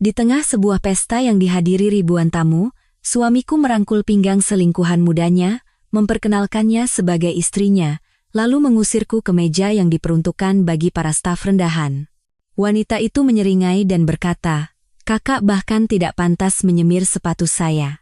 Di tengah sebuah pesta yang dihadiri ribuan tamu, suamiku merangkul pinggang selingkuhan mudanya, memperkenalkannya sebagai istrinya, lalu mengusirku ke meja yang diperuntukkan bagi para staf rendahan. Wanita itu menyeringai dan berkata, "Kakak bahkan tidak pantas menyemir sepatu saya."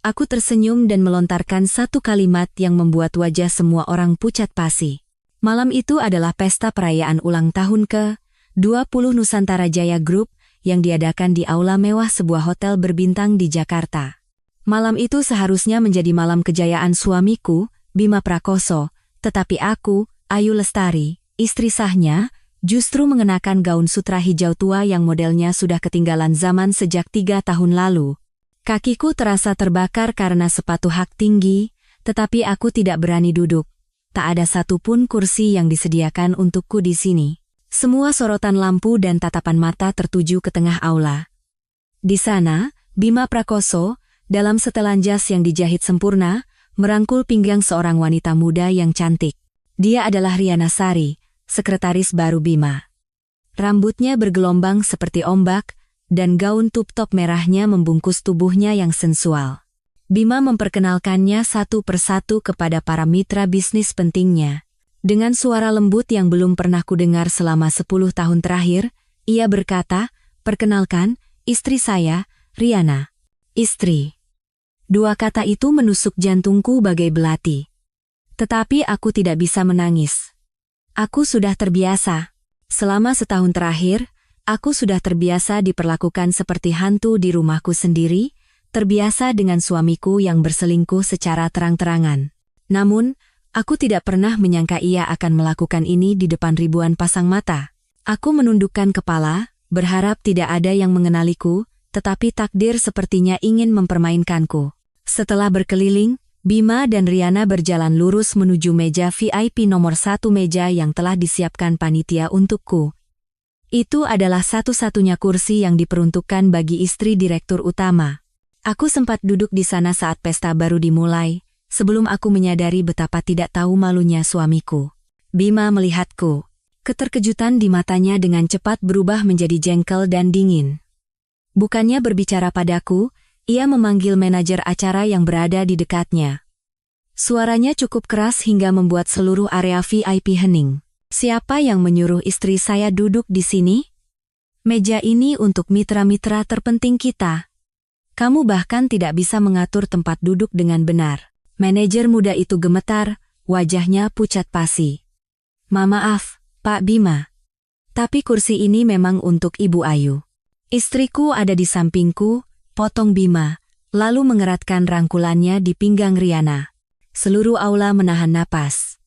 Aku tersenyum dan melontarkan satu kalimat yang membuat wajah semua orang pucat pasi. Malam itu adalah pesta perayaan ulang tahun ke-20 Nusantara Jaya Group yang diadakan di aula mewah sebuah hotel berbintang di Jakarta. Malam itu seharusnya menjadi malam kejayaan suamiku, Bima Prakoso, tetapi aku, Ayu Lestari, istri sahnya, justru mengenakan gaun sutra hijau tua yang modelnya sudah ketinggalan zaman sejak 3 tahun lalu. Kakiku terasa terbakar karena sepatu hak tinggi, tetapi aku tidak berani duduk. Tak ada satupun kursi yang disediakan untukku di sini. Semua sorotan lampu dan tatapan mata tertuju ke tengah aula. Di sana, Bima Prakoso, dalam setelan jas yang dijahit sempurna, merangkul pinggang seorang wanita muda yang cantik. Dia adalah Riana Sari, sekretaris baru Bima. Rambutnya bergelombang seperti ombak, dan gaun tup-top merahnya membungkus tubuhnya yang sensual. Bima memperkenalkannya satu persatu kepada para mitra bisnis pentingnya. Dengan suara lembut yang belum pernah kudengar selama 10 tahun terakhir, ia berkata, "Perkenalkan, istri saya, Riana." Istri. Dua kata itu menusuk jantungku bagai belati. Tetapi aku tidak bisa menangis. Aku sudah terbiasa. Selama setahun terakhir, aku sudah terbiasa diperlakukan seperti hantu di rumahku sendiri, terbiasa dengan suamiku yang berselingkuh secara terang-terangan. Namun, aku tidak pernah menyangka ia akan melakukan ini di depan ribuan pasang mata. Aku menundukkan kepala, berharap tidak ada yang mengenaliku, tetapi takdir sepertinya ingin mempermainkanku. Setelah berkeliling, Bima dan Riana berjalan lurus menuju meja VIP nomor 1, meja yang telah disiapkan panitia untukku. Itu adalah satu-satunya kursi yang diperuntukkan bagi istri direktur utama. Aku sempat duduk di sana saat pesta baru dimulai, sebelum aku menyadari betapa tidak tahu malunya suamiku. Bima melihatku. Keterkejutan di matanya dengan cepat berubah menjadi jengkel dan dingin. Bukannya berbicara padaku, ia memanggil manajer acara yang berada di dekatnya. Suaranya cukup keras hingga membuat seluruh area VIP hening. "Siapa yang menyuruh istri saya duduk di sini? Meja ini untuk mitra-mitra terpenting kita. Kamu bahkan tidak bisa mengatur tempat duduk dengan benar." Manajer muda itu gemetar, wajahnya pucat pasi. "Maaf, Pak Bima. Tapi kursi ini memang untuk Ibu Ayu." "Istriku ada di sampingku," potong Bima, lalu mengeratkan rangkulannya di pinggang Riana. Seluruh aula menahan napas.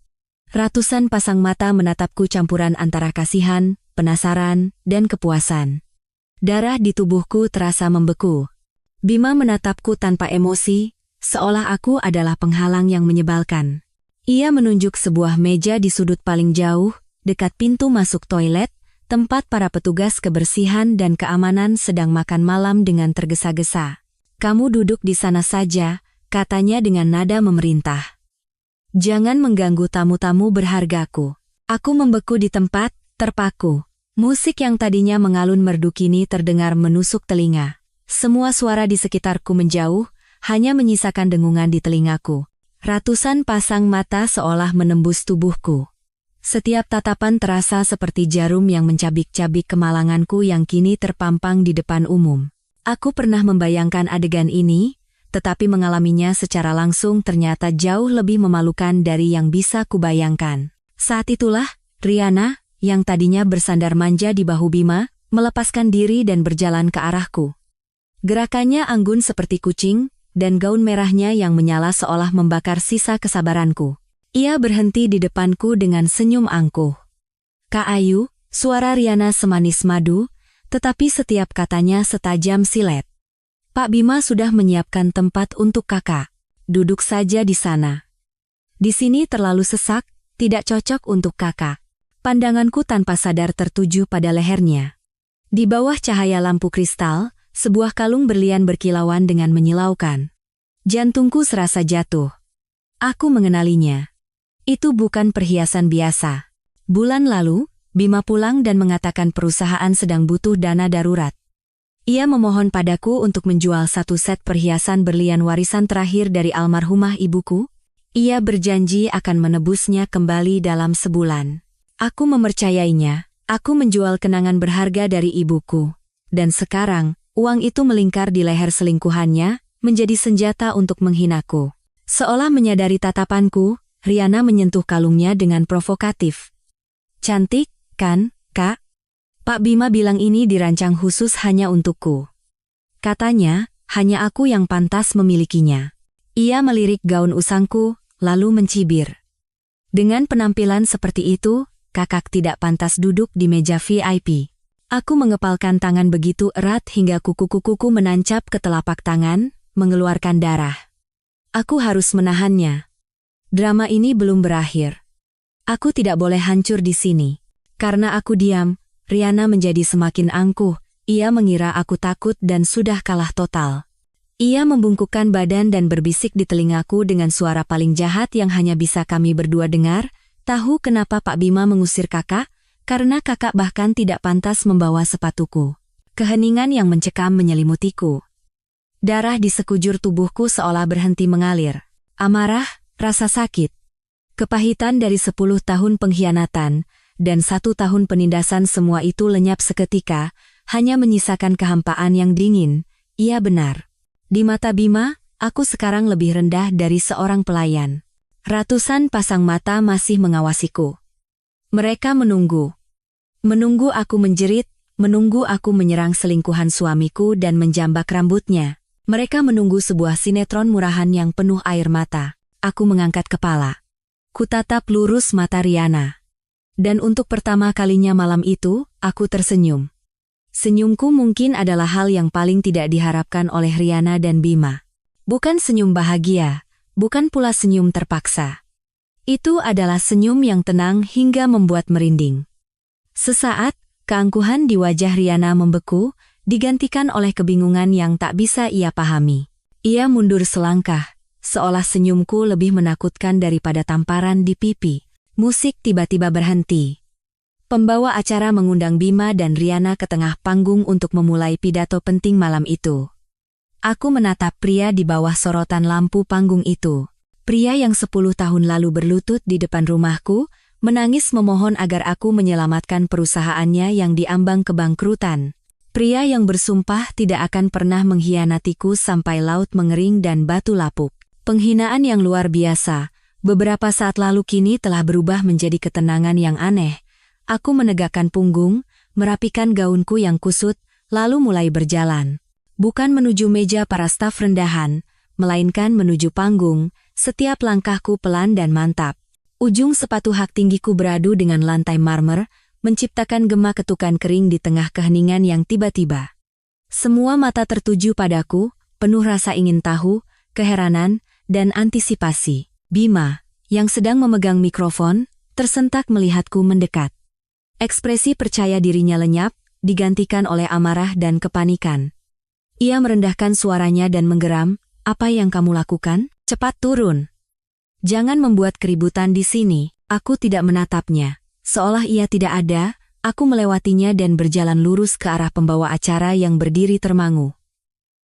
Ratusan pasang mata menatapku, campuran antara kasihan, penasaran, dan kepuasan. Darah di tubuhku terasa membeku. Bima menatapku tanpa emosi, seolah aku adalah penghalang yang menyebalkan. Ia menunjuk sebuah meja di sudut paling jauh, dekat pintu masuk toilet, tempat para petugas kebersihan dan keamanan sedang makan malam dengan tergesa-gesa. "Kamu duduk di sana saja," katanya dengan nada memerintah. "Jangan mengganggu tamu-tamu berhargaku." Aku membeku di tempat, terpaku. Musik yang tadinya mengalun merdu kini terdengar menusuk telinga. Semua suara di sekitarku menjauh, hanya menyisakan dengungan di telingaku. Ratusan pasang mata seolah menembus tubuhku. Setiap tatapan terasa seperti jarum yang mencabik-cabik kemalanganku yang kini terpampang di depan umum. Aku pernah membayangkan adegan ini, tetapi mengalaminya secara langsung ternyata jauh lebih memalukan dari yang bisa kubayangkan. Saat itulah, Riana, yang tadinya bersandar manja di bahu Bima, melepaskan diri dan berjalan ke arahku. Gerakannya anggun seperti kucing, dan gaun merahnya yang menyala seolah membakar sisa kesabaranku. Ia berhenti di depanku dengan senyum angkuh. "Kak Ayu," suara Riana semanis madu, tetapi setiap katanya setajam silet. "Pak Bima sudah menyiapkan tempat untuk kakak. Duduk saja di sana. Di sini terlalu sesak, tidak cocok untuk kakak." Pandanganku tanpa sadar tertuju pada lehernya. Di bawah cahaya lampu kristal, sebuah kalung berlian berkilauan dengan menyilaukan. Jantungku serasa jatuh. Aku mengenalinya. Itu bukan perhiasan biasa. Bulan lalu, Bima pulang dan mengatakan perusahaan sedang butuh dana darurat. Ia memohon padaku untuk menjual 1 set perhiasan berlian warisan terakhir dari almarhumah ibuku. Ia berjanji akan menebusnya kembali dalam sebulan. Aku mempercayainya. Aku menjual kenangan berharga dari ibuku. Dan sekarang, uang itu melingkar di leher selingkuhannya, menjadi senjata untuk menghinaku. Seolah menyadari tatapanku, Riana menyentuh kalungnya dengan provokatif. Cantik, kan, Kak? Pak Bima bilang ini dirancang khusus hanya untukku. Katanya, hanya aku yang pantas memilikinya. Ia melirik gaun usangku, lalu mencibir. Dengan penampilan seperti itu, kakak tidak pantas duduk di meja VIP. Aku mengepalkan tangan begitu erat hingga kuku-kukuku menancap ke telapak tangan, mengeluarkan darah. Aku harus menahannya. Drama ini belum berakhir. Aku tidak boleh hancur di sini. Karena aku diam, Riana menjadi semakin angkuh. Ia mengira aku takut dan sudah kalah total. Ia membungkukkan badan dan berbisik di telingaku dengan suara paling jahat yang hanya bisa kami berdua dengar. Tahu kenapa Pak Bima mengusir kakak? Karena kakak bahkan tidak pantas membawa sepatuku. Keheningan yang mencekam menyelimutiku. Darah di sekujur tubuhku seolah berhenti mengalir. Amarah, rasa sakit. Kepahitan dari 10 tahun pengkhianatan, dan 1 tahun penindasan, semua itu lenyap seketika, hanya menyisakan kehampaan yang dingin. Ia benar. Di mata Bima, aku sekarang lebih rendah dari seorang pelayan. Ratusan pasang mata masih mengawasiku. Mereka menunggu. Menunggu aku menjerit, menunggu aku menyerang selingkuhan suamiku dan menjambak rambutnya. Mereka menunggu sebuah sinetron murahan yang penuh air mata. Aku mengangkat kepala. Kutatap lurus mata Riana. Dan untuk pertama kalinya malam itu, aku tersenyum. Senyumku mungkin adalah hal yang paling tidak diharapkan oleh Riana dan Bima. Bukan senyum bahagia, bukan pula senyum terpaksa. Itu adalah senyum yang tenang hingga membuat merinding. Sesaat, keangkuhan di wajah Riana membeku, digantikan oleh kebingungan yang tak bisa ia pahami. Ia mundur selangkah, seolah senyumku lebih menakutkan daripada tamparan di pipi. Musik tiba-tiba berhenti. Pembawa acara mengundang Bima dan Riana ke tengah panggung untuk memulai pidato penting malam itu. Aku menatap pria di bawah sorotan lampu panggung itu. Pria yang 10 tahun lalu berlutut di depan rumahku, menangis memohon agar aku menyelamatkan perusahaannya yang diambang kebangkrutan. Pria yang bersumpah tidak akan pernah mengkhianatiku sampai laut mengering dan batu lapuk. Penghinaan yang luar biasa. Beberapa saat lalu kini telah berubah menjadi ketenangan yang aneh. Aku menegakkan punggung, merapikan gaunku yang kusut, lalu mulai berjalan. Bukan menuju meja para staf rendahan, melainkan menuju panggung. Setiap langkahku pelan dan mantap. Ujung sepatu hak tinggiku beradu dengan lantai marmer, menciptakan gema ketukan kering di tengah keheningan yang tiba-tiba. Semua mata tertuju padaku, penuh rasa ingin tahu, keheranan, dan antisipasi. Bima, yang sedang memegang mikrofon, tersentak melihatku mendekat. Ekspresi percaya dirinya lenyap, digantikan oleh amarah dan kepanikan. Ia merendahkan suaranya dan menggeram, "Apa yang kamu lakukan? Cepat turun. Jangan membuat keributan di sini." Aku tidak menatapnya. Seolah ia tidak ada, aku melewatinya dan berjalan lurus ke arah pembawa acara yang berdiri termangu.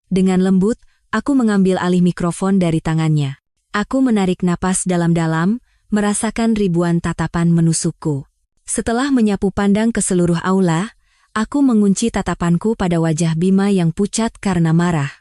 Dengan lembut, aku mengambil alih mikrofon dari tangannya. Aku menarik napas dalam-dalam, merasakan ribuan tatapan menusukku. Setelah menyapu pandang ke seluruh aula, aku mengunci tatapanku pada wajah Bima yang pucat karena marah.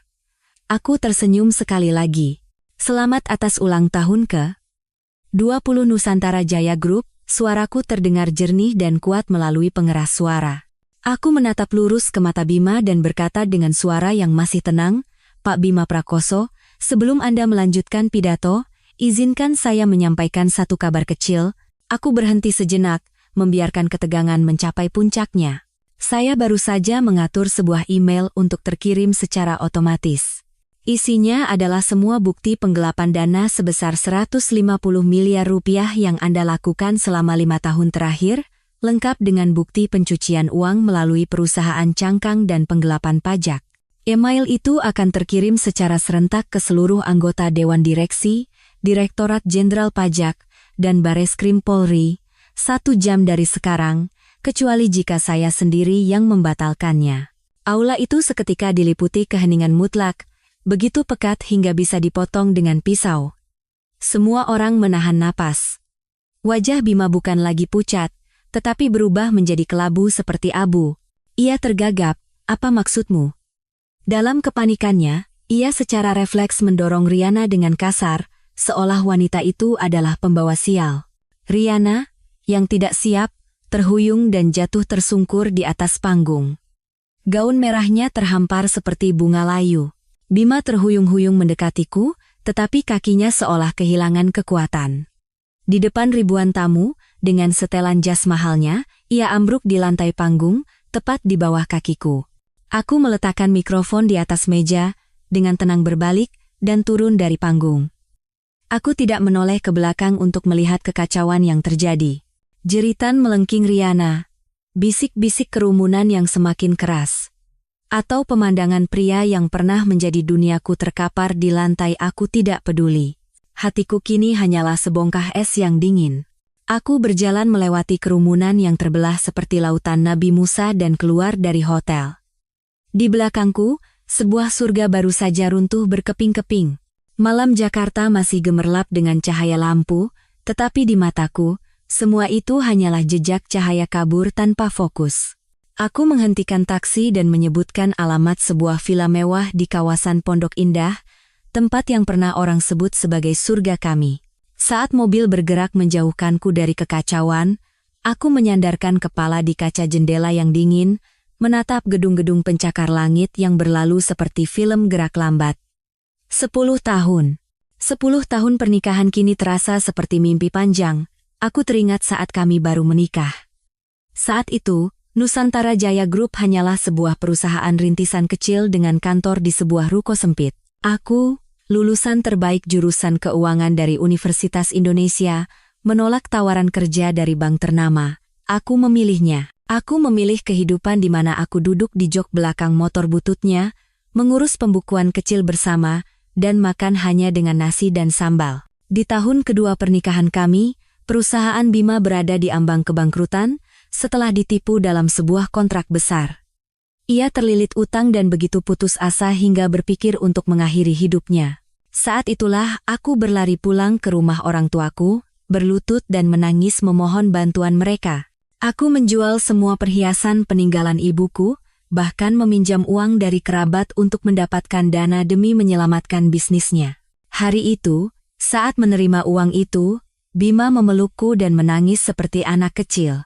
Aku tersenyum sekali lagi. Selamat atas ulang tahun ke-20 Nusantara Jaya Group, suaraku terdengar jernih dan kuat melalui pengeras suara. Aku menatap lurus ke mata Bima dan berkata dengan suara yang masih tenang, "Pak Bima Prakoso, sebelum Anda melanjutkan pidato, izinkan saya menyampaikan satu kabar kecil." Aku berhenti sejenak, membiarkan ketegangan mencapai puncaknya. Saya baru saja mengatur sebuah email untuk terkirim secara otomatis. Isinya adalah semua bukti penggelapan dana sebesar 150 miliar rupiah yang Anda lakukan selama 5 tahun terakhir, lengkap dengan bukti pencucian uang melalui perusahaan cangkang dan penggelapan pajak. Email itu akan terkirim secara serentak ke seluruh anggota Dewan Direksi, Direktorat Jenderal Pajak, dan Bareskrim Polri, 1 jam dari sekarang, kecuali jika saya sendiri yang membatalkannya. Aula itu seketika diliputi keheningan mutlak, begitu pekat hingga bisa dipotong dengan pisau. Semua orang menahan napas. Wajah Bima bukan lagi pucat, tetapi berubah menjadi kelabu seperti abu. Ia tergagap, "Apa maksudmu?" Dalam kepanikannya, ia secara refleks mendorong Riana dengan kasar, seolah wanita itu adalah pembawa sial. Riana, yang tidak siap, terhuyung dan jatuh tersungkur di atas panggung. Gaun merahnya terhampar seperti bunga layu. Bima terhuyung-huyung mendekatiku, tetapi kakinya seolah kehilangan kekuatan. Di depan ribuan tamu, dengan setelan jas mahalnya, ia ambruk di lantai panggung, tepat di bawah kakiku. Aku meletakkan mikrofon di atas meja, dengan tenang berbalik, dan turun dari panggung. Aku tidak menoleh ke belakang untuk melihat kekacauan yang terjadi. Jeritan melengking Riana, bisik-bisik kerumunan yang semakin keras, atau pemandangan pria yang pernah menjadi duniaku terkapar di lantai. Aku tidak peduli. Hatiku kini hanyalah sebongkah es yang dingin. Aku berjalan melewati kerumunan yang terbelah seperti lautan Nabi Musa dan keluar dari hotel. Di belakangku, sebuah surga baru saja runtuh berkeping-keping. Malam Jakarta masih gemerlap dengan cahaya lampu, tetapi di mataku, semua itu hanyalah jejak cahaya kabur tanpa fokus. Aku menghentikan taksi dan menyebutkan alamat sebuah villa mewah di kawasan Pondok Indah, tempat yang pernah orang sebut sebagai surga kami. Saat mobil bergerak menjauhkanku dari kekacauan, aku menyandarkan kepala di kaca jendela yang dingin, menatap gedung-gedung pencakar langit yang berlalu seperti film gerak lambat. 10 tahun. 10 tahun pernikahan kini terasa seperti mimpi panjang. Aku teringat saat kami baru menikah. Saat itu, Nusantara Jaya Group hanyalah sebuah perusahaan rintisan kecil dengan kantor di sebuah ruko sempit. Aku, lulusan terbaik jurusan keuangan dari Universitas Indonesia, menolak tawaran kerja dari bank ternama. Aku memilihnya. Aku memilih kehidupan di mana aku duduk di jok belakang motor bututnya, mengurus pembukuan kecil bersama, dan makan hanya dengan nasi dan sambal. Di tahun kedua pernikahan kami, perusahaan Bima berada di ambang kebangkrutan setelah ditipu dalam sebuah kontrak besar. Ia terlilit utang dan begitu putus asa hingga berpikir untuk mengakhiri hidupnya. Saat itulah aku berlari pulang ke rumah orang tuaku, berlutut dan menangis memohon bantuan mereka. Aku menjual semua perhiasan peninggalan ibuku, bahkan meminjam uang dari kerabat untuk mendapatkan dana demi menyelamatkan bisnisnya. Hari itu, saat menerima uang itu, Bima memelukku dan menangis seperti anak kecil.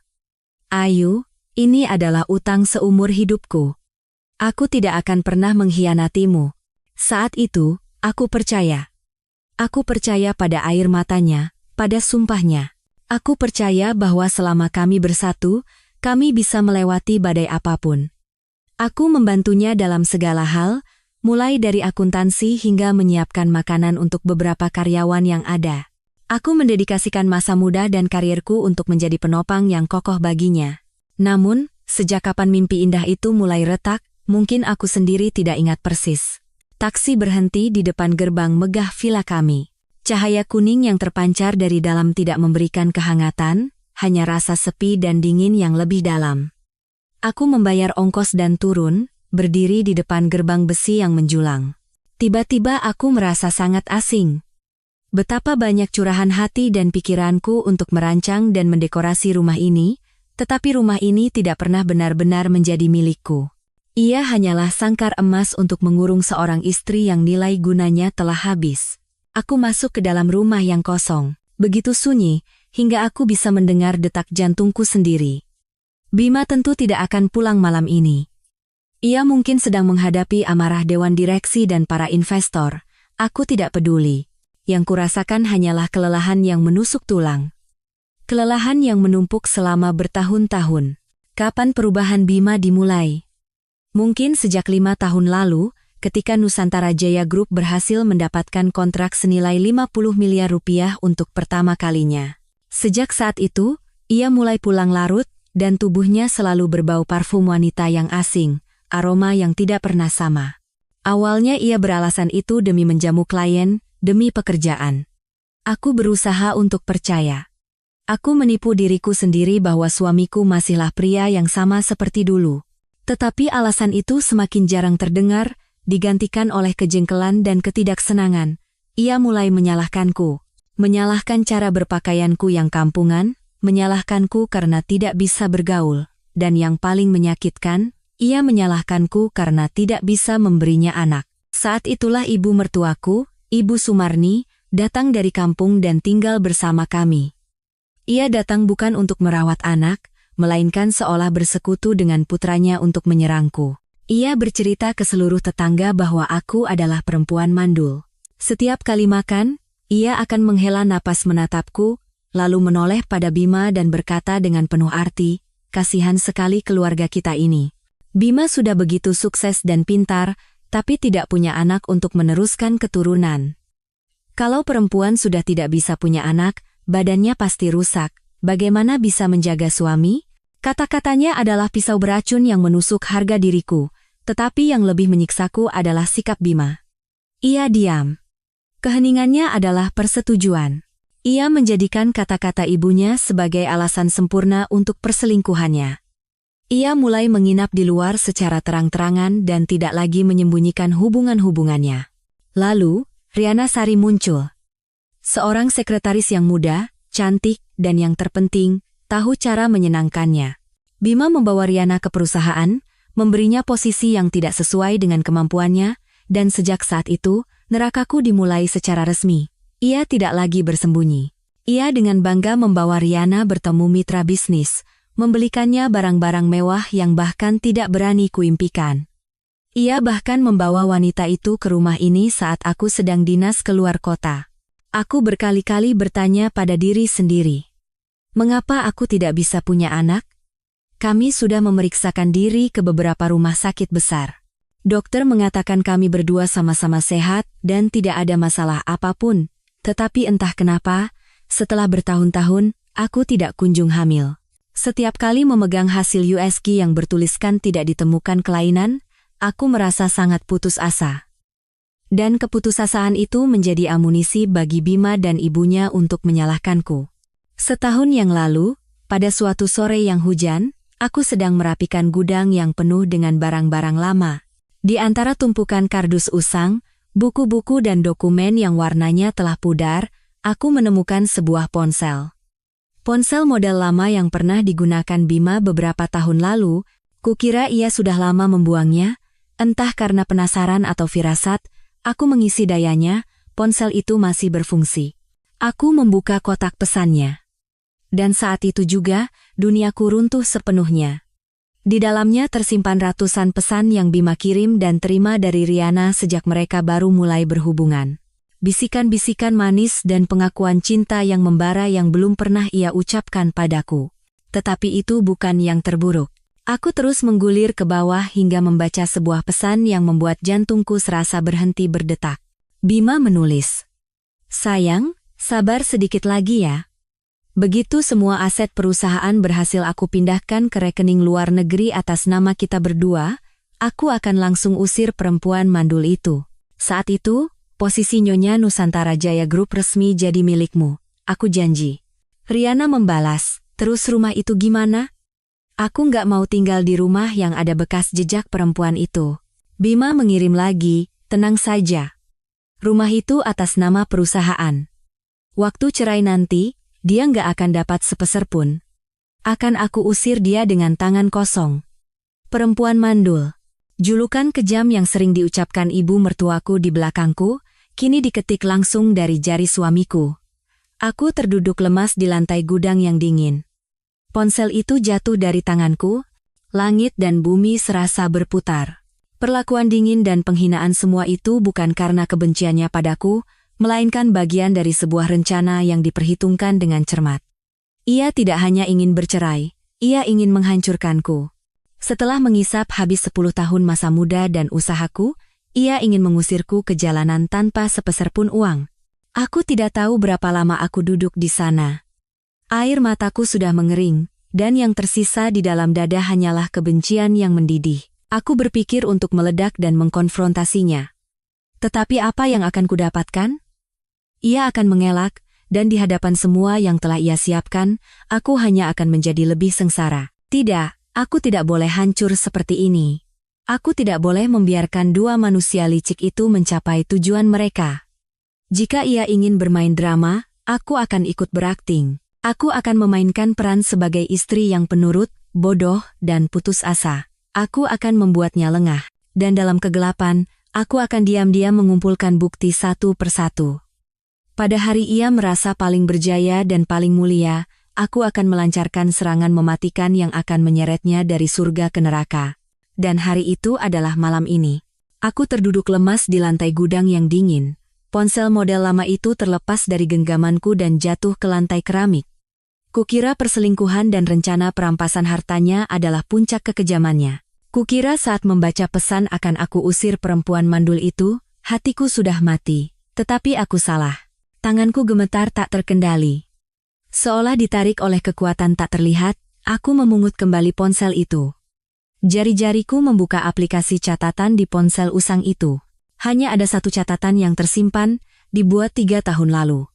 "Ayu, ini adalah utang seumur hidupku. Aku tidak akan pernah mengkhianatimu." Saat itu, aku percaya. Aku percaya pada air matanya, pada sumpahnya. Aku percaya bahwa selama kami bersatu, kami bisa melewati badai apapun. Aku membantunya dalam segala hal, mulai dari akuntansi hingga menyiapkan makanan untuk beberapa karyawan yang ada. Aku mendedikasikan masa muda dan karirku untuk menjadi penopang yang kokoh baginya. Namun, sejak kapan mimpi indah itu mulai retak, mungkin aku sendiri tidak ingat persis. Taksi berhenti di depan gerbang megah villa kami. Cahaya kuning yang terpancar dari dalam tidak memberikan kehangatan, hanya rasa sepi dan dingin yang lebih dalam. Aku membayar ongkos dan turun, berdiri di depan gerbang besi yang menjulang. Tiba-tiba aku merasa sangat asing. Betapa banyak curahan hati dan pikiranku untuk merancang dan mendekorasi rumah ini, tetapi rumah ini tidak pernah benar-benar menjadi milikku. Ia hanyalah sangkar emas untuk mengurung seorang istri yang nilai gunanya telah habis. Aku masuk ke dalam rumah yang kosong, begitu sunyi, hingga aku bisa mendengar detak jantungku sendiri. Bima tentu tidak akan pulang malam ini. Ia mungkin sedang menghadapi amarah dewan direksi dan para investor. Aku tidak peduli. Yang kurasakan hanyalah kelelahan yang menusuk tulang. Kelelahan yang menumpuk selama bertahun-tahun. Kapan perubahan Bima dimulai? Mungkin sejak 5 tahun lalu, ketika Nusantara Jaya Group berhasil mendapatkan kontrak senilai 50 miliar rupiah untuk pertama kalinya. Sejak saat itu, ia mulai pulang larut, dan tubuhnya selalu berbau parfum wanita yang asing, aroma yang tidak pernah sama. Awalnya ia beralasan itu demi menjamu klien, demi pekerjaan. Aku berusaha untuk percaya. Aku menipu diriku sendiri bahwa suamiku masihlah pria yang sama seperti dulu. Tetapi alasan itu semakin jarang terdengar, digantikan oleh kejengkelan dan ketidaksenangan. Ia mulai menyalahkanku. Menyalahkan cara berpakaianku yang kampungan, menyalahkanku karena tidak bisa bergaul, dan yang paling menyakitkan, ia menyalahkanku karena tidak bisa memberinya anak. Saat itulah ibu mertuaku, Ibu Sumarni, datang dari kampung dan tinggal bersama kami. Ia datang bukan untuk merawat anak, melainkan seolah bersekutu dengan putranya untuk menyerangku. Ia bercerita ke seluruh tetangga bahwa aku adalah perempuan mandul. Setiap kali makan, ia akan menghela napas menatapku, lalu menoleh pada Bima dan berkata dengan penuh arti, "Kasihan sekali keluarga kita ini. Bima sudah begitu sukses dan pintar, tapi tidak punya anak untuk meneruskan keturunan. Kalau perempuan sudah tidak bisa punya anak, badannya pasti rusak. Bagaimana bisa menjaga suami?" Kata-katanya adalah pisau beracun yang menusuk harga diriku, tetapi yang lebih menyiksaku adalah sikap Bima. Ia diam. Keheningannya adalah persetujuan. Ia menjadikan kata-kata ibunya sebagai alasan sempurna untuk perselingkuhannya. Ia mulai menginap di luar secara terang-terangan dan tidak lagi menyembunyikan hubungan-hubungannya. Lalu, Riana Sari muncul. Seorang sekretaris yang muda, cantik, dan yang terpenting, tahu cara menyenangkannya. Bima membawa Riana ke perusahaan, memberinya posisi yang tidak sesuai dengan kemampuannya, dan sejak saat itu, nerakaku dimulai secara resmi. Ia tidak lagi bersembunyi. Ia dengan bangga membawa Riana bertemu mitra bisnis, membelikannya barang-barang mewah yang bahkan tidak berani kuimpikan. Ia bahkan membawa wanita itu ke rumah ini saat aku sedang dinas keluar kota. Aku berkali-kali bertanya pada diri sendiri, mengapa aku tidak bisa punya anak? Kami sudah memeriksakan diri ke beberapa rumah sakit besar. Dokter mengatakan kami berdua sama-sama sehat dan tidak ada masalah apapun. Tetapi entah kenapa, setelah bertahun-tahun, aku tidak kunjung hamil. Setiap kali memegang hasil USG yang bertuliskan tidak ditemukan kelainan, aku merasa sangat putus asa. Dan keputusasaan itu menjadi amunisi bagi Bima dan ibunya untuk menyalahkanku. Setahun yang lalu, pada suatu sore yang hujan, aku sedang merapikan gudang yang penuh dengan barang-barang lama. Di antara tumpukan kardus usang, buku-buku dan dokumen yang warnanya telah pudar, aku menemukan sebuah ponsel. Ponsel model lama yang pernah digunakan Bima beberapa tahun lalu, kukira ia sudah lama membuangnya, entah karena penasaran atau firasat, aku mengisi dayanya, ponsel itu masih berfungsi. Aku membuka kotak pesannya. Dan saat itu juga, duniaku runtuh sepenuhnya. Di dalamnya tersimpan ratusan pesan yang Bima kirim dan terima dari Riana sejak mereka baru mulai berhubungan. Bisikan-bisikan manis dan pengakuan cinta yang membara yang belum pernah ia ucapkan padaku. Tetapi itu bukan yang terburuk. Aku terus menggulir ke bawah hingga membaca sebuah pesan yang membuat jantungku serasa berhenti berdetak. Bima menulis, "Sayang, sabar sedikit lagi ya. Begitu semua aset perusahaan berhasil aku pindahkan ke rekening luar negeri atas nama kita berdua, aku akan langsung usir perempuan mandul itu. Saat itu, posisi Nyonya Nusantara Jaya Group resmi jadi milikmu. Aku janji." Riana membalas, "Terus rumah itu gimana?" "Aku nggak mau tinggal di rumah yang ada bekas jejak perempuan itu." Bima mengirim lagi, "Tenang saja. Rumah itu atas nama perusahaan. Waktu cerai nanti, dia nggak akan dapat sepeser pun. Akan aku usir dia dengan tangan kosong." Perempuan mandul. Julukan kejam yang sering diucapkan ibu mertuaku di belakangku, kini diketik langsung dari jari suamiku. Aku terduduk lemas di lantai gudang yang dingin. Ponsel itu jatuh dari tanganku, langit dan bumi serasa berputar. Perlakuan dingin dan penghinaan semua itu bukan karena kebenciannya padaku, melainkan bagian dari sebuah rencana yang diperhitungkan dengan cermat. Ia tidak hanya ingin bercerai, ia ingin menghancurkanku. Setelah mengisap habis 10 tahun masa muda dan usahaku, ia ingin mengusirku ke jalanan tanpa sepeser pun uang. Aku tidak tahu berapa lama aku duduk di sana. Air mataku sudah mengering, dan yang tersisa di dalam dada hanyalah kebencian yang mendidih. Aku berpikir untuk meledak dan mengkonfrontasinya. Tetapi apa yang akan kudapatkan? Ia akan mengelak, dan di hadapan semua yang telah ia siapkan, aku hanya akan menjadi lebih sengsara. Tidak, Aku tidak boleh hancur seperti ini. Aku tidak boleh membiarkan dua manusia licik itu mencapai tujuan mereka. Jika ia ingin bermain drama, aku akan ikut berakting. Aku akan memainkan peran sebagai istri yang penurut, bodoh, dan putus asa. Aku akan membuatnya lengah. Dan dalam kegelapan, aku akan diam-diam mengumpulkan bukti satu persatu. Pada hari ia merasa paling berjaya dan paling mulia, aku akan melancarkan serangan mematikan yang akan menyeretnya dari surga ke neraka. Dan hari itu adalah malam ini. Aku terduduk lemas di lantai gudang yang dingin. Ponsel model lama itu terlepas dari genggamanku dan jatuh ke lantai keramik. Kukira perselingkuhan dan rencana perampasan hartanya adalah puncak kekejamannya. Kukira saat membaca pesan akan aku usir perempuan mandul itu, hatiku sudah mati. Tetapi aku salah. Tanganku gemetar tak terkendali. Seolah ditarik oleh kekuatan tak terlihat, aku memungut kembali ponsel itu. Jari-jariku membuka aplikasi catatan di ponsel usang itu. Hanya ada satu catatan yang tersimpan, dibuat 3 tahun lalu.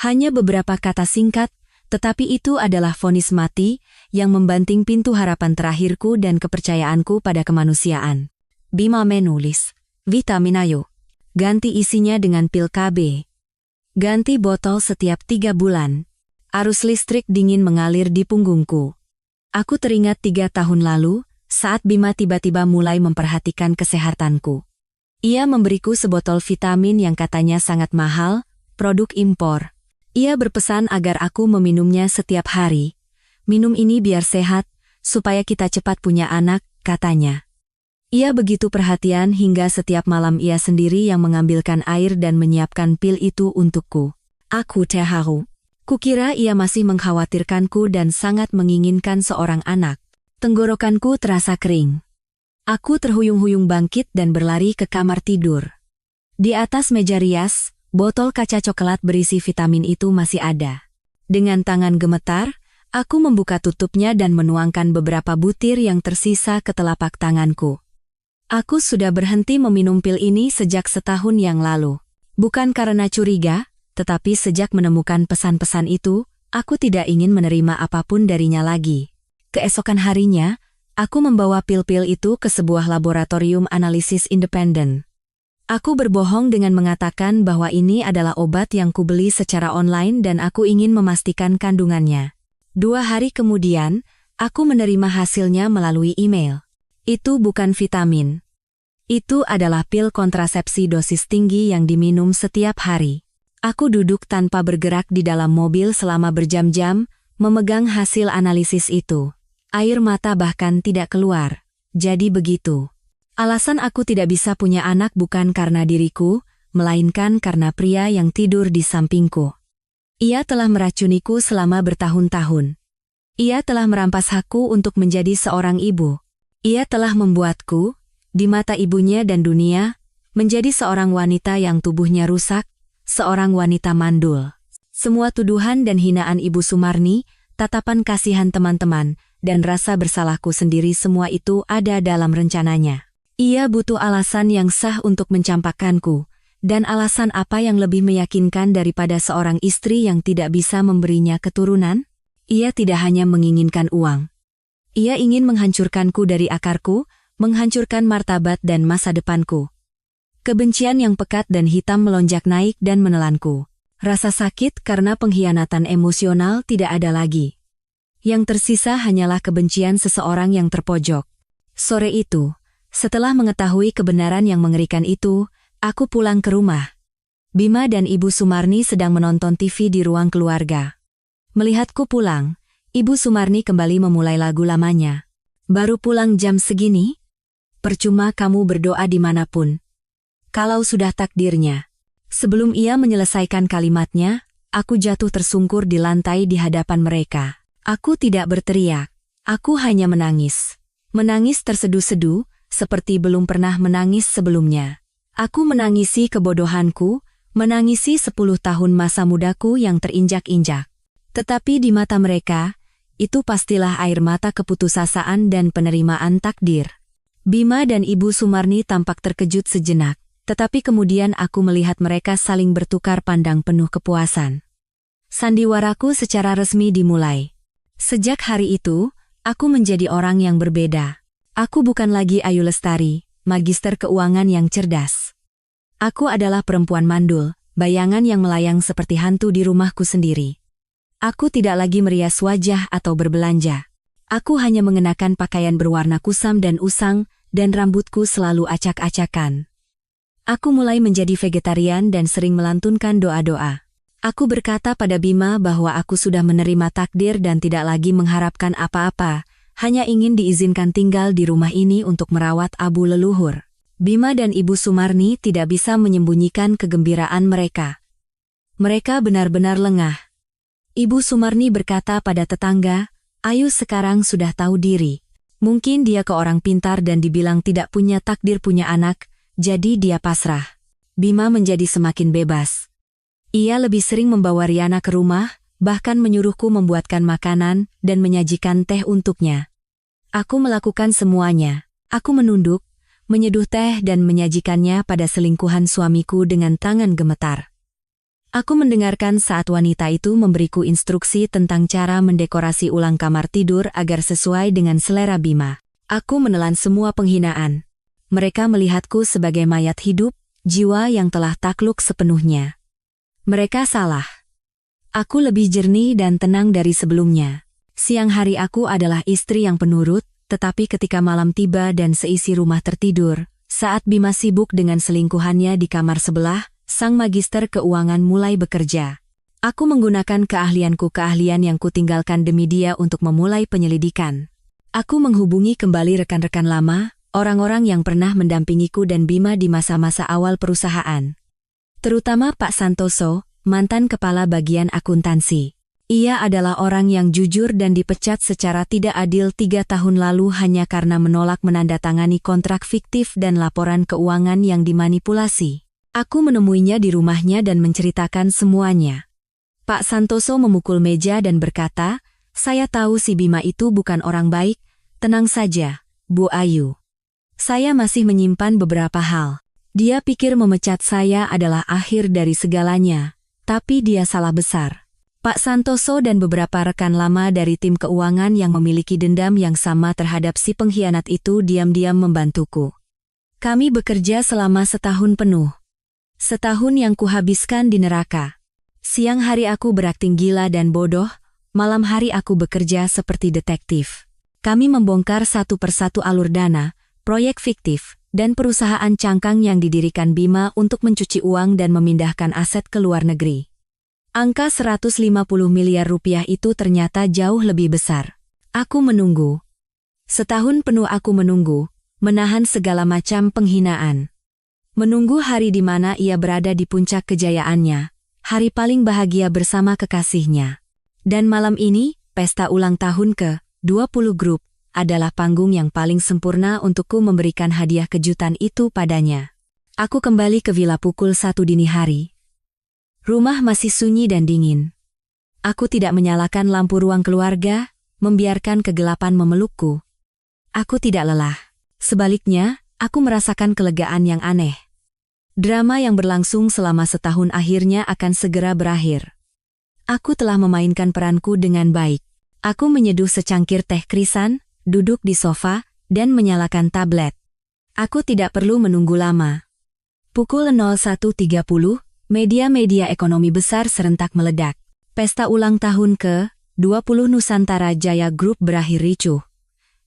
Hanya beberapa kata singkat, tetapi itu adalah vonis mati yang membanting pintu harapan terakhirku dan kepercayaanku pada kemanusiaan. Bima menulis, vitamin ayo. Ganti isinya dengan pil KB. Ganti botol setiap 3 bulan. Arus listrik dingin mengalir di punggungku. Aku teringat 3 tahun lalu, saat Bima tiba-tiba mulai memperhatikan kesehatanku. Ia memberiku sebotol vitamin yang katanya sangat mahal, produk impor. Ia berpesan agar aku meminumnya setiap hari. Minum ini biar sehat, supaya kita cepat punya anak, katanya. Ia begitu perhatian hingga setiap malam ia sendiri yang mengambilkan air dan menyiapkan pil itu untukku. Aku terharu. Kukira ia masih mengkhawatirkanku dan sangat menginginkan seorang anak. Tenggorokanku terasa kering. Aku terhuyung-huyung bangkit dan berlari ke kamar tidur. Di atas meja rias, botol kaca coklat berisi vitamin itu masih ada. Dengan tangan gemetar, aku membuka tutupnya dan menuangkan beberapa butir yang tersisa ke telapak tanganku. Aku sudah berhenti meminum pil ini sejak setahun yang lalu. Bukan karena curiga, tetapi sejak menemukan pesan-pesan itu, aku tidak ingin menerima apapun darinya lagi. Keesokan harinya, aku membawa pil-pil itu ke sebuah laboratorium analisis independen. Aku berbohong dengan mengatakan bahwa ini adalah obat yang kubeli secara online dan aku ingin memastikan kandungannya. 2 hari kemudian, aku menerima hasilnya melalui email. Itu bukan vitamin. Itu adalah pil kontrasepsi dosis tinggi yang diminum setiap hari. Aku duduk tanpa bergerak di dalam mobil selama berjam-jam, memegang hasil analisis itu. Air mata bahkan tidak keluar. Jadi begitu. Alasan aku tidak bisa punya anak bukan karena diriku, melainkan karena pria yang tidur di sampingku. Ia telah meracuniku selama bertahun-tahun. Ia telah merampas hakku untuk menjadi seorang ibu. Ia telah membuatku, di mata ibunya dan dunia, menjadi seorang wanita yang tubuhnya rusak, seorang wanita mandul. Semua tuduhan dan hinaan Ibu Sumarni, tatapan kasihan teman-teman, dan rasa bersalahku sendiri semua itu ada dalam rencananya. Ia butuh alasan yang sah untuk mencampakkanku, dan alasan apa yang lebih meyakinkan daripada seorang istri yang tidak bisa memberinya keturunan? Ia tidak hanya menginginkan uang. Ia ingin menghancurkanku dari akarku, menghancurkan martabat dan masa depanku. Kebencian yang pekat dan hitam melonjak naik dan menelanku. Rasa sakit karena pengkhianatan emosional tidak ada lagi. Yang tersisa hanyalah kebencian seseorang yang terpojok. Sore itu, setelah mengetahui kebenaran yang mengerikan itu, aku pulang ke rumah. Bima dan Ibu Sumarni sedang menonton TV di ruang keluarga. Melihatku pulang, Ibu Sumarni kembali memulai lagu lamanya. Baru pulang jam segini? Percuma kamu berdoa dimanapun. Kalau sudah takdirnya. Sebelum ia menyelesaikan kalimatnya, aku jatuh tersungkur di lantai di hadapan mereka. Aku tidak berteriak. Aku hanya menangis. Menangis terseduh-seduh, seperti belum pernah menangis sebelumnya. Aku menangisi kebodohanku, menangisi 10 tahun masa mudaku yang terinjak-injak. Tetapi di mata mereka, itu pastilah air mata keputusasaan dan penerimaan takdir. Bima dan Ibu Sumarni tampak terkejut sejenak, tetapi kemudian aku melihat mereka saling bertukar pandang penuh kepuasan. Sandiwaraku secara resmi dimulai. Sejak hari itu, Aku menjadi orang yang berbeda. Aku bukan lagi Ayu Lestari, magister keuangan yang cerdas. Aku adalah perempuan mandul, bayangan yang melayang seperti hantu di rumahku sendiri. Aku tidak lagi merias wajah atau berbelanja. Aku hanya mengenakan pakaian berwarna kusam dan usang, dan rambutku selalu acak-acakan. Aku mulai menjadi vegetarian dan sering melantunkan doa-doa. Aku berkata pada Bima bahwa aku sudah menerima takdir dan tidak lagi mengharapkan apa-apa, hanya ingin diizinkan tinggal di rumah ini untuk merawat abu leluhur. Bima dan Ibu Sumarni tidak bisa menyembunyikan kegembiraan mereka. Mereka benar-benar lengah. Ibu Sumarni berkata pada tetangga, Ayu sekarang sudah tahu diri. Mungkin dia ke orang pintar dan dibilang tidak punya takdir punya anak, jadi dia pasrah. Bima menjadi semakin bebas. Ia lebih sering membawa Riana ke rumah, bahkan menyuruhku membuatkan makanan dan menyajikan teh untuknya. Aku melakukan semuanya. Aku menunduk, menyeduh teh dan menyajikannya pada selingkuhan suamiku dengan tangan gemetar. Aku mendengarkan saat wanita itu memberiku instruksi tentang cara mendekorasi ulang kamar tidur agar sesuai dengan selera Bima. Aku menelan semua penghinaan. Mereka melihatku sebagai mayat hidup, jiwa yang telah takluk sepenuhnya. Mereka salah. Aku lebih jernih dan tenang dari sebelumnya. Siang hari aku adalah istri yang penurut, tetapi ketika malam tiba dan seisi rumah tertidur, saat Bima sibuk dengan selingkuhannya di kamar sebelah, sang magister keuangan mulai bekerja. Aku menggunakan keahlian yang kutinggalkan demi dia untuk memulai penyelidikan. Aku menghubungi kembali rekan-rekan lama, orang-orang yang pernah mendampingiku dan Bima di masa-masa awal perusahaan. Terutama Pak Santoso, mantan kepala bagian akuntansi. Ia adalah orang yang jujur dan dipecat secara tidak adil 3 tahun lalu hanya karena menolak menandatangani kontrak fiktif dan laporan keuangan yang dimanipulasi. Aku menemuinya di rumahnya dan menceritakan semuanya. Pak Santoso memukul meja dan berkata, "Saya tahu si Bima itu bukan orang baik, tenang saja, Bu Ayu. Saya masih menyimpan beberapa hal. Dia pikir memecat saya adalah akhir dari segalanya, tapi dia salah besar." Pak Santoso dan beberapa rekan lama dari tim keuangan yang memiliki dendam yang sama terhadap si pengkhianat itu diam-diam membantuku. Kami bekerja selama setahun penuh. Setahun yang kuhabiskan di neraka. Siang hari aku berakting gila dan bodoh, malam hari aku bekerja seperti detektif. Kami membongkar satu persatu alur dana, proyek fiktif, dan perusahaan cangkang yang didirikan Bima untuk mencuci uang dan memindahkan aset ke luar negeri. Angka 150 miliar rupiah itu ternyata jauh lebih besar. Aku menunggu. Setahun penuh aku menunggu, menahan segala macam penghinaan. Menunggu hari di mana ia berada di puncak kejayaannya, hari paling bahagia bersama kekasihnya. Dan malam ini, pesta ulang tahun ke-20 grup, adalah panggung yang paling sempurna untukku memberikan hadiah kejutan itu padanya. Aku kembali ke villa pukul 1 dini hari. Rumah masih sunyi dan dingin. Aku tidak menyalakan lampu ruang keluarga, membiarkan kegelapan memelukku. Aku tidak lelah. Sebaliknya, aku merasakan kelegaan yang aneh. Drama yang berlangsung selama setahun akhirnya akan segera berakhir. Aku telah memainkan peranku dengan baik. Aku menyeduh secangkir teh krisan, duduk di sofa, dan menyalakan tablet. Aku tidak perlu menunggu lama. Pukul 01.30, media-media ekonomi besar serentak meledak. Pesta ulang tahun ke-20 Nusantara Jaya Group berakhir ricuh.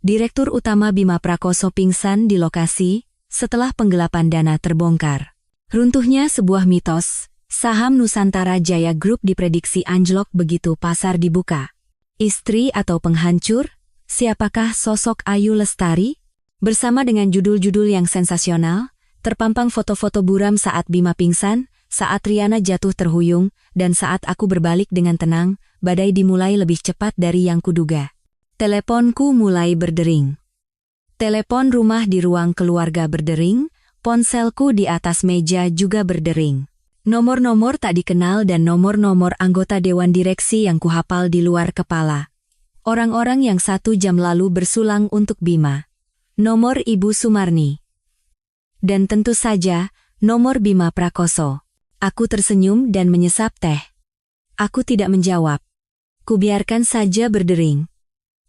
Direktur utama Bima Prakoso pingsan di lokasi setelah penggelapan dana terbongkar. Runtuhnya sebuah mitos, saham Nusantara Jaya Group diprediksi anjlok begitu pasar dibuka. Istri atau penghancur? Siapakah sosok Ayu Lestari? Bersama dengan judul-judul yang sensasional, terpampang foto-foto buram saat Bima pingsan, saat Riana jatuh terhuyung, dan saat aku berbalik dengan tenang, badai dimulai lebih cepat dari yang kuduga. Teleponku mulai berdering. Telepon rumah di ruang keluarga berdering, ponselku di atas meja juga berdering. Nomor-nomor tak dikenal dan nomor-nomor anggota dewan direksi yang kuhafal di luar kepala. Orang-orang yang 1 jam lalu bersulang untuk Bima. Nomor Ibu Sumarni. Dan tentu saja, nomor Bima Prakoso. Aku tersenyum dan menyesap teh. Aku tidak menjawab. Kubiarkan saja berdering.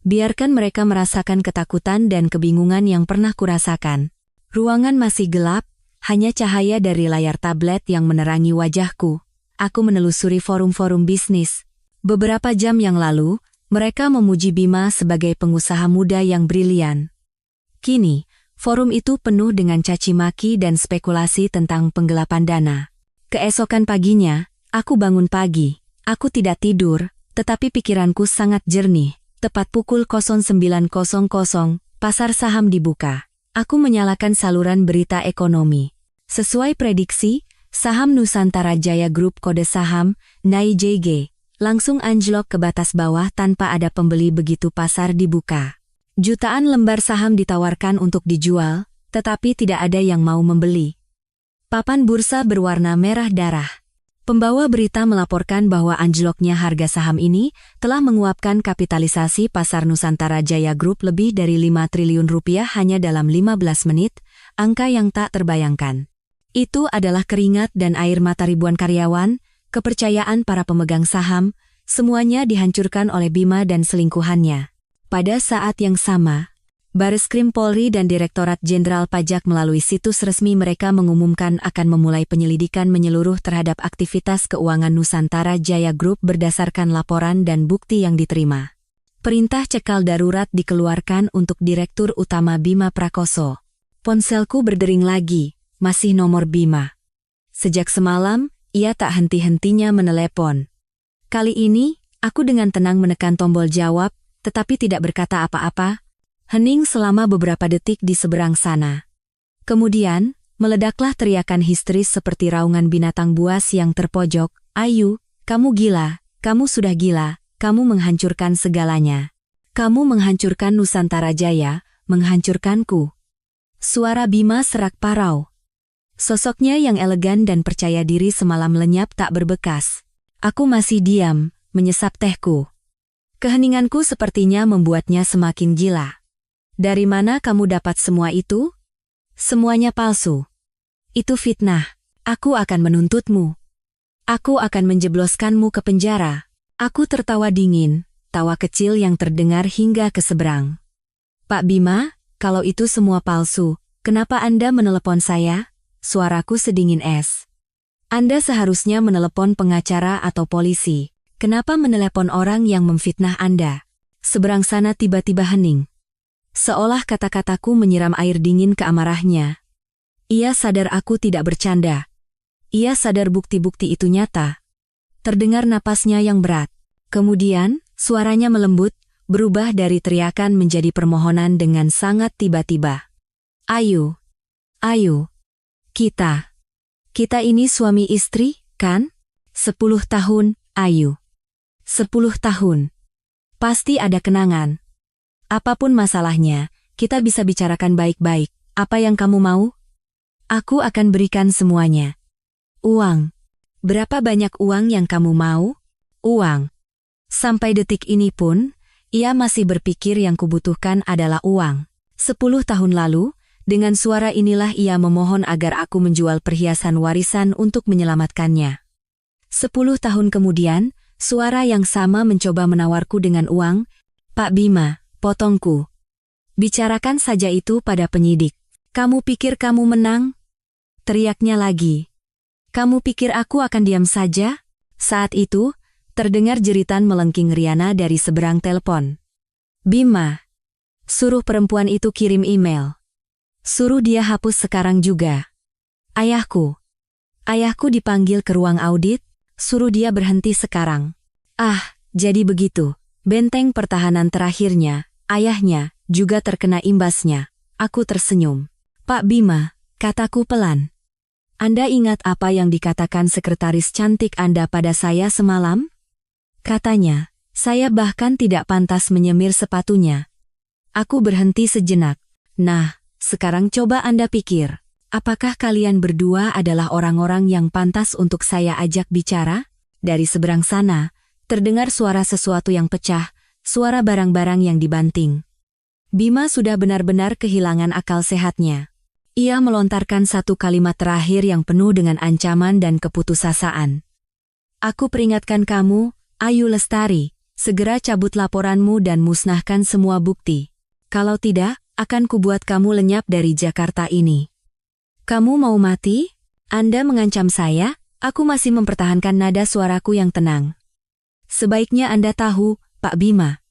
Biarkan mereka merasakan ketakutan dan kebingungan yang pernah kurasakan. Ruangan masih gelap, hanya cahaya dari layar tablet yang menerangi wajahku. Aku menelusuri forum-forum bisnis. Beberapa jam yang lalu, mereka memuji Bima sebagai pengusaha muda yang brilian. Kini, forum itu penuh dengan caci maki dan spekulasi tentang penggelapan dana. Keesokan paginya, aku bangun pagi. Aku tidak tidur, tetapi pikiranku sangat jernih. Tepat pukul 09.00, pasar saham dibuka. Aku menyalakan saluran berita ekonomi. Sesuai prediksi, saham Nusantara Jaya Group kode saham, NAIJG, langsung anjlok ke batas bawah tanpa ada pembeli begitu pasar dibuka. Jutaan lembar saham ditawarkan untuk dijual, tetapi tidak ada yang mau membeli. Papan bursa berwarna merah darah. Pembawa berita melaporkan bahwa anjloknya harga saham ini telah menguapkan kapitalisasi pasar Nusantara Jaya Group lebih dari 5 triliun rupiah hanya dalam 15 menit, angka yang tak terbayangkan. Itu adalah keringat dan air mata ribuan karyawan, kepercayaan para pemegang saham, semuanya dihancurkan oleh Bima dan selingkuhannya. Pada saat yang sama, Bareskrim Polri dan Direktorat Jenderal Pajak melalui situs resmi mereka mengumumkan akan memulai penyelidikan menyeluruh terhadap aktivitas keuangan Nusantara Jaya Group berdasarkan laporan dan bukti yang diterima. Perintah cekal darurat dikeluarkan untuk Direktur Utama Bima Prakoso. Ponselku berdering lagi, masih nomor Bima. Sejak semalam, ia tak henti-hentinya menelepon. Kali ini, aku dengan tenang menekan tombol jawab, tetapi tidak berkata apa-apa. Hening selama beberapa detik di seberang sana. Kemudian, meledaklah teriakan histeris seperti raungan binatang buas yang terpojok. Ayu, kamu gila, kamu sudah gila, kamu menghancurkan segalanya. Kamu menghancurkan Nusantara Jaya, menghancurkanku. Suara Bima serak parau. Sosoknya yang elegan dan percaya diri semalam lenyap tak berbekas. Aku masih diam, menyesap tehku. Keheninganku sepertinya membuatnya semakin gila. Dari mana kamu dapat semua itu? Semuanya palsu. Itu fitnah. Aku akan menuntutmu. Aku akan menjebloskanmu ke penjara. Aku tertawa dingin, tawa kecil yang terdengar hingga ke seberang. Pak Bima, kalau itu semua palsu, kenapa Anda menelepon saya? Suaraku sedingin es. Anda seharusnya menelepon pengacara atau polisi. Kenapa menelepon orang yang memfitnah Anda? Seberang sana tiba-tiba hening. Seolah kata-kataku menyiram air dingin ke amarahnya. Ia sadar aku tidak bercanda. Ia sadar bukti-bukti itu nyata. Terdengar napasnya yang berat. Kemudian, suaranya melembut, berubah dari teriakan menjadi permohonan dengan sangat tiba-tiba. Ayu. Ayu. Kita ini suami istri, kan? 10 tahun, Ayu. 10 tahun. Pasti ada kenangan. Apapun masalahnya, kita bisa bicarakan baik-baik. Apa yang kamu mau? Aku akan berikan semuanya. Uang. Berapa banyak uang yang kamu mau? Uang. Sampai detik ini pun, ia masih berpikir yang kubutuhkan adalah uang. 10 tahun lalu, dengan suara inilah ia memohon agar aku menjual perhiasan warisan untuk menyelamatkannya. 10 tahun kemudian, suara yang sama mencoba menawarku dengan uang. Pak Bima, potongku. Bicarakan saja itu pada penyidik. Kamu pikir kamu menang? Teriaknya lagi. Kamu pikir aku akan diam saja? Saat itu, terdengar jeritan melengking Riana dari seberang telepon. Bima, suruh perempuan itu kirim email. Suruh dia hapus sekarang juga. Ayahku dipanggil ke ruang audit, suruh dia berhenti sekarang. Ah, jadi begitu. Benteng pertahanan terakhirnya, ayahnya, juga terkena imbasnya. Aku tersenyum. Pak Bima, kataku pelan. Anda ingat apa yang dikatakan sekretaris cantik Anda pada saya semalam? Katanya, saya bahkan tidak pantas menyemir sepatunya. Aku berhenti sejenak. Nah, sekarang coba Anda pikir, apakah kalian berdua adalah orang-orang yang pantas untuk saya ajak bicara? Dari seberang sana, terdengar suara sesuatu yang pecah, suara barang-barang yang dibanting. Bima sudah benar-benar kehilangan akal sehatnya. Ia melontarkan satu kalimat terakhir yang penuh dengan ancaman dan keputusasaan. Aku peringatkan kamu, Ayu Lestari, Segera cabut laporanmu dan musnahkan semua bukti. Kalau tidak, akan kubuat kamu lenyap dari Jakarta ini. Kamu mau mati? Anda mengancam saya? Aku masih mempertahankan nada suaraku yang tenang. Sebaiknya Anda tahu, Pak Bima.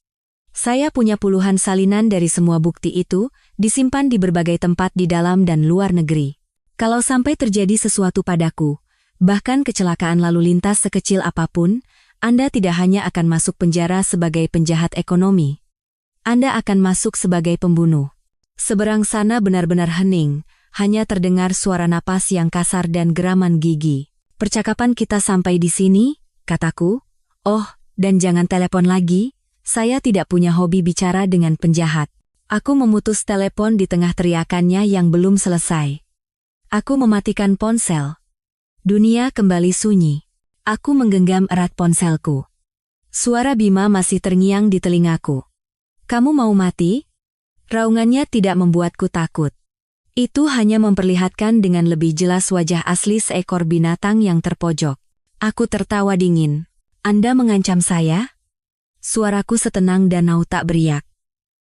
Saya punya puluhan salinan dari semua bukti itu, disimpan di berbagai tempat di dalam dan luar negeri. Kalau sampai terjadi sesuatu padaku, bahkan kecelakaan lalu lintas sekecil apapun, Anda tidak hanya akan masuk penjara sebagai penjahat ekonomi. Anda akan masuk sebagai pembunuh. Seberang sana benar-benar hening, hanya terdengar suara napas yang kasar dan geraman gigi. Percakapan kita sampai di sini, kataku. Oh, dan jangan telepon lagi, saya tidak punya hobi bicara dengan penjahat. Aku memutus telepon di tengah teriakannya yang belum selesai. Aku mematikan ponsel. Dunia kembali sunyi. Aku menggenggam erat ponselku. Suara Bima masih terngiang di telingaku. Kamu mau mati? Raungannya tidak membuatku takut. Itu hanya memperlihatkan dengan lebih jelas wajah asli seekor binatang yang terpojok. Aku tertawa dingin. Anda mengancam saya? Suaraku setenang danau tak beriak.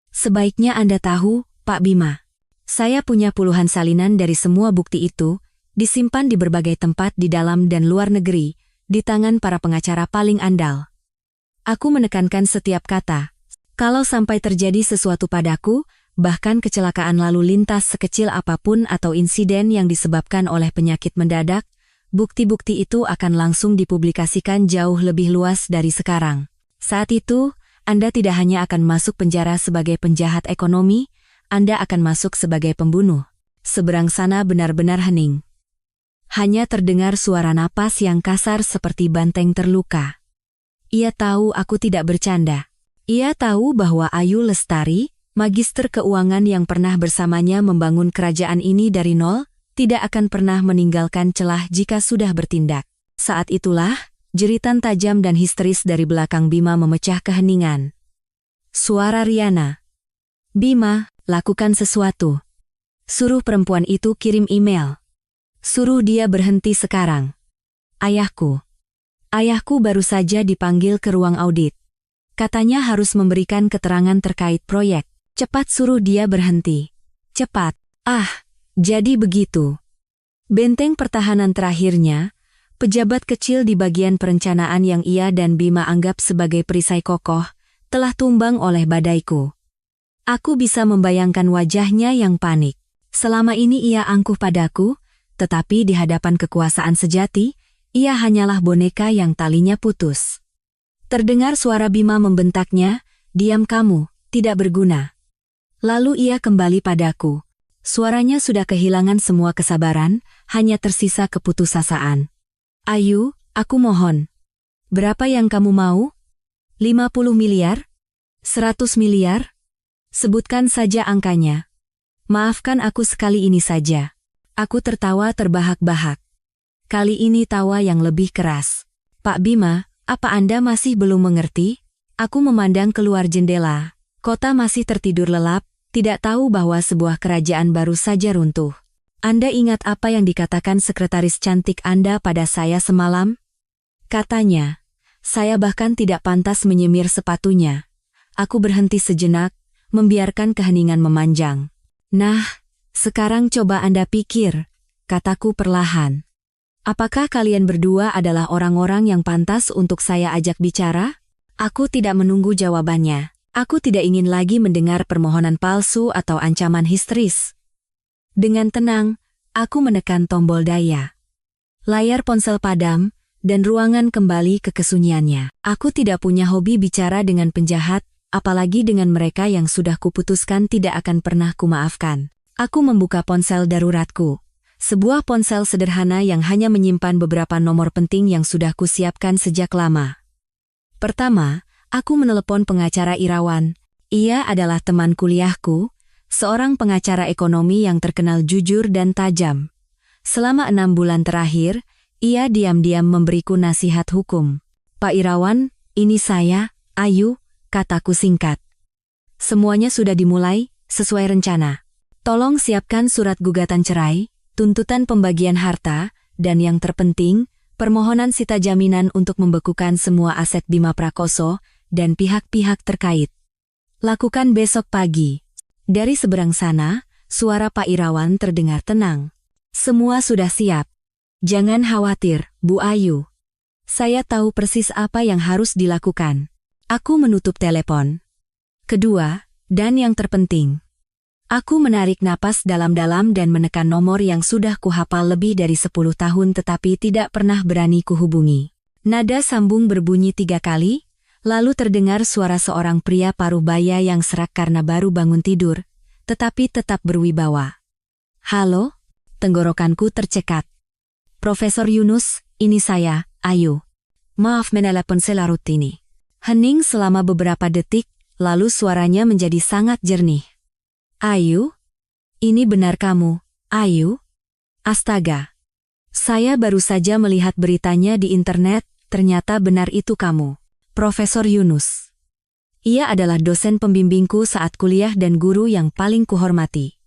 Sebaiknya Anda tahu, Pak Bima. Saya punya puluhan salinan dari semua bukti itu, disimpan di berbagai tempat di dalam dan luar negeri, di tangan para pengacara paling andal. Aku menekankan setiap kata. Kalau sampai terjadi sesuatu padaku, bahkan kecelakaan lalu lintas sekecil apapun atau insiden yang disebabkan oleh penyakit mendadak, bukti-bukti itu akan langsung dipublikasikan jauh lebih luas dari sekarang. Saat itu, Anda tidak hanya akan masuk penjara sebagai penjahat ekonomi, Anda akan masuk sebagai pembunuh. Seberang sana benar-benar hening. Hanya terdengar suara napas yang kasar seperti banteng terluka. Ia tahu aku tidak bercanda. Ia tahu bahwa Ayu Lestari, magister keuangan yang pernah bersamanya membangun kerajaan ini dari nol, tidak akan pernah meninggalkan celah jika sudah bertindak. Saat itulah, jeritan tajam dan histeris dari belakang Bima memecah keheningan. Suara Riana. Bima, lakukan sesuatu. Suruh perempuan itu kirim email. Suruh dia berhenti sekarang. Ayahku. Ayahku baru saja dipanggil ke ruang audit. Katanya harus memberikan keterangan terkait proyek. Cepat suruh dia berhenti. Cepat. Jadi begitu. Benteng pertahanan terakhirnya, pejabat kecil di bagian perencanaan yang ia dan Bima anggap sebagai perisai kokoh, telah tumbang oleh badaiku. Aku bisa membayangkan wajahnya yang panik. Selama ini ia angkuh padaku, tetapi di hadapan kekuasaan sejati, ia hanyalah boneka yang talinya putus. Terdengar suara Bima membentaknya, diam kamu, tidak berguna. Lalu ia kembali padaku. Suaranya sudah kehilangan semua kesabaran, hanya tersisa keputusasaan. Ayu, aku mohon. Berapa yang kamu mau? 50 miliar? 100 miliar? Sebutkan saja angkanya. Maafkan aku sekali ini saja. Aku tertawa terbahak-bahak. Kali ini tawa yang lebih keras. Pak Bima, apa Anda masih belum mengerti? Aku memandang keluar jendela. Kota masih tertidur lelap, tidak tahu bahwa sebuah kerajaan baru saja runtuh. Anda ingat apa yang dikatakan sekretaris cantik Anda pada saya semalam? Katanya, saya bahkan tidak pantas menyemir sepatunya. Aku berhenti sejenak, membiarkan keheningan memanjang. Nah, sekarang coba Anda pikir, kataku perlahan. Apakah kalian berdua adalah orang-orang yang pantas untuk saya ajak bicara? Aku tidak menunggu jawabannya. Aku tidak ingin lagi mendengar permohonan palsu atau ancaman histeris. Dengan tenang, aku menekan tombol daya. Layar ponsel padam, dan ruangan kembali ke kesunyiannya. Aku tidak punya hobi bicara dengan penjahat, apalagi dengan mereka yang sudah kuputuskan tidak akan pernah kumaafkan. Aku membuka ponsel daruratku. Sebuah ponsel sederhana yang hanya menyimpan beberapa nomor penting yang sudah kusiapkan sejak lama. Pertama, aku menelepon pengacara Irawan. Ia adalah teman kuliahku, seorang pengacara ekonomi yang terkenal jujur dan tajam. Selama 6 bulan terakhir, ia diam-diam memberiku nasihat hukum. Pak Irawan, ini saya, Ayu, kataku singkat. Semuanya sudah dimulai, sesuai rencana. Tolong siapkan surat gugatan cerai, tuntutan pembagian harta, dan yang terpenting, permohonan sita jaminan untuk membekukan semua aset Bima Prakoso, dan pihak-pihak terkait. Lakukan besok pagi. Dari seberang sana, suara Pak Irawan terdengar tenang. Semua sudah siap. Jangan khawatir, Bu Ayu. Saya tahu persis apa yang harus dilakukan. Aku menutup telepon. Kedua, dan yang terpenting, aku menarik napas dalam-dalam dan menekan nomor yang sudah kuhafal lebih dari 10 tahun tetapi tidak pernah berani kuhubungi. Nada sambung berbunyi 3 kali, lalu terdengar suara seorang pria paruh baya yang serak karena baru bangun tidur, tetapi tetap berwibawa. Halo? Tenggorokanku tercekat. Profesor Yunus, ini saya, Ayu. Maaf menelepon selarut ini. Hening selama beberapa detik, lalu suaranya menjadi sangat jernih. Ayu? Ini benar kamu, Ayu? Astaga. Saya baru saja melihat beritanya di internet, ternyata benar itu kamu. Profesor Yunus. Ia adalah dosen pembimbingku saat kuliah dan guru yang paling kuhormati.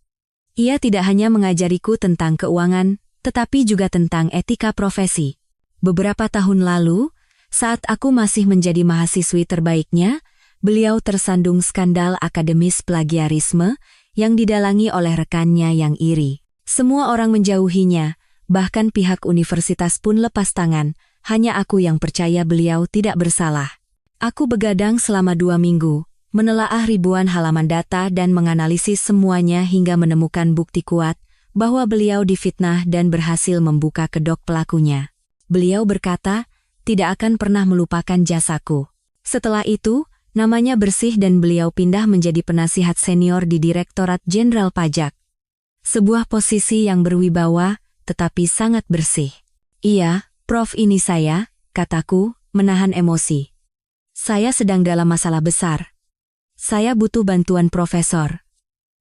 Ia tidak hanya mengajariku tentang keuangan, tetapi juga tentang etika profesi. Beberapa tahun lalu, saat aku masih menjadi mahasiswi terbaiknya, beliau tersandung skandal akademis plagiarisme yang didalangi oleh rekannya yang iri. Semua orang menjauhinya, bahkan pihak universitas pun lepas tangan, hanya aku yang percaya beliau tidak bersalah. Aku begadang selama 2 minggu, menelaah ribuan halaman data dan menganalisis semuanya hingga menemukan bukti kuat bahwa beliau difitnah dan berhasil membuka kedok pelakunya. Beliau berkata, tidak akan pernah melupakan jasaku. Setelah itu, namanya bersih dan beliau pindah menjadi penasihat senior di Direktorat Jenderal Pajak. Sebuah posisi yang berwibawa, tetapi sangat bersih. Iya, Prof, ini saya, kataku, menahan emosi. Saya sedang dalam masalah besar. Saya butuh bantuan Profesor.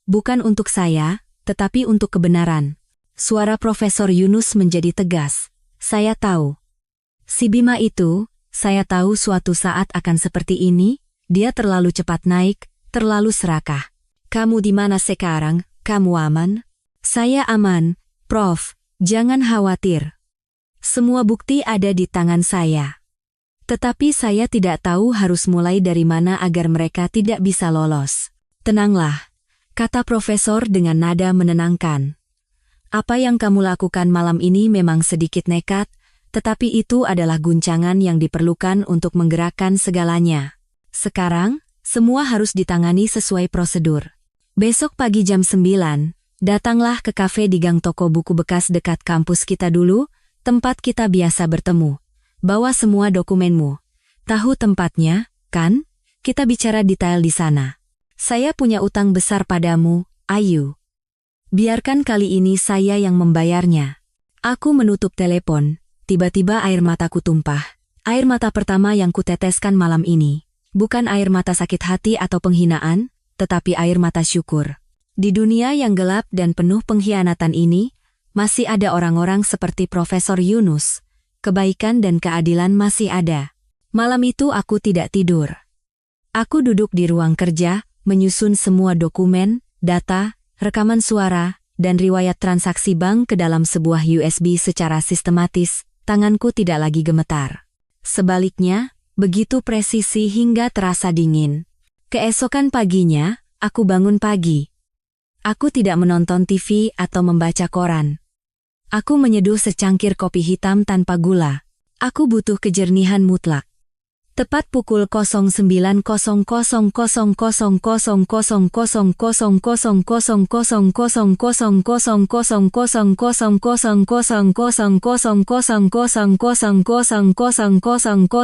Bukan untuk saya, tetapi untuk kebenaran. Suara Profesor Yunus menjadi tegas. Saya tahu. Si Bima itu, saya tahu suatu saat akan seperti ini. Dia terlalu cepat naik, terlalu serakah. Kamu di mana sekarang? Kamu aman? Saya aman, Prof. Jangan khawatir. Semua bukti ada di tangan saya. Tetapi saya tidak tahu harus mulai dari mana agar mereka tidak bisa lolos. Tenanglah, kata Profesor dengan nada menenangkan. Apa yang kamu lakukan malam ini memang sedikit nekat, tetapi itu adalah guncangan yang diperlukan untuk menggerakkan segalanya. Sekarang, semua harus ditangani sesuai prosedur. Besok pagi jam 9, datanglah ke kafe di gang toko buku bekas dekat kampus kita dulu, tempat kita biasa bertemu. Bawa semua dokumenmu. Tahu tempatnya, kan? Kita bicara detail di sana. Saya punya utang besar padamu, Ayu. Biarkan kali ini saya yang membayarnya. Aku menutup telepon, tiba-tiba air mataku tumpah. Air mata pertama yang kuteteskan malam ini. Bukan air mata sakit hati atau penghinaan, tetapi air mata syukur. Di dunia yang gelap dan penuh pengkhianatan ini, masih ada orang-orang seperti Profesor Yunus. Kebaikan dan keadilan masih ada. Malam itu aku tidak tidur. Aku duduk di ruang kerja, menyusun semua dokumen, data, rekaman suara, dan riwayat transaksi bank ke dalam sebuah USB secara sistematis. Tanganku tidak lagi gemetar. Sebaliknya, begitu presisi hingga terasa dingin. Keesokan paginya, aku bangun pagi. Aku tidak menonton TV atau membaca koran. Aku menyeduh secangkir kopi hitam tanpa gula. Aku butuh kejernihan mutlak. Tepat pukul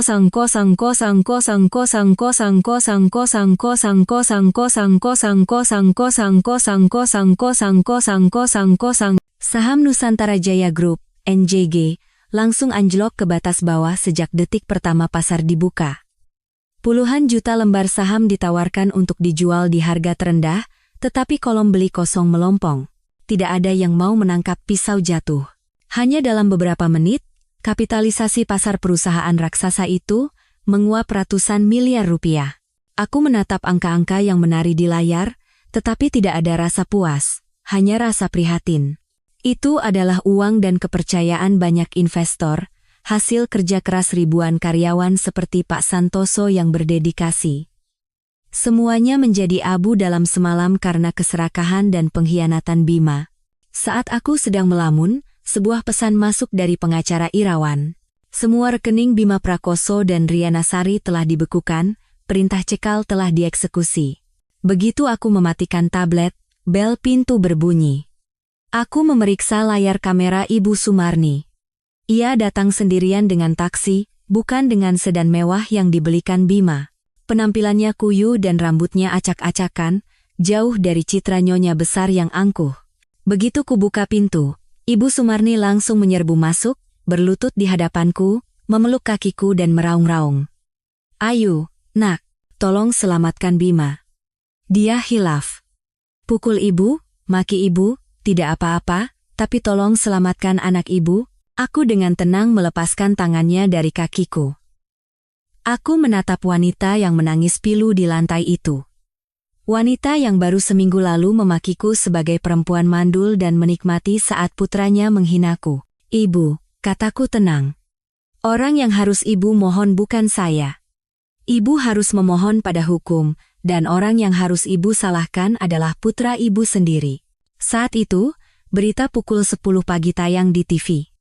09.000000000000000000000000000000000000000000000000000000000000000000000000000000000000000000000000000000000000000000000000000000000000000000000000000000000000000000000000000000000000000000000000000000000000000000000000000000000000000000000000000000000000000000000000000000000000000000000000000000000000000000000000000000000000000000000000000000000000000000000000000000000000000000000000000000000000000000000000000000000000000000000000000000000000000000000000000000000000000000000000000000000000000000000000000000000000000000000000000000000000000000000000000000000000 Saham Nusantara Jaya Group, NJG, langsung anjlok ke batas bawah sejak detik pertama pasar dibuka. Puluhan juta lembar saham ditawarkan untuk dijual di harga terendah, tetapi kolom beli kosong melompong. Tidak ada yang mau menangkap pisau jatuh. Hanya dalam beberapa menit, kapitalisasi pasar perusahaan raksasa itu menguap ratusan miliar rupiah. Aku menatap angka-angka yang menari di layar, tetapi tidak ada rasa puas, hanya rasa prihatin. Itu adalah uang dan kepercayaan banyak investor, hasil kerja keras ribuan karyawan seperti Pak Santoso yang berdedikasi. Semuanya menjadi abu dalam semalam karena keserakahan dan pengkhianatan Bima. Saat aku sedang melamun, sebuah pesan masuk dari pengacara Irawan. Semua rekening Bima Prakoso dan Riana Sari telah dibekukan, perintah cekal telah dieksekusi. Begitu aku mematikan tablet, bel pintu berbunyi. Aku memeriksa layar kamera Ibu Sumarni. Ia datang sendirian dengan taksi, bukan dengan sedan mewah yang dibelikan Bima. Penampilannya kuyu dan rambutnya acak-acakan, jauh dari citra nyonya besar yang angkuh. Begitu kubuka pintu, Ibu Sumarni langsung menyerbu masuk, berlutut di hadapanku, memeluk kakiku dan meraung-raung. "Ayu, nak, tolong selamatkan Bima. Dia hilaf." "Pukul ibu, maki ibu, tidak apa-apa, tapi tolong selamatkan anak ibu." Aku dengan tenang melepaskan tangannya dari kakiku. Aku menatap wanita yang menangis pilu di lantai itu. Wanita yang baru seminggu lalu memakiku sebagai perempuan mandul dan menikmati saat putranya menghinaku. "Ibu," kataku tenang. "Orang yang harus ibu mohon bukan saya. Ibu harus memohon pada hukum, dan orang yang harus ibu salahkan adalah putra ibu sendiri." Saat itu, berita pukul 10 pagi tayang di TV.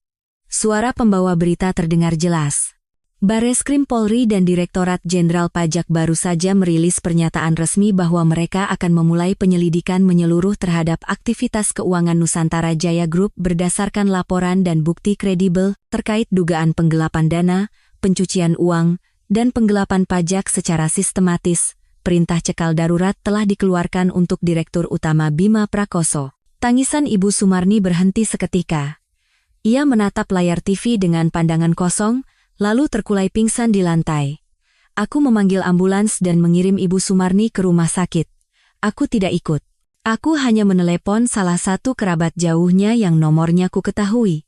Suara pembawa berita terdengar jelas. Bareskrim Polri dan Direktorat Jenderal Pajak baru saja merilis pernyataan resmi bahwa mereka akan memulai penyelidikan menyeluruh terhadap aktivitas keuangan Nusantara Jaya Group berdasarkan laporan dan bukti kredibel terkait dugaan penggelapan dana, pencucian uang, dan penggelapan pajak secara sistematis. Perintah cekal darurat telah dikeluarkan untuk Direktur Utama Bima Prakoso. Tangisan Ibu Sumarni berhenti seketika. Ia menatap layar TV dengan pandangan kosong, lalu terkulai pingsan di lantai. Aku memanggil ambulans dan mengirim Ibu Sumarni ke rumah sakit. Aku tidak ikut. Aku hanya menelepon salah satu kerabat jauhnya yang nomornya ku ketahui.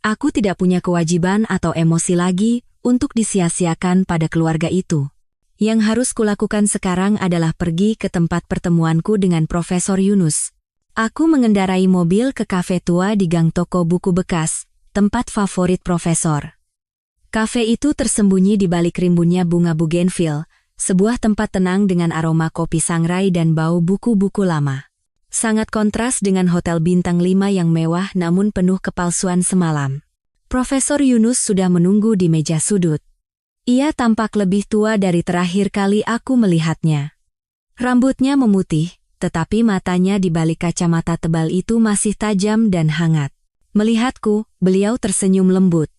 Aku tidak punya kewajiban atau emosi lagi untuk disia-siakan pada keluarga itu. Yang harus kulakukan sekarang adalah pergi ke tempat pertemuanku dengan Profesor Yunus. Aku mengendarai mobil ke kafe tua di gang toko buku bekas, tempat favorit Profesor. Kafe itu tersembunyi di balik rimbunnya bunga bougainville, sebuah tempat tenang dengan aroma kopi sangrai dan bau buku-buku lama. Sangat kontras dengan hotel bintang 5 yang mewah namun penuh kepalsuan semalam. Profesor Yunus sudah menunggu di meja sudut. Ia tampak lebih tua dari terakhir kali aku melihatnya. Rambutnya memutih, tetapi matanya di balik kacamata tebal itu masih tajam dan hangat. Melihatku, beliau tersenyum lembut.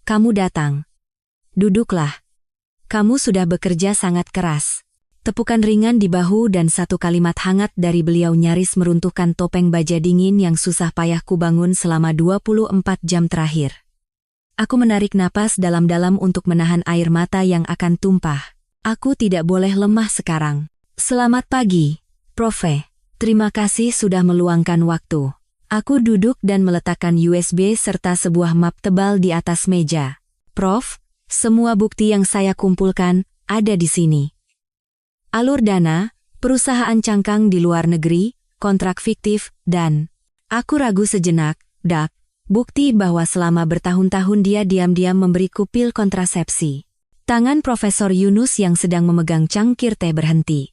"Kamu datang. Duduklah. Kamu sudah bekerja sangat keras." Tepukan ringan di bahu dan satu kalimat hangat dari beliau nyaris meruntuhkan topeng baja dingin yang susah payah kubangun selama 24 jam terakhir. Aku menarik napas dalam-dalam untuk menahan air mata yang akan tumpah. Aku tidak boleh lemah sekarang. "Selamat pagi, Prof. Terima kasih sudah meluangkan waktu." Aku duduk dan meletakkan USB serta sebuah map tebal di atas meja. "Prof, semua bukti yang saya kumpulkan ada di sini. Alur dana, perusahaan cangkang di luar negeri, kontrak fiktif, dan..." Aku ragu sejenak, bukti bahwa selama bertahun-tahun dia diam-diam memberiku pil kontrasepsi. Tangan Profesor Yunus yang sedang memegang cangkir teh berhenti.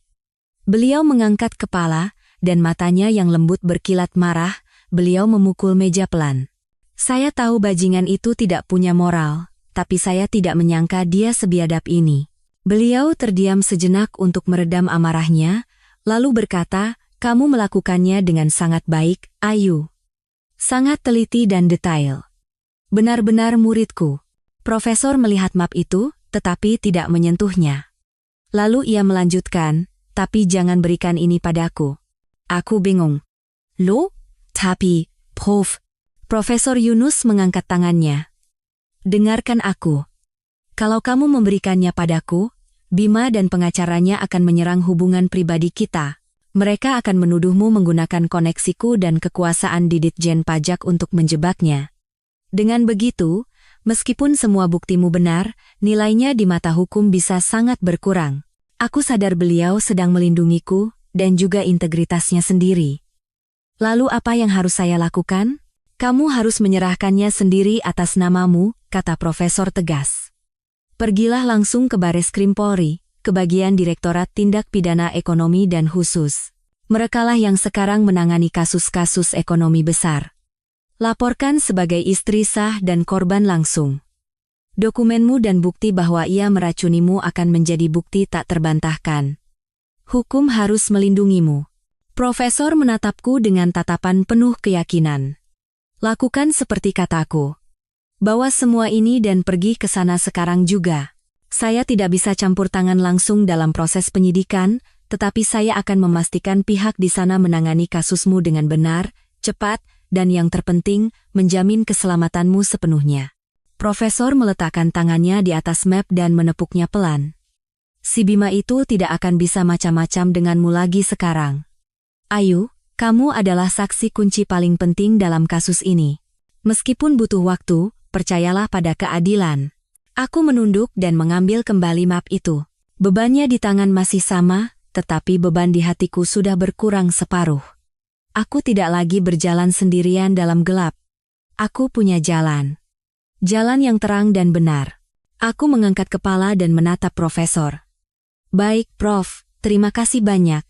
Beliau mengangkat kepala, dan matanya yang lembut berkilat marah. Beliau memukul meja pelan. Saya tahu bajingan itu tidak punya moral, tapi saya tidak menyangka dia sebiadab ini. Beliau terdiam sejenak untuk meredam amarahnya, lalu berkata, "Kamu melakukannya dengan sangat baik, Ayu. Sangat teliti dan detail. Benar-benar muridku." Profesor melihat map itu, tetapi tidak menyentuhnya. Lalu ia melanjutkan, "Tapi jangan berikan ini padaku." Aku bingung. "Loh? Tapi, Prof." Profesor Yunus mengangkat tangannya. "Dengarkan aku. Kalau kamu memberikannya padaku, Bima dan pengacaranya akan menyerang hubungan pribadi kita. Mereka akan menuduhmu menggunakan koneksiku dan kekuasaan di Ditjen Pajak untuk menjebaknya. Dengan begitu, meskipun semua buktimu benar, nilainya di mata hukum bisa sangat berkurang." Aku sadar beliau sedang melindungiku, dan juga integritasnya sendiri. "Lalu apa yang harus saya lakukan?" "Kamu harus menyerahkannya sendiri atas namamu, kata Profesor tegas. Pergilah langsung ke Bareskrim Polri, ke bagian Direktorat Tindak Pidana Ekonomi dan Khusus. Merekalah yang sekarang menangani kasus-kasus ekonomi besar. Laporkan sebagai istri sah dan korban langsung. Dokumenmu dan bukti bahwa ia meracunimu akan menjadi bukti tak terbantahkan. Hukum harus melindungimu. Profesor menatapku dengan tatapan penuh keyakinan. Lakukan seperti kataku. Bawa semua ini dan pergi ke sana sekarang juga. Saya tidak bisa campur tangan langsung dalam proses penyidikan, tetapi saya akan memastikan pihak di sana menangani kasusmu dengan benar, cepat, dan yang terpenting, menjamin keselamatanmu sepenuhnya. Profesor meletakkan tangannya di atas map dan menepuknya pelan. Si Bima itu tidak akan bisa macam-macam denganmu lagi sekarang. Ayu, kamu adalah saksi kunci paling penting dalam kasus ini. Meskipun butuh waktu, percayalah pada keadilan. Aku menunduk dan mengambil kembali map itu. Bebannya di tangan masih sama, tetapi beban di hatiku sudah berkurang separuh. Aku tidak lagi berjalan sendirian dalam gelap. Aku punya jalan. Jalan yang terang dan benar. Aku mengangkat kepala dan menatap Profesor. Baik, Prof, terima kasih banyak.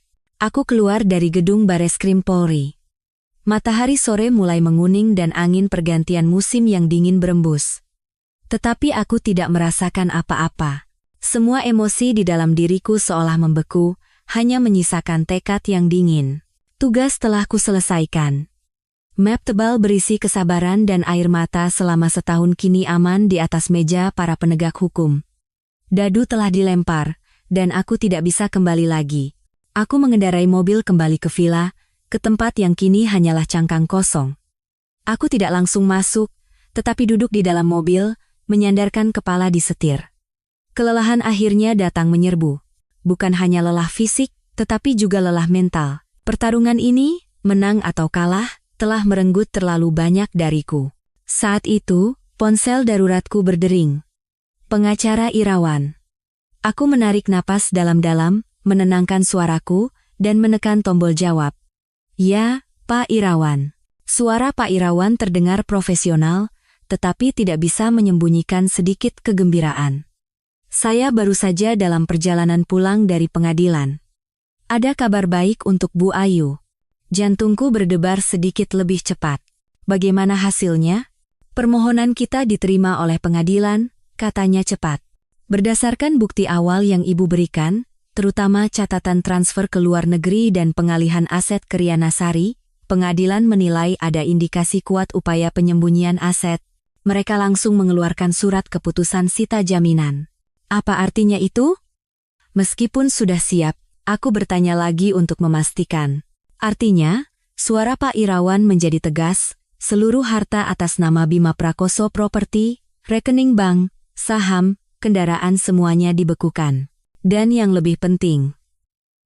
Aku keluar dari gedung Bareskrim Polri. Matahari sore mulai menguning dan angin pergantian musim yang dingin berembus. Tetapi aku tidak merasakan apa-apa. Semua emosi di dalam diriku seolah membeku, hanya menyisakan tekad yang dingin. Tugas telah kuselesaikan. Map tebal berisi kesabaran dan air mata selama setahun kini aman di atas meja para penegak hukum. Dadu telah dilempar, dan aku tidak bisa kembali lagi. Aku mengendarai mobil kembali ke villa, ke tempat yang kini hanyalah cangkang kosong. Aku tidak langsung masuk, tetapi duduk di dalam mobil, menyandarkan kepala di setir. Kelelahan akhirnya datang menyerbu. Bukan hanya lelah fisik, tetapi juga lelah mental. Pertarungan ini, menang atau kalah, telah merenggut terlalu banyak dariku. Saat itu, ponsel daruratku berdering. Pengacara Irawan. Aku menarik napas dalam-dalam, menenangkan suaraku, dan menekan tombol jawab. Ya, Pak Irawan. Suara Pak Irawan terdengar profesional, tetapi tidak bisa menyembunyikan sedikit kegembiraan. Saya baru saja dalam perjalanan pulang dari pengadilan. Ada kabar baik untuk Bu Ayu. Jantungku berdebar sedikit lebih cepat. Bagaimana hasilnya? Permohonan kita diterima oleh pengadilan, katanya cepat. Berdasarkan bukti awal yang Ibu berikan, terutama catatan transfer ke luar negeri dan pengalihan aset ke Riana Sari, pengadilan menilai ada indikasi kuat upaya penyembunyian aset. Mereka langsung mengeluarkan surat keputusan sita jaminan. Apa artinya itu? Meskipun sudah siap, aku bertanya lagi untuk memastikan. Artinya, suara Pak Irawan menjadi tegas, seluruh harta atas nama Bima Prakoso Property, rekening bank, saham, kendaraan semuanya dibekukan. Dan yang lebih penting,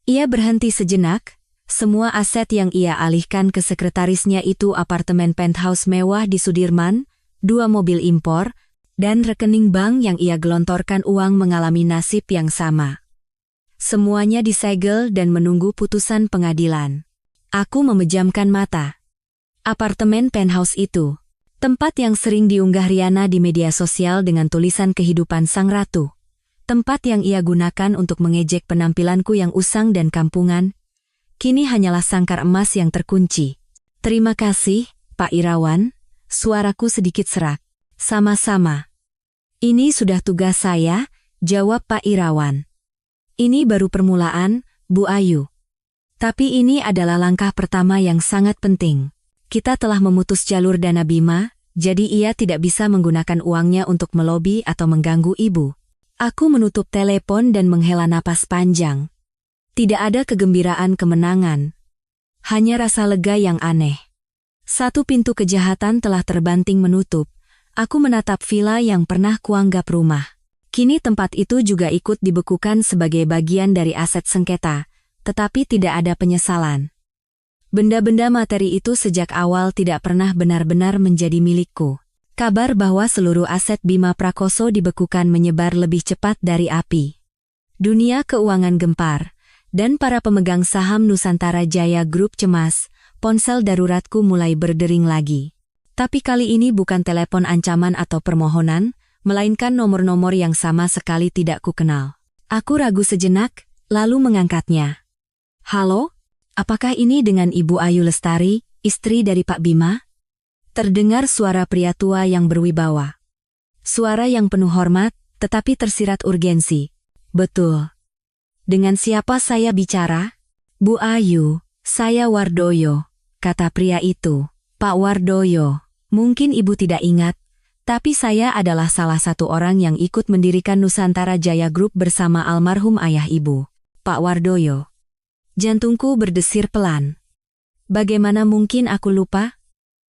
ia berhenti sejenak, semua aset yang ia alihkan ke sekretarisnya itu apartemen penthouse mewah di Sudirman, 2 mobil impor, dan rekening bank yang ia gelontorkan uang mengalami nasib yang sama. Semuanya disegel dan menunggu putusan pengadilan. Aku memejamkan mata. Apartemen penthouse itu, tempat yang sering diunggah Riana di media sosial dengan tulisan kehidupan sang ratu. Tempat yang ia gunakan untuk mengejek penampilanku yang usang dan kampungan, kini hanyalah sangkar emas yang terkunci. Terima kasih, Pak Irawan, suaraku sedikit serak. Sama-sama. Ini sudah tugas saya, jawab Pak Irawan. Ini baru permulaan, Bu Ayu. Tapi ini adalah langkah pertama yang sangat penting. Kita telah memutus jalur dana Bima, jadi ia tidak bisa menggunakan uangnya untuk melobi atau mengganggu Ibu. Aku menutup telepon dan menghela napas panjang. Tidak ada kegembiraan kemenangan. Hanya rasa lega yang aneh. Satu pintu kejahatan telah terbanting menutup. Aku menatap villa yang pernah kuanggap rumah. Kini tempat itu juga ikut dibekukan sebagai bagian dari aset sengketa, tetapi tidak ada penyesalan. Benda-benda materi itu sejak awal tidak pernah benar-benar menjadi milikku. Kabar bahwa seluruh aset Bima Prakoso dibekukan menyebar lebih cepat dari api. Dunia keuangan gempar, dan para pemegang saham Nusantara Jaya Group cemas, ponsel daruratku mulai berdering lagi. Tapi kali ini bukan telepon ancaman atau permohonan, melainkan nomor-nomor yang sama sekali tidak kukenal. Aku ragu sejenak, lalu mengangkatnya. Halo? Apakah ini dengan Ibu Ayu Lestari, istri dari Pak Bima? Terdengar suara pria tua yang berwibawa. Suara yang penuh hormat, tetapi tersirat urgensi. Betul. Dengan siapa saya bicara? Bu Ayu, saya Wardoyo, kata pria itu. Pak Wardoyo, mungkin ibu tidak ingat, tapi saya adalah salah satu orang yang ikut mendirikan Nusantara Jaya Group bersama almarhum ayah ibu, Pak Wardoyo. Jantungku berdesir pelan. Bagaimana mungkin aku lupa?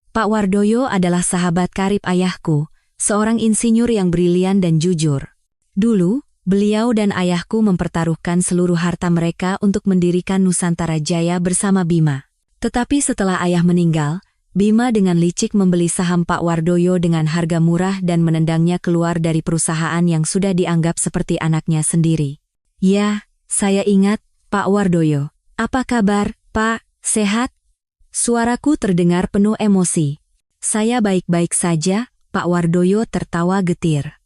Pak Wardoyo adalah sahabat karib ayahku, seorang insinyur yang brilian dan jujur. Dulu, beliau dan ayahku mempertaruhkan seluruh harta mereka untuk mendirikan Nusantara Jaya bersama Bima. Tetapi setelah ayah meninggal, Bima dengan licik membeli saham Pak Wardoyo dengan harga murah dan menendangnya keluar dari perusahaan yang sudah dianggap seperti anaknya sendiri. Ya, saya ingat, Pak Wardoyo. Apa kabar, Pak? Sehat? Suaraku terdengar penuh emosi. Saya baik-baik saja, Pak Wardoyo tertawa getir.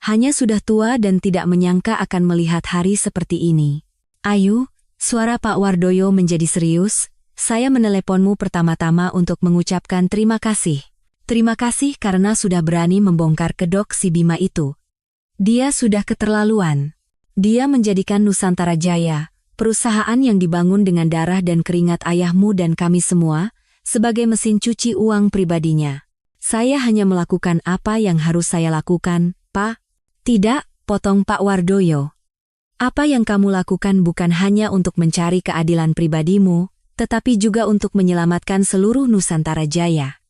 Hanya sudah tua dan tidak menyangka akan melihat hari seperti ini. Ayu, suara Pak Wardoyo menjadi serius. Saya meneleponmu pertama-tama untuk mengucapkan terima kasih. Terima kasih karena sudah berani membongkar kedok si Bima itu. Dia sudah keterlaluan. Dia menjadikan Nusantara Jaya, perusahaan yang dibangun dengan darah dan keringat ayahmu dan kami semua, sebagai mesin cuci uang pribadinya. Saya hanya melakukan apa yang harus saya lakukan, Pak. Tidak, potong Pak Wardoyo. Apa yang kamu lakukan bukan hanya untuk mencari keadilan pribadimu, tetapi juga untuk menyelamatkan seluruh Nusantara Jaya.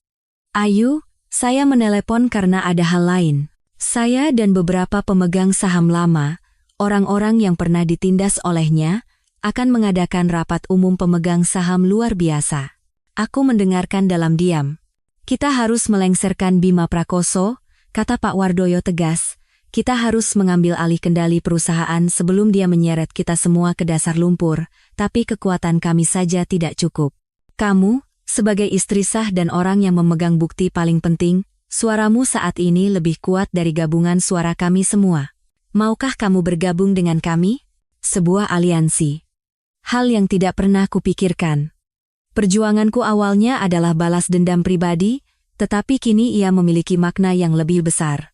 Ayu, saya menelepon karena ada hal lain. Saya dan beberapa pemegang saham lama, orang-orang yang pernah ditindas olehnya, akan mengadakan rapat umum pemegang saham luar biasa. Aku mendengarkan dalam diam. Kita harus melengsarkan Bima Prakoso, kata Pak Wardoyo tegas. Kita harus mengambil alih kendali perusahaan sebelum dia menyeret kita semua ke dasar lumpur, tapi kekuatan kami saja tidak cukup. Kamu, sebagai istri sah dan orang yang memegang bukti paling penting, suaramu saat ini lebih kuat dari gabungan suara kami semua. Maukah kamu bergabung dengan kami? Sebuah aliansi. Hal yang tidak pernah kupikirkan. Perjuanganku awalnya adalah balas dendam pribadi, tetapi kini ia memiliki makna yang lebih besar.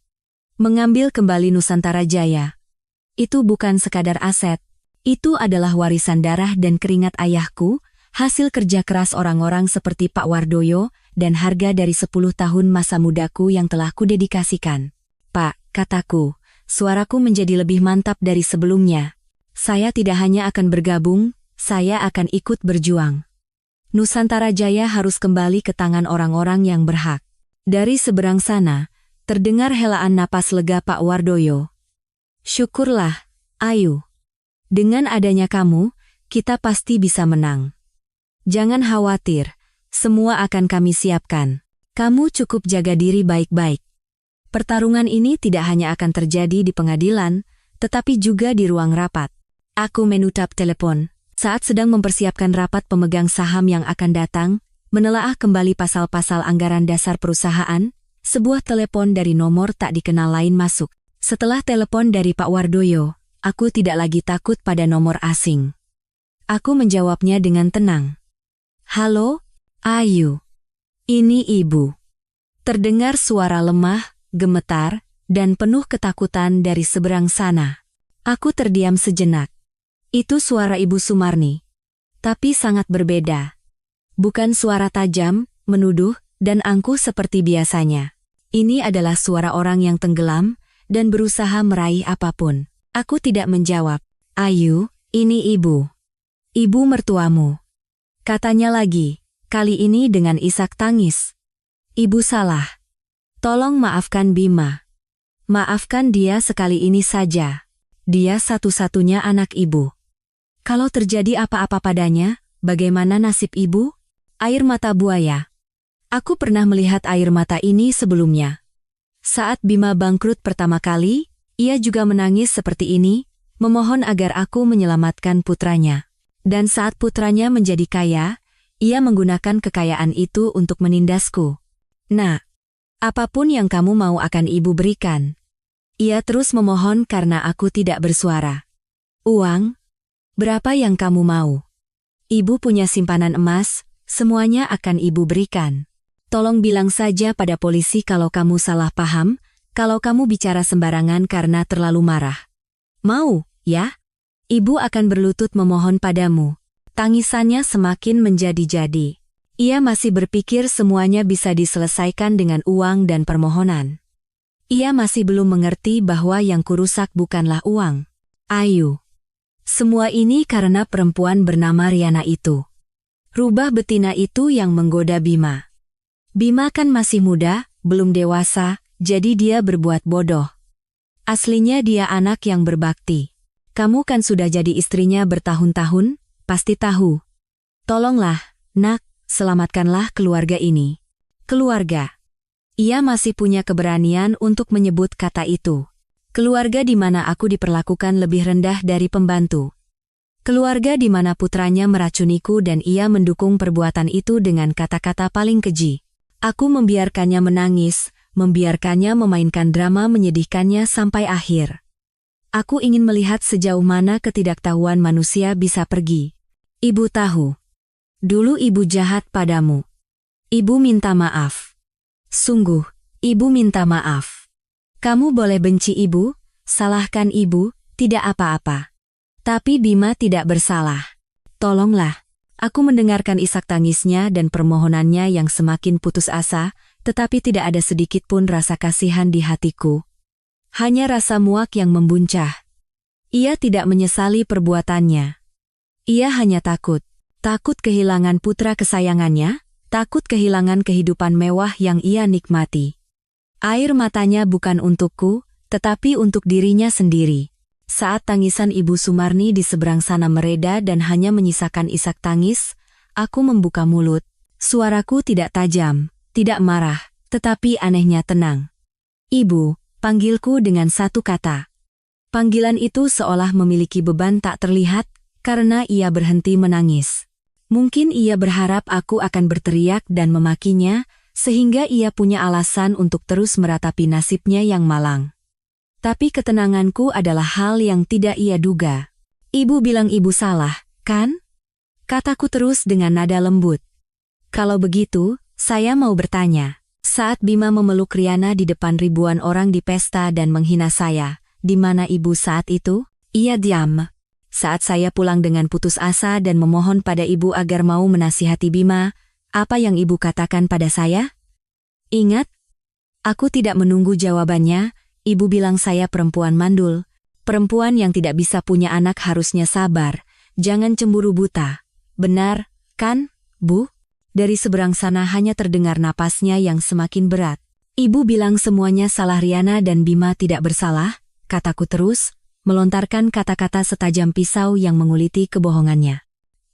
Mengambil kembali Nusantara Jaya. Itu bukan sekadar aset. Itu adalah warisan darah dan keringat ayahku, hasil kerja keras orang-orang seperti Pak Wardoyo, dan harga dari 10 tahun masa mudaku yang telah kudedikasikan. Pak, kataku, suaraku menjadi lebih mantap dari sebelumnya. Saya tidak hanya akan bergabung, saya akan ikut berjuang. Nusantara Jaya harus kembali ke tangan orang-orang yang berhak. Dari seberang sana, terdengar helaan napas lega Pak Wardoyo. Syukurlah, Ayu. Dengan adanya kamu, kita pasti bisa menang. Jangan khawatir, semua akan kami siapkan. Kamu cukup jaga diri baik-baik. Pertarungan ini tidak hanya akan terjadi di pengadilan, tetapi juga di ruang rapat. Aku menutap telepon. Saat sedang mempersiapkan rapat pemegang saham yang akan datang, menelaah kembali pasal-pasal anggaran dasar perusahaan, sebuah telepon dari nomor tak dikenal lain masuk. Setelah telepon dari Pak Wardoyo, aku tidak lagi takut pada nomor asing. Aku menjawabnya dengan tenang. Halo, Ayu. Ini Ibu. Terdengar suara lemah, gemetar, dan penuh ketakutan dari seberang sana. Aku terdiam sejenak. Itu suara Ibu Sumarni. Tapi sangat berbeda. Bukan suara tajam, menuduh, dan angkuh seperti biasanya. Ini adalah suara orang yang tenggelam dan berusaha meraih apapun. Aku tidak menjawab. Ayu, ini Ibu. Ibu mertuamu. Katanya lagi, kali ini dengan isak tangis. Ibu salah. Tolong maafkan Bima. Maafkan dia sekali ini saja. Dia satu-satunya anak Ibu. Kalau terjadi apa-apa padanya, bagaimana nasib Ibu? Air mata buaya. Aku pernah melihat air mata ini sebelumnya. Saat Bima bangkrut pertama kali, ia juga menangis seperti ini, memohon agar aku menyelamatkan putranya. Dan saat putranya menjadi kaya, ia menggunakan kekayaan itu untuk menindasku. Nak, apapun yang kamu mau akan ibu berikan. Ia terus memohon karena aku tidak bersuara. Uang? Berapa yang kamu mau? Ibu punya simpanan emas, semuanya akan ibu berikan. Tolong bilang saja pada polisi kalau kamu salah paham, kalau kamu bicara sembarangan karena terlalu marah. Mau, ya? Ibu akan berlutut memohon padamu. Tangisannya semakin menjadi-jadi. Ia masih berpikir semuanya bisa diselesaikan dengan uang dan permohonan. Ia masih belum mengerti bahwa yang kurusak bukanlah uang. Ayu. Semua ini karena perempuan bernama Riana itu. Rubah betina itu yang menggoda Bima. Bima kan masih muda, belum dewasa, jadi dia berbuat bodoh. Aslinya dia anak yang berbakti. Kamu kan sudah jadi istrinya bertahun-tahun, pasti tahu. Tolonglah, nak, selamatkanlah keluarga ini. Keluarga. Ia masih punya keberanian untuk menyebut kata itu. Keluarga di mana aku diperlakukan lebih rendah dari pembantu. Keluarga di mana putranya meracuniku dan ia mendukung perbuatan itu dengan kata-kata paling keji. Aku membiarkannya menangis, membiarkannya memainkan drama menyedihkannya sampai akhir. Aku ingin melihat sejauh mana ketidaktahuan manusia bisa pergi. Ibu tahu. Dulu ibu jahat padamu. Ibu minta maaf. Sungguh, ibu minta maaf. Kamu boleh benci ibu, salahkan ibu, tidak apa-apa. Tapi Bima tidak bersalah. Tolonglah. Aku mendengarkan isak tangisnya dan permohonannya yang semakin putus asa, tetapi tidak ada sedikit pun rasa kasihan di hatiku. Hanya rasa muak yang membuncah. Ia tidak menyesali perbuatannya. Ia hanya takut. Takut kehilangan putra kesayangannya, takut kehilangan kehidupan mewah yang ia nikmati. Air matanya bukan untukku, tetapi untuk dirinya sendiri. Saat tangisan Ibu Sumarni di seberang sana mereda dan hanya menyisakan isak tangis, aku membuka mulut. Suaraku tidak tajam, tidak marah, tetapi anehnya tenang. Ibu, panggilku dengan satu kata. Panggilan itu seolah memiliki beban tak terlihat, karena ia berhenti menangis. Mungkin ia berharap aku akan berteriak dan memakinya, sehingga ia punya alasan untuk terus meratapi nasibnya yang malang. Tapi ketenanganku adalah hal yang tidak ia duga. Ibu bilang ibu salah, kan? Kataku terus dengan nada lembut. Kalau begitu, saya mau bertanya. Saat Bima memeluk Riana di depan ribuan orang di pesta dan menghina saya, di mana ibu saat itu? Ia diam. Saat saya pulang dengan putus asa dan memohon pada ibu agar mau menasihati Bima, apa yang ibu katakan pada saya? Ingat? Aku tidak menunggu jawabannya, ibu bilang saya perempuan mandul. Perempuan yang tidak bisa punya anak harusnya sabar, jangan cemburu buta. Benar, kan, Bu? Dari seberang sana hanya terdengar napasnya yang semakin berat. Ibu bilang semuanya salah Riana dan Bima tidak bersalah, kataku terus, melontarkan kata-kata setajam pisau yang menguliti kebohongannya.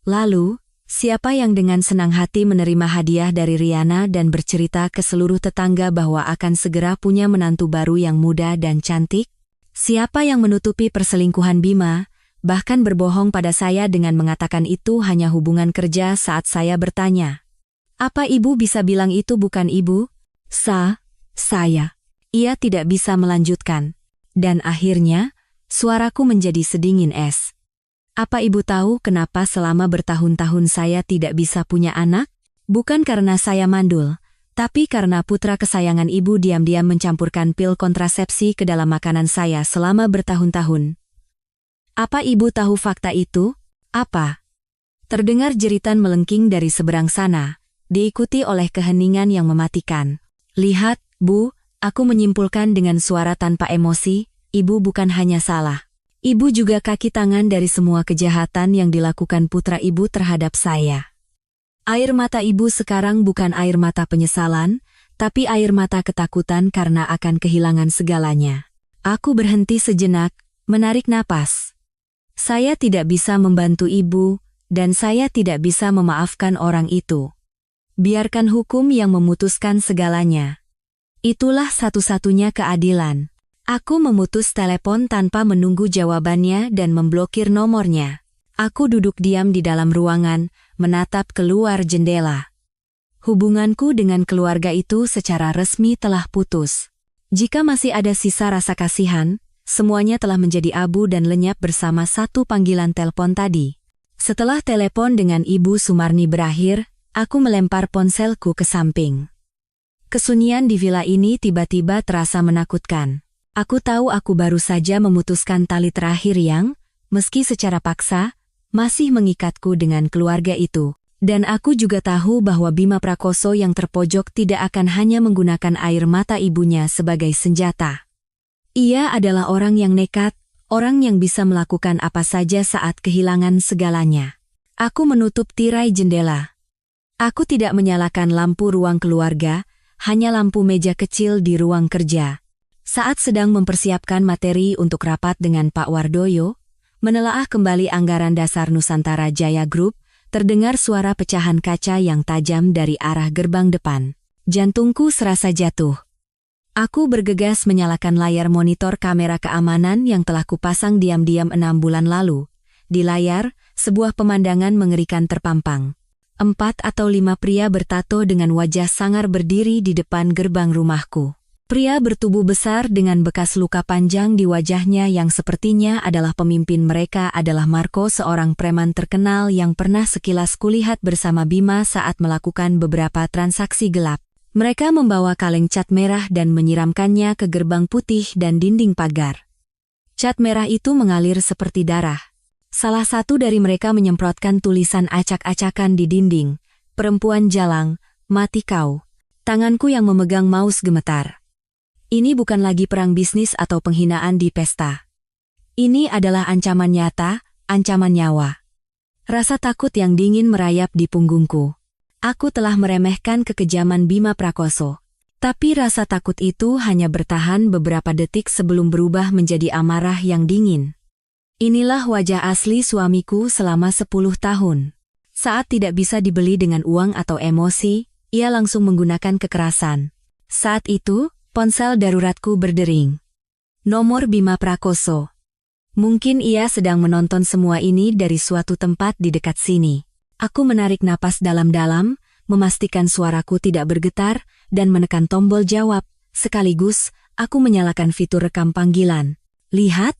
Lalu, siapa yang dengan senang hati menerima hadiah dari Riana dan bercerita ke seluruh tetangga bahwa akan segera punya menantu baru yang muda dan cantik? Siapa yang menutupi perselingkuhan Bima, bahkan berbohong pada saya dengan mengatakan itu hanya hubungan kerja saat saya bertanya? Apa ibu bisa bilang itu bukan ibu? Saya. Ia tidak bisa melanjutkan. Dan akhirnya, suaraku menjadi sedingin es. Apa ibu tahu kenapa selama bertahun-tahun saya tidak bisa punya anak? Bukan karena saya mandul, tapi karena putra kesayangan ibu diam-diam mencampurkan pil kontrasepsi ke dalam makanan saya selama bertahun-tahun. Apa ibu tahu fakta itu? Apa? Terdengar jeritan melengking dari seberang sana, diikuti oleh keheningan yang mematikan. Lihat, Bu, aku menyimpulkan dengan suara tanpa emosi, ibu bukan hanya salah. Ibu juga kaki tangan dari semua kejahatan yang dilakukan putra ibu terhadap saya. Air mata ibu sekarang bukan air mata penyesalan, tapi air mata ketakutan karena akan kehilangan segalanya. Aku berhenti sejenak, menarik napas. Saya tidak bisa membantu ibu, dan saya tidak bisa memaafkan orang itu. Biarkan hukum yang memutuskan segalanya. Itulah satu-satunya keadilan. Aku memutus telepon tanpa menunggu jawabannya dan memblokir nomornya. Aku duduk diam di dalam ruangan, menatap keluar jendela. Hubunganku dengan keluarga itu secara resmi telah putus. Jika masih ada sisa rasa kasihan, semuanya telah menjadi abu dan lenyap bersama satu panggilan telepon tadi. Setelah telepon dengan Ibu Sumarni berakhir, aku melempar ponselku ke samping. Kesunyian di villa ini tiba-tiba terasa menakutkan. Aku tahu aku baru saja memutuskan tali terakhir yang, meski secara paksa, masih mengikatku dengan keluarga itu. Dan aku juga tahu bahwa Bima Prakoso yang terpojok tidak akan hanya menggunakan air mata ibunya sebagai senjata. Ia adalah orang yang nekat, orang yang bisa melakukan apa saja saat kehilangan segalanya. Aku menutup tirai jendela. Aku tidak menyalakan lampu ruang keluarga, hanya lampu meja kecil di ruang kerja. Saat sedang mempersiapkan materi untuk rapat dengan Pak Wardoyo, menelaah kembali anggaran dasar Nusantara Jaya Group, terdengar suara pecahan kaca yang tajam dari arah gerbang depan. Jantungku serasa jatuh. Aku bergegas menyalakan layar monitor kamera keamanan yang telah kupasang diam-diam 6 bulan lalu. Di layar, sebuah pemandangan mengerikan terpampang. 4 atau 5 pria bertato dengan wajah sangar berdiri di depan gerbang rumahku. Pria bertubuh besar dengan bekas luka panjang di wajahnya yang sepertinya adalah pemimpin mereka adalah Marco, seorang preman terkenal yang pernah sekilas kulihat bersama Bima saat melakukan beberapa transaksi gelap. Mereka membawa kaleng cat merah dan menyiramkannya ke gerbang putih dan dinding pagar. Cat merah itu mengalir seperti darah. Salah satu dari mereka menyemprotkan tulisan acak-acakan di dinding. Perempuan jalang, mati kau. Tanganku yang memegang mouse gemetar. Ini bukan lagi perang bisnis atau penghinaan di pesta. Ini adalah ancaman nyata, ancaman nyawa. Rasa takut yang dingin merayap di punggungku. Aku telah meremehkan kekejaman Bima Prakoso. Tapi rasa takut itu hanya bertahan beberapa detik sebelum berubah menjadi amarah yang dingin. Inilah wajah asli suamiku selama 10 tahun. Saat tidak bisa dibeli dengan uang atau emosi, ia langsung menggunakan kekerasan. Saat itu, ponsel daruratku berdering. Nomor Bima Prakoso. Mungkin ia sedang menonton semua ini dari suatu tempat di dekat sini. Aku menarik napas dalam-dalam, memastikan suaraku tidak bergetar, dan menekan tombol jawab. Sekaligus, aku menyalakan fitur rekam panggilan. Lihat?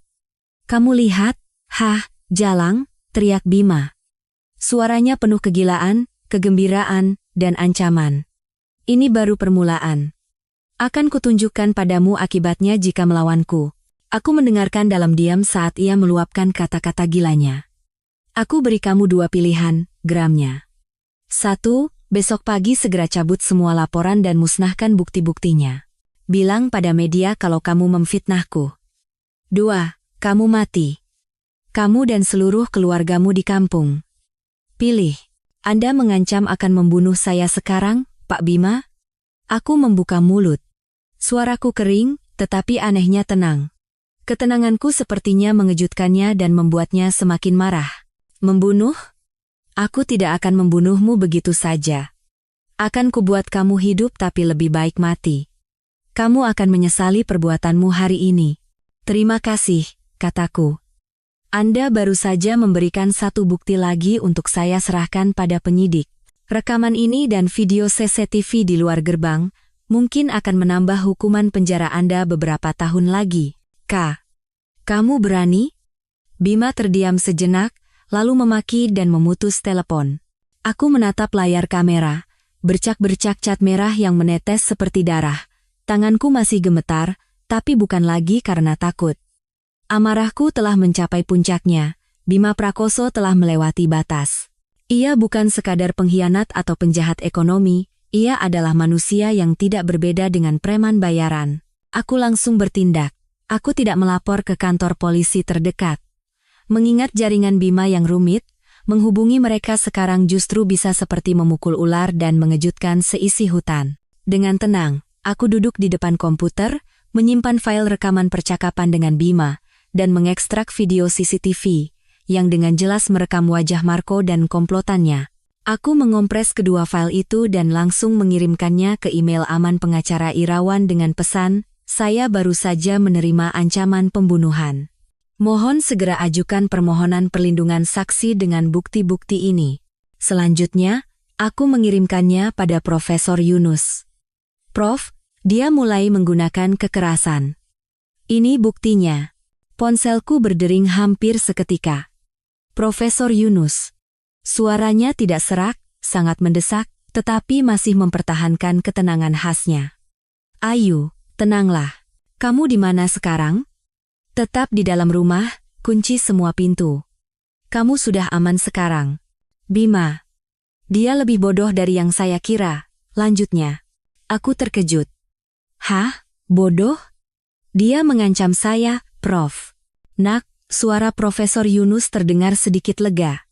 Kamu lihat? Hah, jalang, teriak Bima. Suaranya penuh kegilaan, kegembiraan, dan ancaman. Ini baru permulaan. Akan kutunjukkan padamu akibatnya jika melawanku. Aku mendengarkan dalam diam saat ia meluapkan kata-kata gilanya. Aku beri kamu 2 pilihan, geramnya. 1. Besok pagi segera cabut semua laporan dan musnahkan bukti-buktinya. Bilang pada media kalau kamu memfitnahku. 2. Kamu mati. Kamu dan seluruh keluargamu di kampung. Pilih. Anda mengancam akan membunuh saya sekarang, Pak Bima? Aku membuka mulut. Suaraku kering, tetapi anehnya tenang. Ketenanganku sepertinya mengejutkannya dan membuatnya semakin marah. Membunuh? Aku tidak akan membunuhmu begitu saja. Akan kubuat kamu hidup tapi lebih baik mati. Kamu akan menyesali perbuatanmu hari ini. Terima kasih, kataku. Anda baru saja memberikan 1 bukti lagi untuk saya serahkan pada penyidik. Rekaman ini dan video CCTV di luar gerbang mungkin akan menambah hukuman penjara Anda beberapa tahun lagi. Kamu berani? Bima terdiam sejenak, lalu memaki dan memutus telepon. Aku menatap layar kamera, bercak-bercak cat merah yang menetes seperti darah. Tanganku masih gemetar, tapi bukan lagi karena takut. Amarahku telah mencapai puncaknya. Bima Prakoso telah melewati batas. Ia bukan sekadar pengkhianat atau penjahat ekonomi, ia adalah manusia yang tidak berbeda dengan preman bayaran. Aku langsung bertindak. Aku tidak melapor ke kantor polisi terdekat. Mengingat jaringan Bima yang rumit, menghubungi mereka sekarang justru bisa seperti memukul ular dan mengejutkan seisi hutan. Dengan tenang, aku duduk di depan komputer, menyimpan file rekaman percakapan dengan Bima, dan mengekstrak video CCTV, yang dengan jelas merekam wajah Marco dan komplotannya. Aku mengompres kedua file itu dan langsung mengirimkannya ke email aman pengacara Irawan dengan pesan, saya baru saja menerima ancaman pembunuhan. Mohon segera ajukan permohonan perlindungan saksi dengan bukti-bukti ini. Selanjutnya, Aku mengirimkannya pada Profesor Yunus. Prof, dia mulai menggunakan kekerasan. Ini buktinya. Ponselku berdering hampir seketika. Profesor Yunus. Suaranya tidak serak, sangat mendesak, tetapi masih mempertahankan ketenangan khasnya. Ayu, tenanglah. Kamu di mana sekarang? Tetap di dalam rumah, kunci semua pintu. Kamu sudah aman sekarang. Bima. Dia lebih bodoh dari yang saya kira, lanjutnya. Aku terkejut. Hah? Bodoh? Dia mengancam saya, Prof. Nak, suara Profesor Yunus terdengar sedikit lega.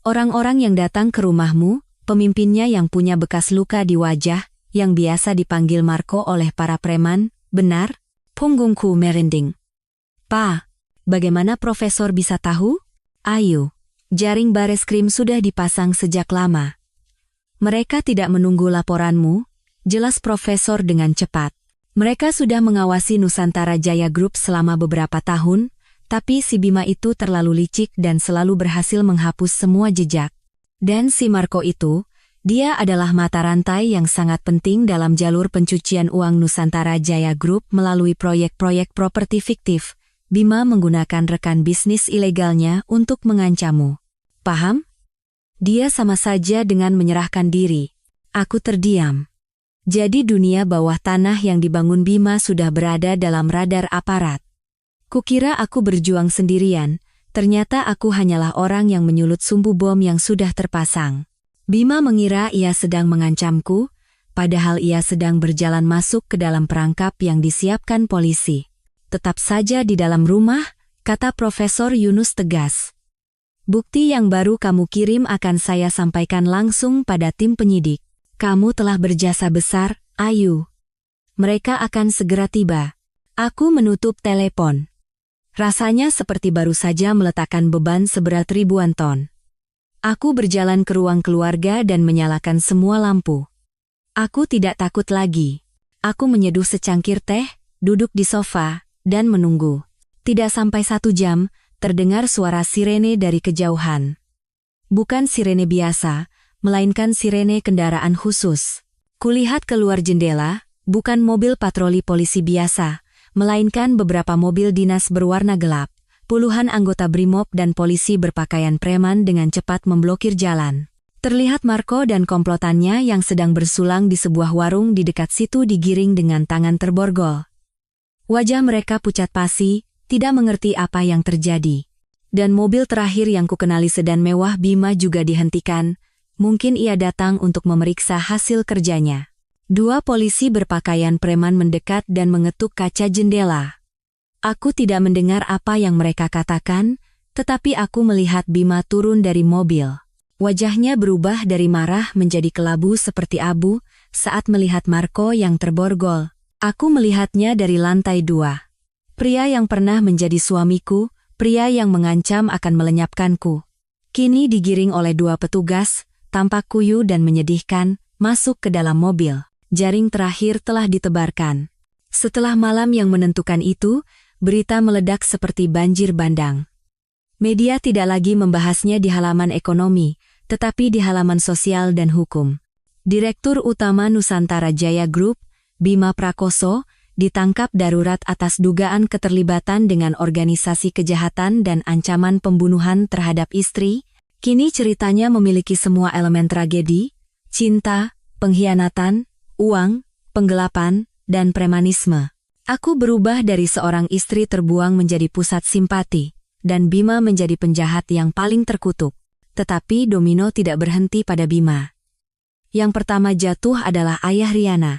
Orang-orang yang datang ke rumahmu, pemimpinnya yang punya bekas luka di wajah, yang biasa dipanggil Marco oleh para preman, benar? Punggungku merinding. Pa, bagaimana Profesor bisa tahu? Ayo, jaring bareskrim sudah dipasang sejak lama. Mereka tidak menunggu laporanmu, jelas Profesor dengan cepat. Mereka sudah mengawasi Nusantara Jaya Group selama beberapa tahun, tapi si Bima itu terlalu licik dan selalu berhasil menghapus semua jejak. Dan si Marco itu, dia adalah mata rantai yang sangat penting dalam jalur pencucian uang Nusantara Jaya Group melalui proyek-proyek properti fiktif. Bima menggunakan rekan bisnis ilegalnya untuk mengancammu. Paham? Dia sama saja dengan menyerahkan diri. Aku terdiam. Jadi dunia bawah tanah yang dibangun Bima sudah berada dalam radar aparat. Kukira aku berjuang sendirian, ternyata aku hanyalah orang yang menyulut sumbu bom yang sudah terpasang. Bima mengira ia sedang mengancamku, padahal ia sedang berjalan masuk ke dalam perangkap yang disiapkan polisi. Tetap saja di dalam rumah, kata Profesor Yunus tegas. Bukti yang baru kamu kirim akan saya sampaikan langsung pada tim penyidik. Kamu telah berjasa besar, Ayu. Mereka akan segera tiba. Aku menutup telepon. Rasanya seperti baru saja meletakkan beban seberat ribuan ton. Aku berjalan ke ruang keluarga dan menyalakan semua lampu. Aku tidak takut lagi. Aku menyeduh secangkir teh, duduk di sofa, dan menunggu. Tidak sampai 1 jam, terdengar suara sirene dari kejauhan. Bukan sirene biasa, melainkan sirene kendaraan khusus. Kulihat keluar jendela, bukan mobil patroli polisi biasa, melainkan beberapa mobil dinas berwarna gelap. Puluhan anggota Brimob dan polisi berpakaian preman dengan cepat memblokir jalan. Terlihat Marco dan komplotannya yang sedang bersulang di sebuah warung di dekat situ digiring dengan tangan terborgol. Wajah mereka pucat pasi, tidak mengerti apa yang terjadi. Dan mobil terakhir yang kukenali sedan mewah Bima juga dihentikan, mungkin ia datang untuk memeriksa hasil kerjanya. 2 polisi berpakaian preman mendekat dan mengetuk kaca jendela. Aku tidak mendengar apa yang mereka katakan, tetapi aku melihat Bima turun dari mobil. Wajahnya berubah dari marah menjadi kelabu seperti abu saat melihat Marco yang terborgol. Aku melihatnya dari lantai 2. Pria yang pernah menjadi suamiku, pria yang mengancam akan melenyapkanku. Kini digiring oleh 2 petugas, tampak kuyu dan menyedihkan, masuk ke dalam mobil. Jaring terakhir telah ditebarkan. Setelah malam yang menentukan itu, berita meledak seperti banjir bandang. Media tidak lagi membahasnya di halaman ekonomi, tetapi di halaman sosial dan hukum. Direktur Utama Nusantara Jaya Group, Bima Prakoso, ditangkap darurat atas dugaan keterlibatan dengan organisasi kejahatan dan ancaman pembunuhan terhadap istri. Kini ceritanya memiliki semua elemen tragedi, cinta, pengkhianatan, uang, penggelapan, dan premanisme. Aku berubah dari seorang istri terbuang menjadi pusat simpati, dan Bima menjadi penjahat yang paling terkutuk. Tetapi domino tidak berhenti pada Bima. Yang pertama jatuh adalah ayah Riana.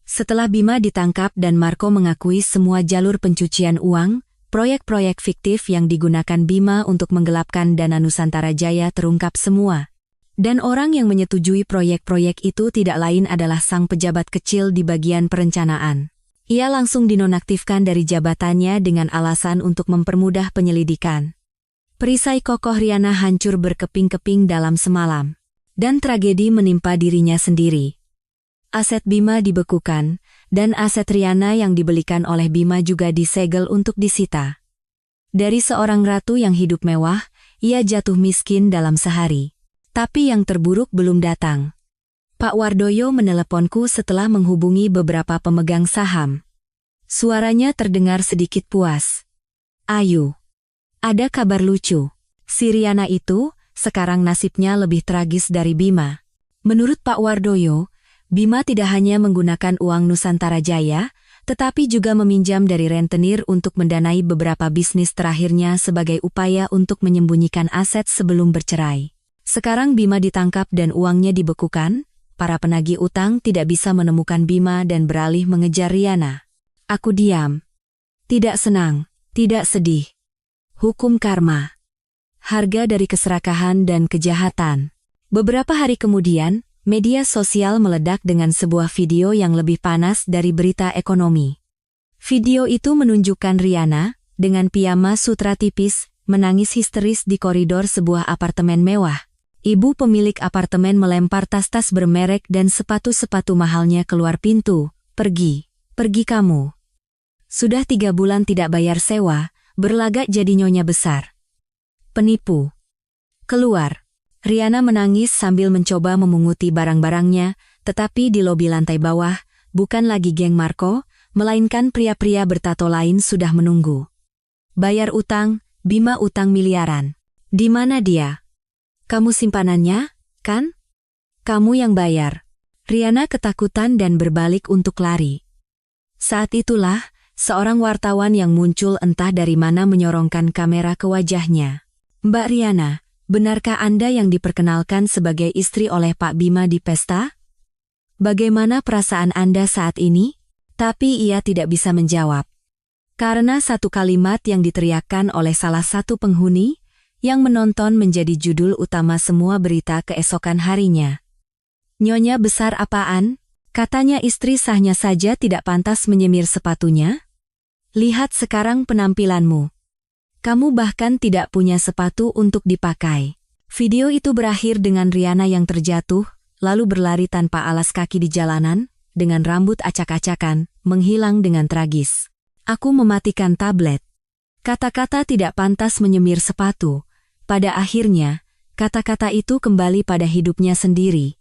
Setelah Bima ditangkap dan Marco mengakui semua jalur pencucian uang, proyek-proyek fiktif yang digunakan Bima untuk menggelapkan dana Nusantara Jaya terungkap semua. Dan orang yang menyetujui proyek-proyek itu tidak lain adalah sang pejabat kecil di bagian perencanaan. Ia langsung dinonaktifkan dari jabatannya dengan alasan untuk mempermudah penyelidikan. Perisai kokoh Riana hancur berkeping-keping dalam semalam. Dan tragedi menimpa dirinya sendiri. Aset Bima dibekukan, dan aset Riana yang dibelikan oleh Bima juga disegel untuk disita. Dari seorang ratu yang hidup mewah, ia jatuh miskin dalam sehari. Tapi yang terburuk belum datang. Pak Wardoyo meneleponku setelah menghubungi beberapa pemegang saham. Suaranya terdengar sedikit puas. Ayu, ada kabar lucu. Si Riana itu, sekarang nasibnya lebih tragis dari Bima. Menurut Pak Wardoyo, Bima tidak hanya menggunakan uang Nusantara Jaya, tetapi juga meminjam dari rentenir untuk mendanai beberapa bisnis terakhirnya sebagai upaya untuk menyembunyikan aset sebelum bercerai. Sekarang Bima ditangkap dan uangnya dibekukan. Para penagih utang tidak bisa menemukan Bima dan beralih mengejar Riana. Aku diam. Tidak senang, tidak sedih. Hukum karma. Harga dari keserakahan dan kejahatan. Beberapa hari kemudian, media sosial meledak dengan sebuah video yang lebih panas dari berita ekonomi. Video itu menunjukkan Riana, dengan piyama sutra tipis, menangis histeris di koridor sebuah apartemen mewah. Ibu pemilik apartemen melempar tas-tas bermerek dan sepatu-sepatu mahalnya keluar pintu. Pergi kamu. Sudah 3 bulan tidak bayar sewa, berlagak jadi nyonya besar. Penipu. Keluar. Riana menangis sambil mencoba memunguti barang-barangnya, tetapi di lobi lantai bawah, bukan lagi geng Marco, melainkan pria-pria bertato lain sudah menunggu. Bayar utang, Bima utang miliaran. Di mana dia? Kamu simpanannya, kan? Kamu yang bayar. Riana ketakutan dan berbalik untuk lari. Saat itulah, seorang wartawan yang muncul entah dari mana menyorongkan kamera ke wajahnya. Mbak Riana, benarkah Anda yang diperkenalkan sebagai istri oleh Pak Bima di pesta? Bagaimana perasaan Anda saat ini? Tapi ia tidak bisa menjawab. Karena satu kalimat yang diteriakkan oleh salah satu penghuni, yang menonton menjadi judul utama semua berita keesokan harinya. Nyonya besar apaan? Katanya istri sahnya saja tidak pantas menyemir sepatunya? Lihat sekarang penampilanmu. Kamu bahkan tidak punya sepatu untuk dipakai. Video itu berakhir dengan Riana yang terjatuh, lalu berlari tanpa alas kaki di jalanan, dengan rambut acak-acakan, menghilang dengan tragis. Aku mematikan tablet. Kata-kata tidak pantas menyemir sepatu. Pada akhirnya, kata-kata itu kembali pada hidupnya sendiri.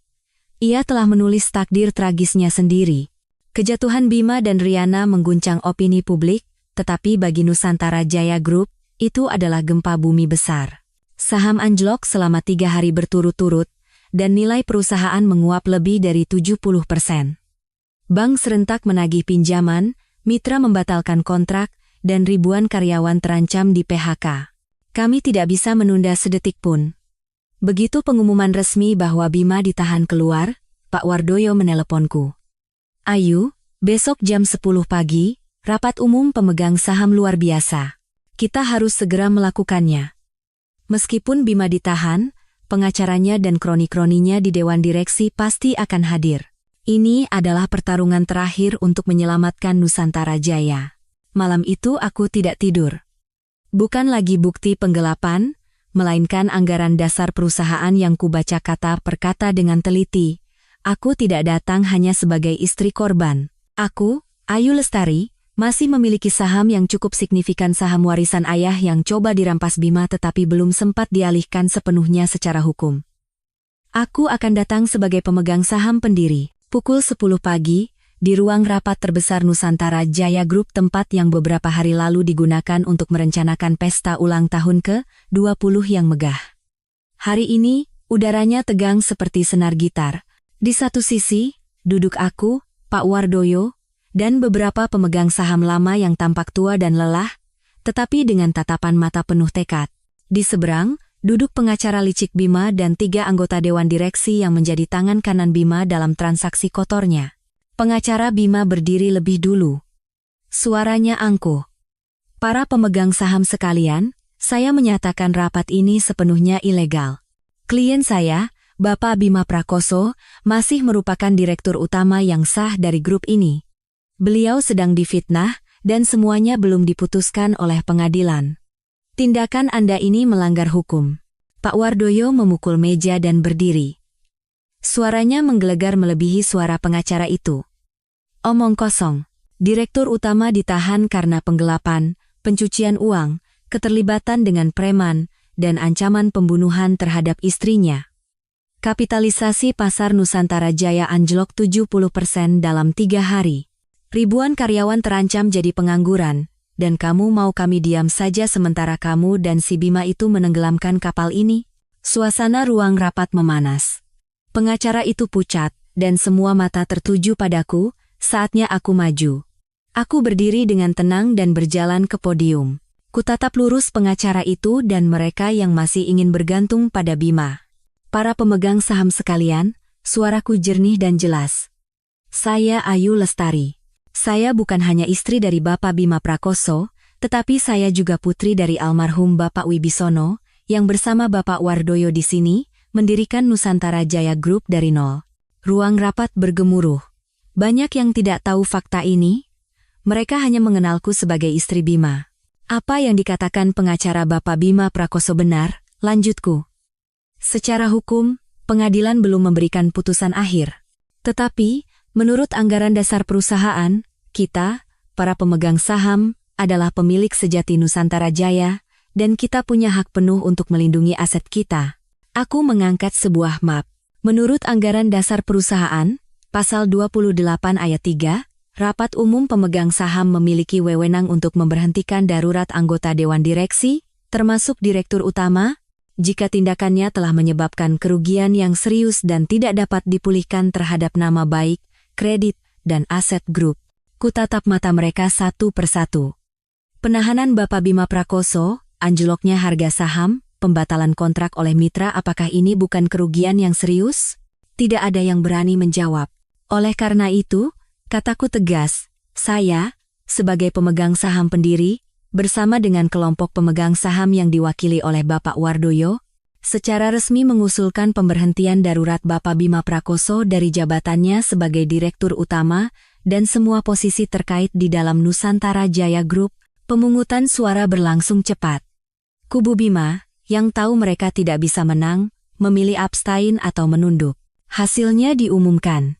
Ia telah menulis takdir tragisnya sendiri. Kejatuhan Bima dan Riana mengguncang opini publik, tetapi bagi Nusantara Jaya Group, itu adalah gempa bumi besar. Saham anjlok selama 3 hari berturut-turut, dan nilai perusahaan menguap lebih dari 70%. Bank serentak menagih pinjaman, mitra membatalkan kontrak, dan ribuan karyawan terancam di PHK. Kami tidak bisa menunda sedetik pun. Begitu pengumuman resmi bahwa Bima ditahan keluar, Pak Wardoyo meneleponku. Ayu, besok jam 10 pagi, rapat umum pemegang saham luar biasa. Kita harus segera melakukannya. Meskipun Bima ditahan, pengacaranya dan kroni-kroninya di Dewan Direksi pasti akan hadir. Ini adalah pertarungan terakhir untuk menyelamatkan Nusantara Jaya. Malam itu aku tidak tidur. Bukan lagi bukti penggelapan, melainkan anggaran dasar perusahaan yang kubaca kata per kata dengan teliti. Aku tidak datang hanya sebagai istri korban. Aku, Ayu Lestari, masih memiliki saham yang cukup signifikan, saham warisan ayah yang coba dirampas Bima tetapi belum sempat dialihkan sepenuhnya secara hukum. Aku akan datang sebagai pemegang saham pendiri. Pukul 10 pagi, di ruang rapat terbesar Nusantara Jaya Group, tempat yang beberapa hari lalu digunakan untuk merencanakan pesta ulang tahun ke-20 yang megah. Hari ini, udaranya tegang seperti senar gitar. Di satu sisi, duduk aku, Pak Wardoyo, dan beberapa pemegang saham lama yang tampak tua dan lelah, tetapi dengan tatapan mata penuh tekad. Di seberang, duduk pengacara licik Bima dan 3 anggota Dewan Direksi yang menjadi tangan kanan Bima dalam transaksi kotornya. Pengacara Bima berdiri lebih dulu. Suaranya angkuh. Para pemegang saham sekalian, saya menyatakan rapat ini sepenuhnya ilegal. Klien saya, Bapak Bima Prakoso, masih merupakan direktur utama yang sah dari grup ini. Beliau sedang difitnah, dan semuanya belum diputuskan oleh pengadilan. Tindakan Anda ini melanggar hukum. Pak Wardoyo memukul meja dan berdiri. Suaranya menggelegar melebihi suara pengacara itu. Omong kosong. Direktur utama ditahan karena penggelapan, pencucian uang, keterlibatan dengan preman, dan ancaman pembunuhan terhadap istrinya. Kapitalisasi pasar Nusantara Jaya anjlok 70% dalam 3 hari. Ribuan karyawan terancam jadi pengangguran, dan kamu mau kami diam saja sementara kamu dan si Bima itu menenggelamkan kapal ini? Suasana ruang rapat memanas. Pengacara itu pucat, dan semua mata tertuju padaku, saatnya aku maju. Aku berdiri dengan tenang dan berjalan ke podium. Kutatap lurus pengacara itu dan mereka yang masih ingin bergantung pada Bima. Para pemegang saham sekalian, suaraku jernih dan jelas. Saya Ayu Lestari. Saya bukan hanya istri dari Bapak Bima Prakoso, tetapi saya juga putri dari almarhum Bapak Wibisono, yang bersama Bapak Wardoyo di sini, mendirikan Nusantara Jaya Group dari nol. Ruang rapat bergemuruh. Banyak yang tidak tahu fakta ini. Mereka hanya mengenalku sebagai istri Bima. Apa yang dikatakan pengacara Bapak Bima Prakoso benar, lanjutku. Secara hukum, pengadilan belum memberikan putusan akhir. Tetapi, menurut anggaran dasar perusahaan, kita, para pemegang saham, adalah pemilik sejati Nusantara Jaya, dan kita punya hak penuh untuk melindungi aset kita. Aku mengangkat sebuah map. Menurut anggaran dasar perusahaan, pasal 28 ayat 3, rapat umum pemegang saham memiliki wewenang untuk memberhentikan darurat anggota Dewan Direksi, termasuk Direktur Utama, jika tindakannya telah menyebabkan kerugian yang serius dan tidak dapat dipulihkan terhadap nama baik, kredit, dan aset grup. Kutatap mata mereka satu persatu. Penahanan Bapak Bima Prakoso, anjloknya harga saham, pembatalan kontrak oleh mitra, apakah ini bukan kerugian yang serius? Tidak ada yang berani menjawab. Oleh karena itu, kataku tegas, saya, sebagai pemegang saham pendiri, bersama dengan kelompok pemegang saham yang diwakili oleh Bapak Wardoyo, secara resmi mengusulkan pemberhentian darurat Bapak Bima Prakoso dari jabatannya sebagai Direktur Utama dan semua posisi terkait di dalam Nusantara Jaya Group. Pemungutan suara berlangsung cepat. Kubu Bima, yang tahu mereka tidak bisa menang, memilih abstain atau menunduk. Hasilnya diumumkan.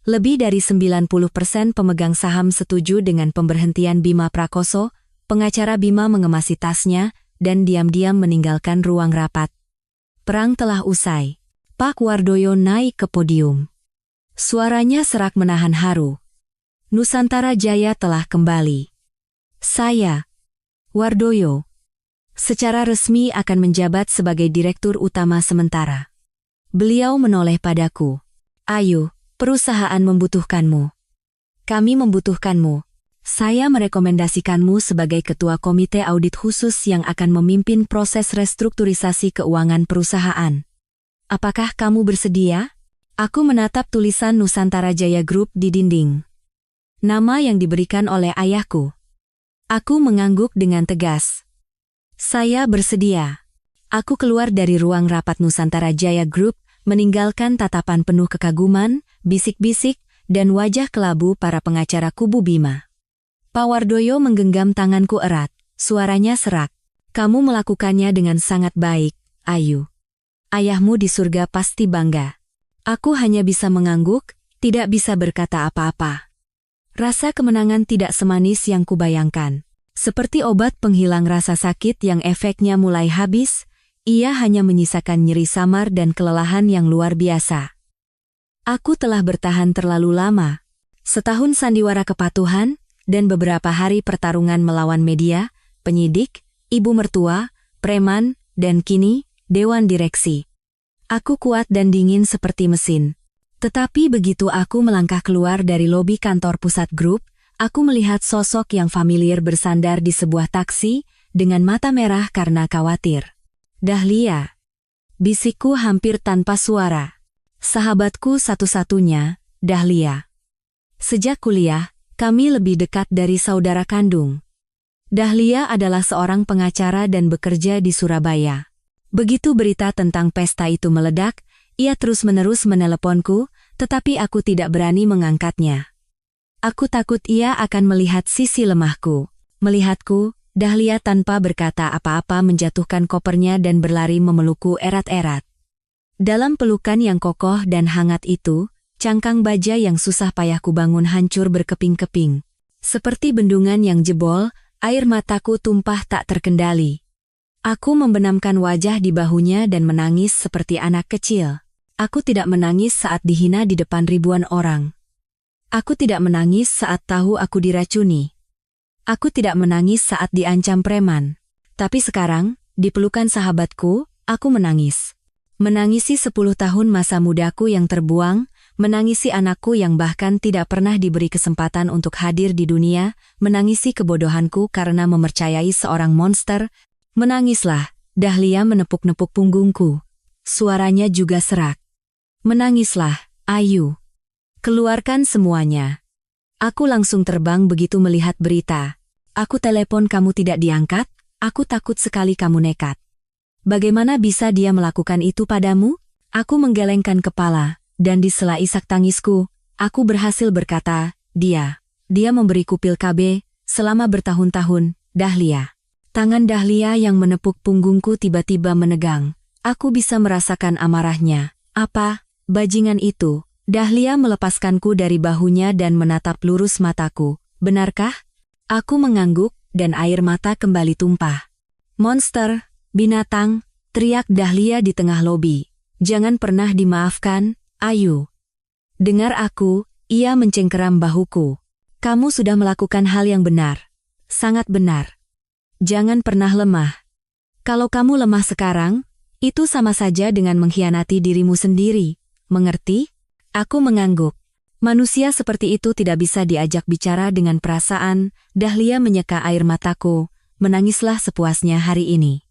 Lebih dari 90% pemegang saham setuju dengan pemberhentian Bima Prakoso. Pengacara Bima mengemasi tasnya dan diam-diam meninggalkan ruang rapat. Perang telah usai. Pak Wardoyo naik ke podium. Suaranya serak menahan haru. Nusantara Jaya telah kembali. Saya, Wardoyo, secara resmi akan menjabat sebagai Direktur Utama sementara. Beliau menoleh padaku. Ayu, perusahaan membutuhkanmu. Kami membutuhkanmu. Saya merekomendasikanmu sebagai Ketua Komite Audit Khusus yang akan memimpin proses restrukturisasi keuangan perusahaan. Apakah kamu bersedia? Aku menatap tulisan Nusantara Jaya Group di dinding. Nama yang diberikan oleh ayahku. Aku mengangguk dengan tegas. Saya bersedia. Aku keluar dari ruang rapat Nusantara Jaya Group, meninggalkan tatapan penuh kekaguman, bisik-bisik, dan wajah kelabu para pengacara kubu Bima. Pak Wardoyo menggenggam tanganku erat, suaranya serak. Kamu melakukannya dengan sangat baik, Ayu. Ayahmu di surga pasti bangga. Aku hanya bisa mengangguk, tidak bisa berkata apa-apa. Rasa kemenangan tidak semanis yang kubayangkan. Seperti obat penghilang rasa sakit yang efeknya mulai habis, ia hanya menyisakan nyeri samar dan kelelahan yang luar biasa. Aku telah bertahan terlalu lama. Setahun sandiwara kepatuhan, dan beberapa hari pertarungan melawan media, penyidik, ibu mertua, preman, dan kini, Dewan Direksi. Aku kuat dan dingin seperti mesin. Tetapi begitu aku melangkah keluar dari lobi kantor pusat grup, aku melihat sosok yang familiar bersandar di sebuah taksi, dengan mata merah karena khawatir. Dahlia. Bisikku hampir tanpa suara. Sahabatku satu-satunya, Dahlia. Sejak kuliah, kami lebih dekat dari saudara kandung. Dahlia adalah seorang pengacara dan bekerja di Surabaya. Begitu berita tentang pesta itu meledak, ia terus-menerus meneleponku, tetapi aku tidak berani mengangkatnya. Aku takut ia akan melihat sisi lemahku. Melihatku, Dahlia tanpa berkata apa-apa menjatuhkan kopernya dan berlari memelukku erat-erat. Dalam pelukan yang kokoh dan hangat itu, cangkang baja yang susah payah kubangun hancur berkeping-keping. Seperti bendungan yang jebol, air mataku tumpah tak terkendali. Aku membenamkan wajah di bahunya dan menangis seperti anak kecil. Aku tidak menangis saat dihina di depan ribuan orang. Aku tidak menangis saat tahu aku diracuni. Aku tidak menangis saat diancam preman. Tapi sekarang, di pelukan sahabatku, aku menangis. Menangisi 10 tahun masa mudaku yang terbuang, menangisi anakku yang bahkan tidak pernah diberi kesempatan untuk hadir di dunia, menangisi kebodohanku karena mempercayai seorang monster. Menangislah, Dahlia menepuk-nepuk punggungku. Suaranya juga serak. Menangislah, Ayu. Keluarkan semuanya. Aku langsung terbang begitu melihat berita. Aku telepon kamu tidak diangkat, aku takut sekali kamu nekat. Bagaimana bisa dia melakukan itu padamu? Aku menggelengkan kepala, dan di sela isak tangisku, aku berhasil berkata, dia memberiku pil KB, selama bertahun-tahun, Dahlia. Tangan Dahlia yang menepuk punggungku tiba-tiba menegang. Aku bisa merasakan amarahnya. Apa? Bajingan itu. Dahlia melepaskanku dari bahunya dan menatap lurus mataku. Benarkah? Aku mengangguk, dan air mata kembali tumpah. Monster! Binatang, teriak Dahlia di tengah lobi. Jangan pernah dimaafkan, Ayu. Dengar aku, ia mencengkeram bahuku. Kamu sudah melakukan hal yang benar. Sangat benar. Jangan pernah lemah. Kalau kamu lemah sekarang, itu sama saja dengan mengkhianati dirimu sendiri. Mengerti? Aku mengangguk. Manusia seperti itu tidak bisa diajak bicara dengan perasaan. Dahlia menyeka air mataku. Menangislah sepuasnya hari ini.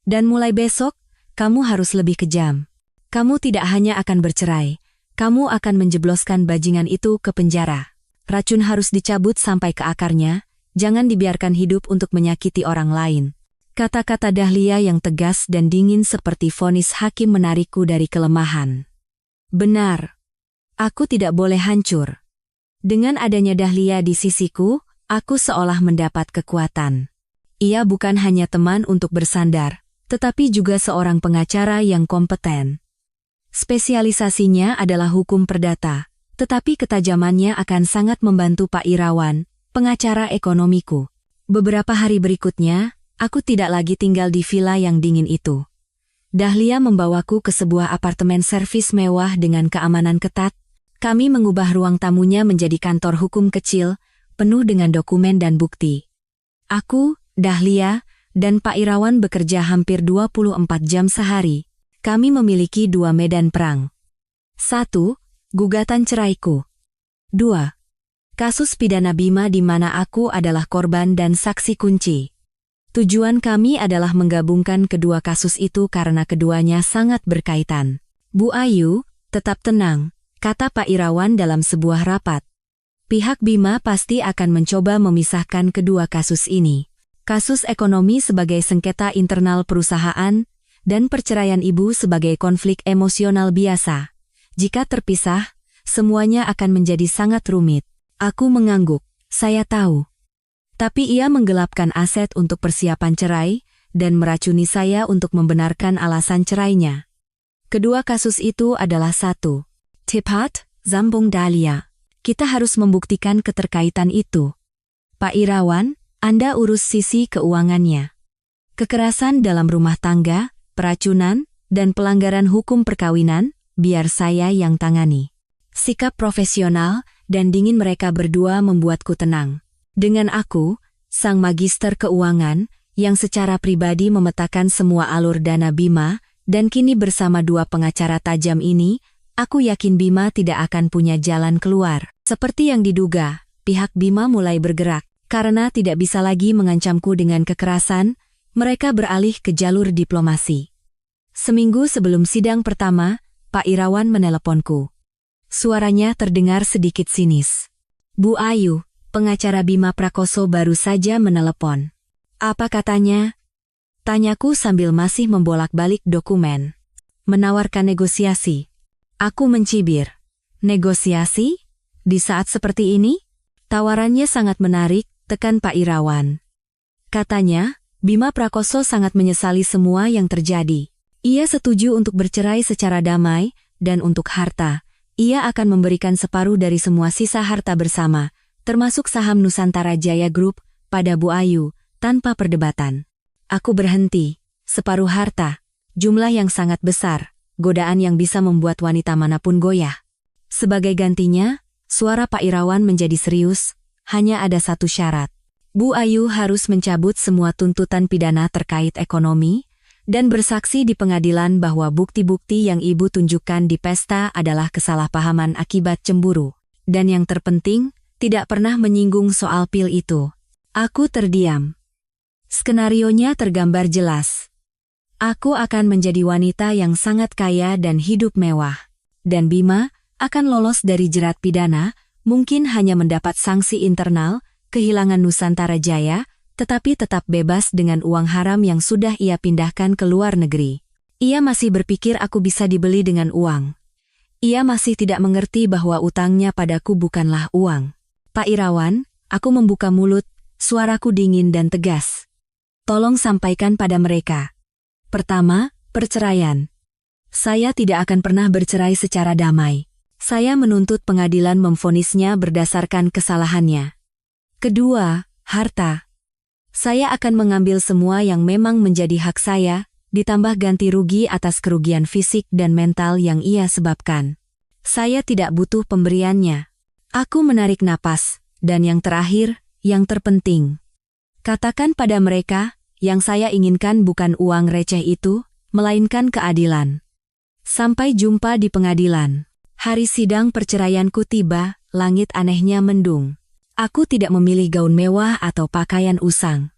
Dan mulai besok, kamu harus lebih kejam. Kamu tidak hanya akan bercerai, kamu akan menjebloskan bajingan itu ke penjara. Racun harus dicabut sampai ke akarnya, jangan dibiarkan hidup untuk menyakiti orang lain. Kata-kata Dahlia yang tegas dan dingin seperti vonis hakim menarikku dari kelemahan. Benar. Aku tidak boleh hancur. Dengan adanya Dahlia di sisiku, aku seolah mendapat kekuatan. Ia bukan hanya teman untuk bersandar, tetapi juga seorang pengacara yang kompeten. Spesialisasinya adalah hukum perdata, tetapi ketajamannya akan sangat membantu Pak Irawan, pengacara ekonomiku. Beberapa hari berikutnya, aku tidak lagi tinggal di villa yang dingin itu. Dahlia membawaku ke sebuah apartemen servis mewah dengan keamanan ketat. Kami mengubah ruang tamunya menjadi kantor hukum kecil, penuh dengan dokumen dan bukti. Aku, Dahlia, dan Pak Irawan bekerja hampir 24 jam sehari. Kami memiliki 2 medan perang. 1. Gugatan ceraiku. 2. Kasus pidana Bima di mana aku adalah korban dan saksi kunci. Tujuan kami adalah menggabungkan kedua kasus itu karena keduanya sangat berkaitan. Bu Ayu, tetap tenang, kata Pak Irawan dalam sebuah rapat. Pihak Bima pasti akan mencoba memisahkan kedua kasus ini. Kasus ekonomi sebagai sengketa internal perusahaan, dan perceraian ibu sebagai konflik emosional biasa. Jika terpisah, semuanya akan menjadi sangat rumit. Aku mengangguk, saya tahu. Tapi ia menggelapkan aset untuk persiapan cerai, dan meracuni saya untuk membenarkan alasan cerainya. Kedua kasus itu adalah 1. Tepat, Zambung Dahlia. Kita harus membuktikan keterkaitan itu. Pak Irawan, Anda urus sisi keuangannya. Kekerasan dalam rumah tangga, peracunan, dan pelanggaran hukum perkawinan, biar saya yang tangani. Sikap profesional dan dingin mereka berdua membuatku tenang. Dengan aku, sang magister keuangan, yang secara pribadi memetakan semua alur dana Bima, dan kini bersama 2 pengacara tajam ini, aku yakin Bima tidak akan punya jalan keluar. Seperti yang diduga, pihak Bima mulai bergerak. Karena tidak bisa lagi mengancamku dengan kekerasan, mereka beralih ke jalur diplomasi. Seminggu sebelum sidang pertama, Pak Irawan meneleponku. Suaranya terdengar sedikit sinis. Bu Ayu, pengacara Bima Prakoso baru saja menelepon. Apa katanya? Tanyaku sambil masih membolak-balik dokumen. Menawarkan negosiasi. Aku mencibir. Negosiasi? Di saat seperti ini? Tawarannya sangat menarik, tekan Pak Irawan. Katanya, Bima Prakoso sangat menyesali semua yang terjadi. Ia setuju untuk bercerai secara damai, dan untuk harta, ia akan memberikan separuh dari semua sisa harta bersama, termasuk saham Nusantara Jaya Group, pada Bu Ayu, tanpa perdebatan. Aku berhenti. Separuh harta, jumlah yang sangat besar. godaan yang bisa membuat wanita manapun goyah. Sebagai gantinya, suara Pak Irawan menjadi serius, hanya ada satu syarat. Bu Ayu harus mencabut semua tuntutan pidana terkait ekonomi, dan bersaksi di pengadilan bahwa bukti-bukti yang ibu tunjukkan di pesta adalah kesalahpahaman akibat cemburu. Dan yang terpenting, tidak pernah menyinggung soal pil itu. Aku terdiam. Skenarionya tergambar jelas. Aku akan menjadi wanita yang sangat kaya dan hidup mewah. Dan Bima akan lolos dari jerat pidana, mungkin hanya mendapat sanksi internal, kehilangan Nusantara Jaya, tetapi tetap bebas dengan uang haram yang sudah ia pindahkan ke luar negeri. Ia masih berpikir aku bisa dibeli dengan uang. Ia masih tidak mengerti bahwa utangnya padaku bukanlah uang. Pak Irawan, aku membuka mulut, suaraku dingin dan tegas. Tolong sampaikan pada mereka. Pertama, perceraian. Saya tidak akan pernah bercerai secara damai. Saya menuntut pengadilan memvonisnya berdasarkan kesalahannya. Kedua, harta. Saya akan mengambil semua yang memang menjadi hak saya, ditambah ganti rugi atas kerugian fisik dan mental yang ia sebabkan. Saya tidak butuh pemberiannya. Aku menarik napas, dan yang terakhir, yang terpenting. Katakan pada mereka, yang saya inginkan bukan uang receh itu, melainkan keadilan. Sampai jumpa di pengadilan. Hari sidang perceraianku tiba, langit anehnya mendung. Aku tidak memilih gaun mewah atau pakaian usang.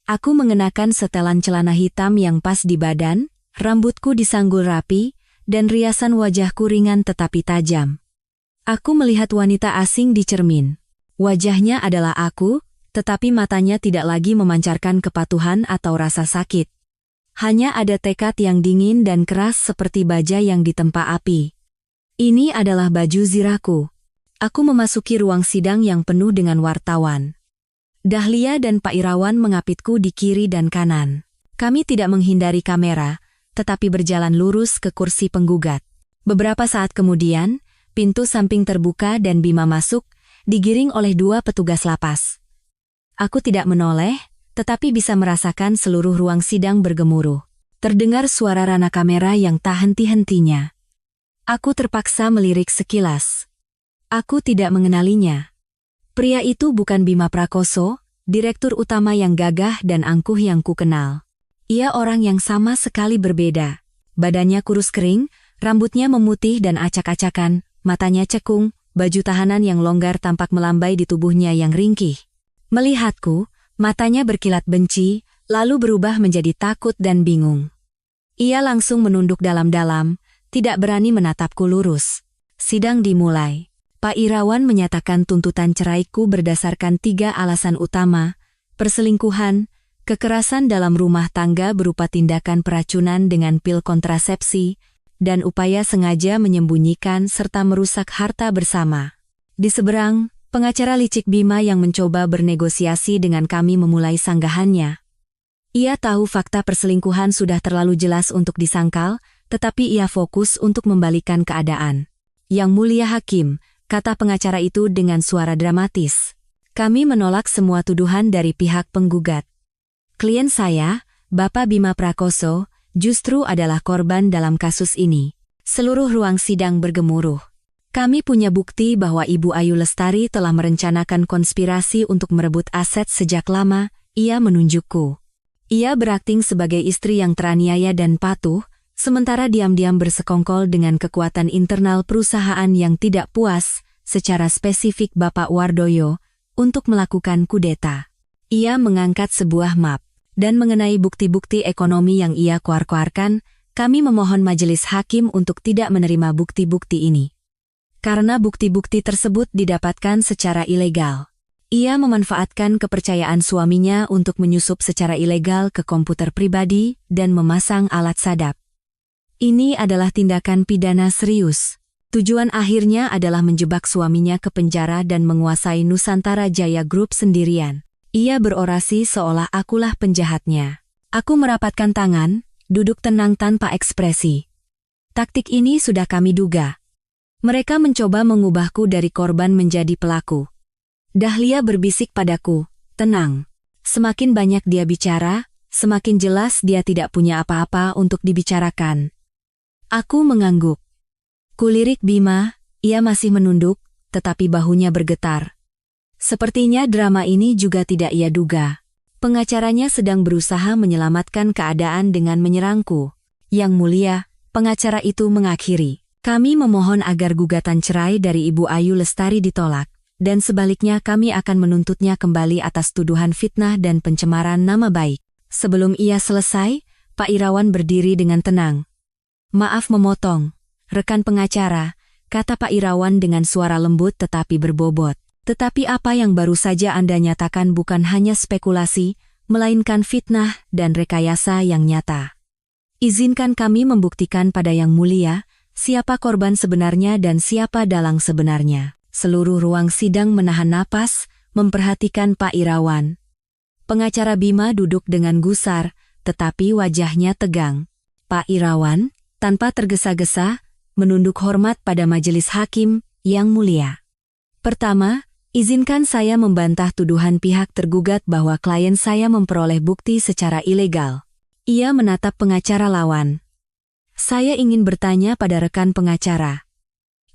Aku mengenakan setelan celana hitam yang pas di badan, rambutku disanggul rapi, dan riasan wajahku ringan tetapi tajam. Aku melihat wanita asing di cermin. Wajahnya adalah aku, tetapi matanya tidak lagi memancarkan kepatuhan atau rasa sakit. Hanya ada tekad yang dingin dan keras seperti baja yang ditempa api. Ini adalah baju zirahku. Aku memasuki ruang sidang yang penuh dengan wartawan. Dahlia dan Pak Irawan mengapitku di kiri dan kanan. Kami tidak menghindari kamera, tetapi berjalan lurus ke kursi penggugat. Beberapa saat kemudian, pintu samping terbuka dan Bima masuk, digiring oleh dua petugas lapas. Aku tidak menoleh, tetapi bisa merasakan seluruh ruang sidang bergemuruh. Terdengar suara rana kamera yang tak henti-hentinya. Aku terpaksa melirik sekilas. Aku tidak mengenalinya. Pria itu bukan Bima Prakoso, direktur utama yang gagah dan angkuh yang kukenal. Ia orang yang sama sekali berbeda. Badannya kurus kering, rambutnya memutih dan acak-acakan, matanya cekung, baju tahanan yang longgar tampak melambai di tubuhnya yang ringkih. Melihatku, matanya berkilat benci, lalu berubah menjadi takut dan bingung. Ia langsung menunduk dalam-dalam, tidak berani menatapku lurus. Sidang dimulai. Pak Irawan menyatakan tuntutan ceraiku berdasarkan 3 alasan utama, perselingkuhan, kekerasan dalam rumah tangga berupa tindakan peracunan dengan pil kontrasepsi, dan upaya sengaja menyembunyikan serta merusak harta bersama. Di seberang, pengacara licik Bima yang mencoba bernegosiasi dengan kami memulai sanggahannya. Ia tahu fakta perselingkuhan sudah terlalu jelas untuk disangkal, tetapi ia fokus untuk membalikan keadaan. Yang mulia hakim, kata pengacara itu dengan suara dramatis. Kami menolak semua tuduhan dari pihak penggugat. Klien saya, Bapak Bima Prakoso, justru adalah korban dalam kasus ini. Seluruh ruang sidang bergemuruh. Kami punya bukti bahwa Ibu Ayu Lestari telah merencanakan konspirasi untuk merebut aset sejak lama, ia menunjukku. Ia berakting sebagai istri yang teraniaya dan patuh, sementara diam-diam bersekongkol dengan kekuatan internal perusahaan yang tidak puas, secara spesifik Bapak Wardoyo, untuk melakukan kudeta. Ia mengangkat sebuah map, dan mengenai bukti-bukti ekonomi yang ia keluarkan, kami memohon majelis hakim untuk tidak menerima bukti-bukti ini. Karena bukti-bukti tersebut didapatkan secara ilegal. Ia memanfaatkan kepercayaan suaminya untuk menyusup secara ilegal ke komputer pribadi dan memasang alat sadap. Ini adalah tindakan pidana serius. Tujuan akhirnya adalah menjebak suaminya ke penjara dan menguasai Nusantara Jaya Group sendirian. Ia berorasi seolah akulah penjahatnya. Aku merapatkan tangan, duduk tenang tanpa ekspresi. Taktik ini sudah kami duga. Mereka mencoba mengubahku dari korban menjadi pelaku. Dahlia berbisik padaku, tenang. Semakin banyak dia bicara, semakin jelas dia tidak punya apa-apa untuk dibicarakan. Aku mengangguk. Kulirik Bima, ia masih menunduk, tetapi bahunya bergetar. Sepertinya drama ini juga tidak ia duga. Pengacaranya sedang berusaha menyelamatkan keadaan dengan menyerangku. Yang mulia, pengacara itu mengakhiri. Kami memohon agar gugatan cerai dari Ibu Ayu Lestari ditolak, dan sebaliknya kami akan menuntutnya kembali atas tuduhan fitnah dan pencemaran nama baik. Sebelum ia selesai, Pak Irawan berdiri dengan tenang. Maaf memotong, rekan pengacara, kata Pak Irawan dengan suara lembut tetapi berbobot. Tetapi apa yang baru saja Anda nyatakan bukan hanya spekulasi, melainkan fitnah dan rekayasa yang nyata. Izinkan kami membuktikan pada Yang Mulia, siapa korban sebenarnya dan siapa dalang sebenarnya. Seluruh ruang sidang menahan napas, memperhatikan Pak Irawan. Pengacara Bima duduk dengan gusar, tetapi wajahnya tegang. Pak Irawan, tanpa tergesa-gesa, menunduk hormat pada majelis hakim, Yang Mulia. Pertama, izinkan saya membantah tuduhan pihak tergugat bahwa klien saya memperoleh bukti secara ilegal. Ia menatap pengacara lawan. Saya ingin bertanya pada rekan pengacara.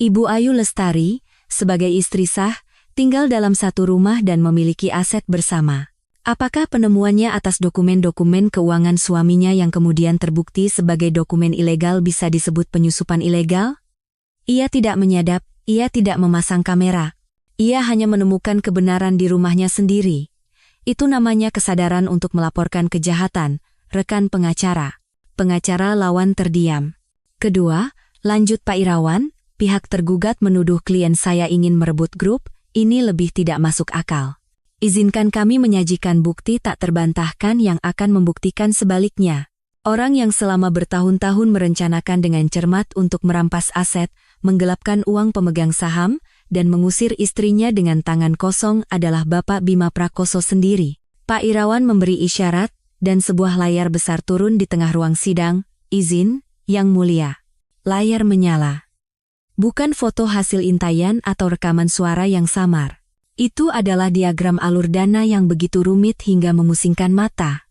Ibu Ayu Lestari, sebagai istri sah, tinggal dalam satu rumah dan memiliki aset bersama. Apakah penemuannya atas dokumen-dokumen keuangan suaminya yang kemudian terbukti sebagai dokumen ilegal bisa disebut penyusupan ilegal? Ia tidak menyadap, ia tidak memasang kamera. Ia hanya menemukan kebenaran di rumahnya sendiri. Itu namanya kesadaran untuk melaporkan kejahatan, rekan pengacara. Pengacara lawan terdiam. Kedua, lanjut Pak Irawan, pihak tergugat menuduh klien saya ingin merebut grup, ini lebih tidak masuk akal. Izinkan kami menyajikan bukti tak terbantahkan yang akan membuktikan sebaliknya. Orang yang selama bertahun-tahun merencanakan dengan cermat untuk merampas aset, menggelapkan uang pemegang saham, dan mengusir istrinya dengan tangan kosong adalah Bapak Bima Prakoso sendiri. Pak Irawan memberi isyarat, dan sebuah layar besar turun di tengah ruang sidang. Izin, Yang Mulia. Layar menyala. Bukan foto hasil intaian atau rekaman suara yang samar. Itu adalah diagram alur dana yang begitu rumit hingga memusingkan mata.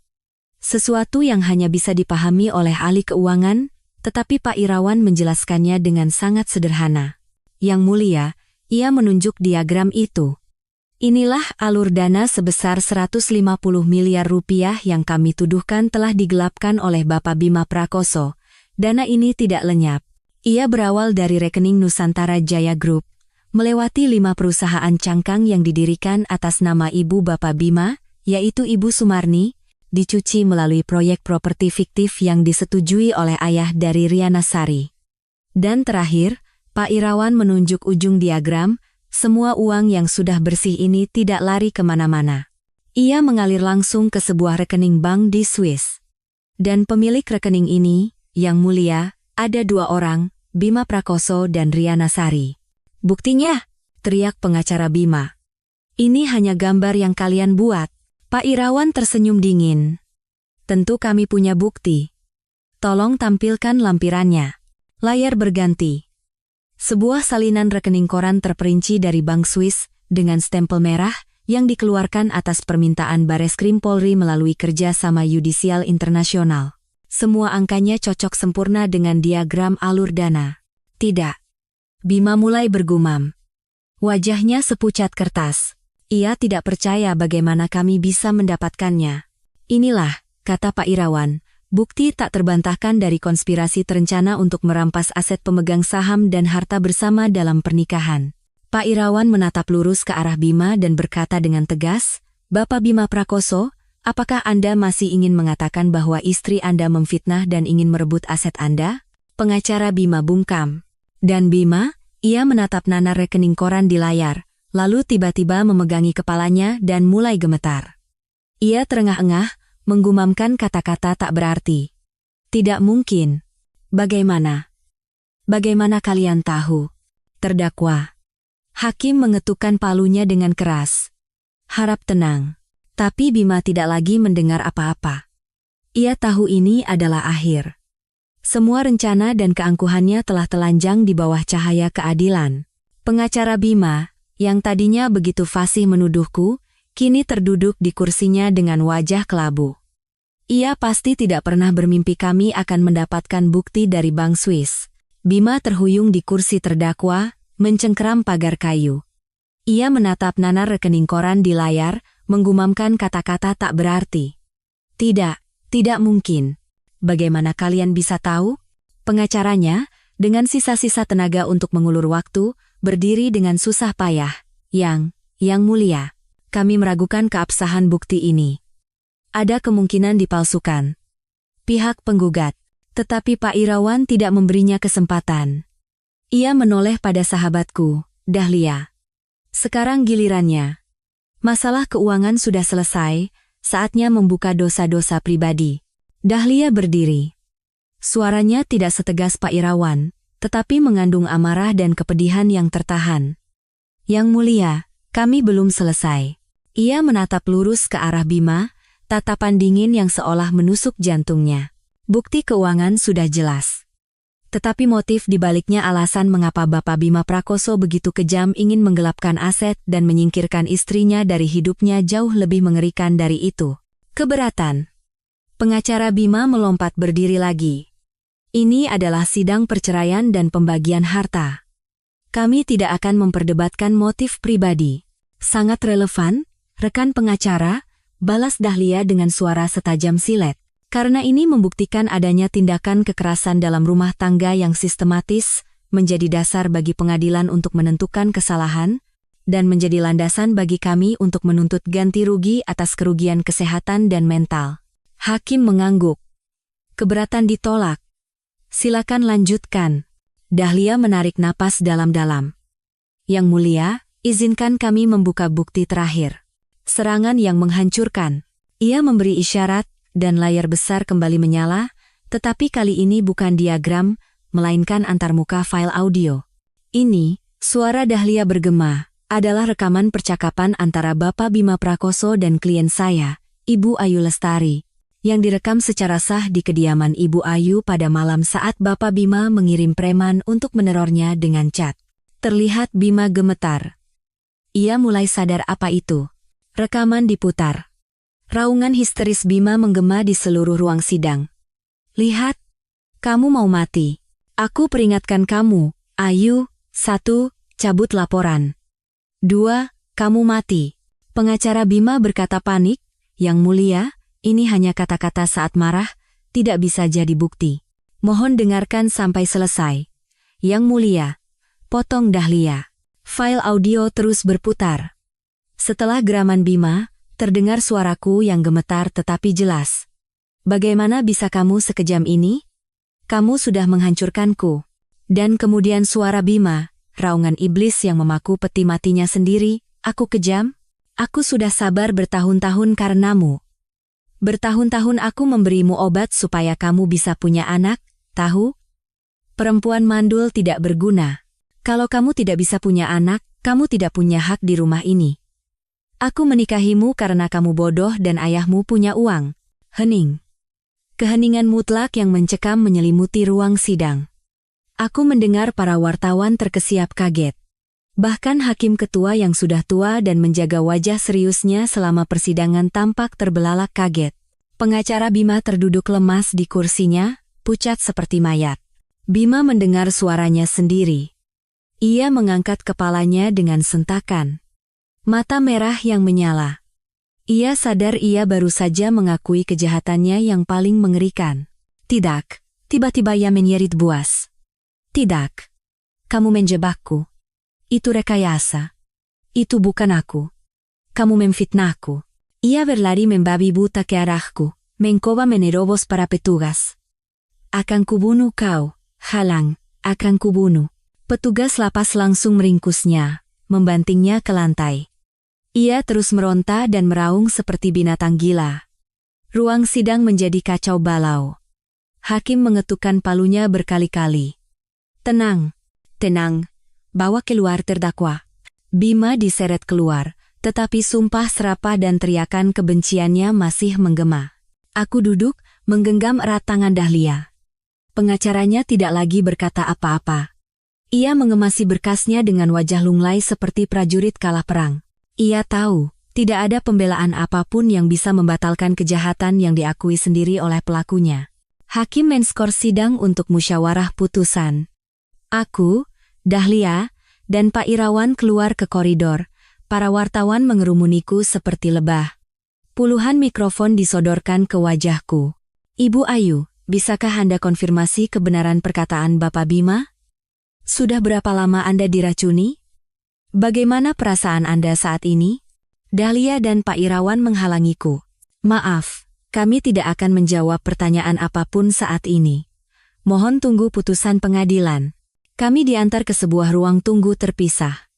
Sesuatu yang hanya bisa dipahami oleh ahli keuangan, tetapi Pak Irawan menjelaskannya dengan sangat sederhana. Yang Mulia, ia menunjuk diagram itu. Inilah alur dana sebesar 150 miliar rupiah yang kami tuduhkan telah digelapkan oleh Bapak Bima Prakoso. Dana ini tidak lenyap. Ia berawal dari rekening Nusantara Jaya Group, melewati 5 perusahaan cangkang yang didirikan atas nama Ibu Bapak Bima, yaitu Ibu Sumarni, dicuci melalui proyek properti fiktif yang disetujui oleh ayah dari Riana Sari. Dan terakhir, Pak Irawan menunjuk ujung diagram, semua uang yang sudah bersih ini tidak lari kemana-mana. Ia mengalir langsung ke sebuah rekening bank di Swiss. Dan pemilik rekening ini, Yang Mulia, ada 2 orang, Bima Prakoso dan Riana Sari. Buktinya, teriak pengacara Bima. Ini hanya gambar yang kalian buat. Pak Irawan tersenyum dingin. Tentu kami punya bukti. Tolong tampilkan lampirannya. Layar berganti. Sebuah salinan rekening koran terperinci dari Bank Swiss dengan stempel merah yang dikeluarkan atas permintaan Bareskrim Polri melalui kerja sama Yudisial Internasional. Semua angkanya cocok sempurna dengan diagram alur dana. Tidak. Bima mulai bergumam. Wajahnya sepucat kertas. Ia tidak percaya bagaimana kami bisa mendapatkannya. Inilah, kata Pak Irawan, bukti tak terbantahkan dari konspirasi terencana untuk merampas aset pemegang saham dan harta bersama dalam pernikahan. Pak Irawan menatap lurus ke arah Bima dan berkata dengan tegas, Bapak Bima Prakoso, apakah Anda masih ingin mengatakan bahwa istri Anda memfitnah dan ingin merebut aset Anda? Pengacara Bima bungkam. Dan Bima, ia menatap nanar rekening koran di layar, lalu tiba-tiba memegangi kepalanya dan mulai gemetar. Ia terengah-engah, menggumamkan kata-kata tak berarti. Tidak mungkin. Bagaimana? Bagaimana kalian tahu? Terdakwa. Hakim mengetukkan palunya dengan keras. Harap tenang. Tapi Bima tidak lagi mendengar apa-apa. Ia tahu ini adalah akhir. Semua rencana dan keangkuhannya telah telanjang di bawah cahaya keadilan. Pengacara Bima, yang tadinya begitu fasih menuduhku, kini terduduk di kursinya dengan wajah kelabu. Ia pasti tidak pernah bermimpi kami akan mendapatkan bukti dari Bank Swiss. Bima terhuyung di kursi terdakwa, mencengkeram pagar kayu. Ia menatap nanar rekening koran di layar, menggumamkan kata-kata tak berarti. Tidak mungkin. Bagaimana kalian bisa tahu? Pengacaranya, dengan sisa-sisa tenaga untuk mengulur waktu, berdiri dengan susah payah. Yang mulia, kami meragukan keabsahan bukti ini. Ada kemungkinan dipalsukan. Pihak penggugat, tetapi Pak Irawan tidak memberinya kesempatan. Ia menoleh pada sahabatku, Dahlia. Sekarang gilirannya. Masalah keuangan sudah selesai, saatnya membuka dosa-dosa pribadi. Dahlia berdiri. Suaranya tidak setegas Pak Irawan, tetapi mengandung amarah dan kepedihan yang tertahan. Yang mulia, kami belum selesai. Ia menatap lurus ke arah Bima, tatapan dingin yang seolah menusuk jantungnya. Bukti keuangan sudah jelas. Tetapi motif di baliknya alasan mengapa Bapak Bima Prakoso begitu kejam ingin menggelapkan aset dan menyingkirkan istrinya dari hidupnya jauh lebih mengerikan dari itu. Keberatan. Pengacara Bima melompat berdiri lagi. Ini adalah sidang perceraian dan pembagian harta. Kami tidak akan memperdebatkan motif pribadi. Sangat relevan, rekan pengacara, balas Dahlia dengan suara setajam silet. Karena ini membuktikan adanya tindakan kekerasan dalam rumah tangga yang sistematis, menjadi dasar bagi pengadilan untuk menentukan kesalahan, dan menjadi landasan bagi kami untuk menuntut ganti rugi atas kerugian kesehatan dan mental. Hakim mengangguk. Keberatan ditolak. Silakan lanjutkan. Dahlia menarik napas dalam-dalam. Yang mulia, izinkan kami membuka bukti terakhir. Serangan yang menghancurkan. Ia memberi isyarat, dan layar besar kembali menyala, tetapi kali ini bukan diagram, melainkan antarmuka file audio. Ini, suara Dahlia bergema, adalah rekaman percakapan antara Bapak Bima Prakoso dan klien saya, Ibu Ayu Lestari, yang direkam secara sah di kediaman Ibu Ayu pada malam saat Bapak Bima mengirim preman untuk menerornya dengan cat. Terlihat Bima gemetar. Ia mulai sadar apa itu. Rekaman diputar. Raungan histeris Bima menggema di seluruh ruang sidang. Lihat, kamu mau mati. Aku peringatkan kamu, Ayu. 1. Cabut laporan. 2. Kamu mati. Pengacara Bima berkata panik, Yang mulia, ini hanya kata-kata saat marah, tidak bisa jadi bukti. Mohon dengarkan sampai selesai. Yang mulia, potong Dahlia. File audio terus berputar. Setelah geraman Bima, terdengar suaraku yang gemetar tetapi jelas. Bagaimana bisa kamu sekejam ini? Kamu sudah menghancurkanku. Dan kemudian suara Bima, raungan iblis yang memaku peti matinya sendiri, aku kejam? Aku sudah sabar bertahun-tahun karenamu. Bertahun-tahun aku memberimu obat supaya kamu bisa punya anak, tahu? Perempuan mandul tidak berguna. Kalau kamu tidak bisa punya anak, kamu tidak punya hak di rumah ini. Aku menikahimu karena kamu bodoh dan ayahmu punya uang. Hening. Keheningan mutlak yang mencekam menyelimuti ruang sidang. Aku mendengar para wartawan terkesiap kaget. Bahkan hakim ketua yang sudah tua dan menjaga wajah seriusnya selama persidangan tampak terbelalak kaget. Pengacara Bima terduduk lemas di kursinya, pucat seperti mayat. Bima mendengar suaranya sendiri. Ia mengangkat kepalanya dengan sentakan. Mata merah yang menyala. Ia sadar ia baru saja mengakui kejahatannya yang paling mengerikan. Tidak, tiba-tiba ia menyerit buas. Tidak. Kamu menjebakku. Itu rekayasa. Itu bukan aku. Kamu memfitnahku. Ia berlari membabi buta ke arahku, mencoba menerobos para petugas. Akan kubunuh kau, halang, akan kubunuh. Petugas lapas langsung meringkusnya, membantingnya ke lantai. Ia terus meronta dan meraung seperti binatang gila. Ruang sidang menjadi kacau balau. Hakim mengetukkan palunya berkali-kali. Tenang, tenang, bawa keluar terdakwa. Bima diseret keluar, tetapi sumpah serapah dan teriakan kebenciannya masih menggema. Aku duduk, menggenggam erat tangan Dahlia. Pengacaranya tidak lagi berkata apa-apa. Ia mengemasi berkasnya dengan wajah lunglai seperti prajurit kalah perang. Ia tahu, Tidak ada pembelaan apapun yang bisa membatalkan kejahatan yang diakui sendiri oleh pelakunya. Hakim menskor sidang untuk musyawarah putusan. Aku, Dahlia, dan Pak Irawan keluar ke koridor. Para wartawan mengerumuniku seperti lebah. Puluhan mikrofon disodorkan ke wajahku. Ibu Ayu, bisakah Anda konfirmasi kebenaran perkataan Bapak Bima? Sudah berapa lama Anda diracuni? Bagaimana perasaan Anda saat ini? Dahlia dan Pak Irawan menghalangiku. Maaf, kami tidak akan menjawab pertanyaan apapun saat ini. Mohon tunggu putusan pengadilan. Kami diantar ke sebuah ruang tunggu terpisah.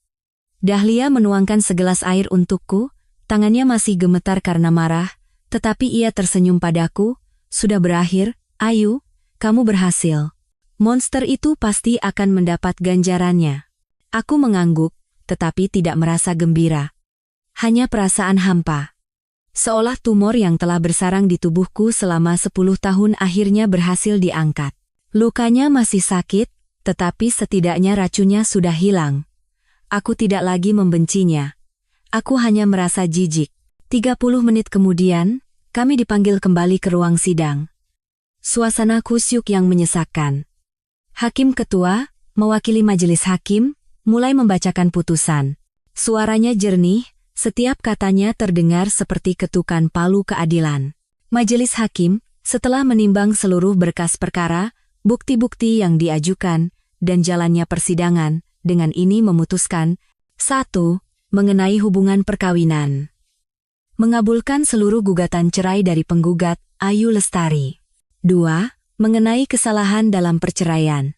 Dahlia menuangkan segelas air untukku, tangannya masih gemetar karena marah, tetapi ia tersenyum padaku. Sudah berakhir, Ayu, kamu berhasil. Monster itu pasti akan mendapat ganjarannya. Aku mengangguk, tetapi tidak merasa gembira. Hanya perasaan hampa. Seolah tumor yang telah bersarang di tubuhku selama 10 tahun akhirnya berhasil diangkat. Lukanya masih sakit, tetapi setidaknya racunnya sudah hilang. Aku tidak lagi membencinya. Aku hanya merasa jijik. 30 menit kemudian, kami dipanggil kembali ke ruang sidang. Suasana kusyuk yang menyesakkan. Hakim ketua, mewakili majelis hakim, mulai membacakan putusan. Suaranya jernih, setiap katanya terdengar seperti ketukan palu keadilan. Majelis hakim, setelah menimbang seluruh berkas perkara, bukti-bukti yang diajukan, dan jalannya persidangan, dengan ini memutuskan, 1. Mengenai hubungan perkawinan. Mengabulkan seluruh gugatan cerai dari penggugat, Ayu Lestari. 2. Mengenai kesalahan dalam perceraian.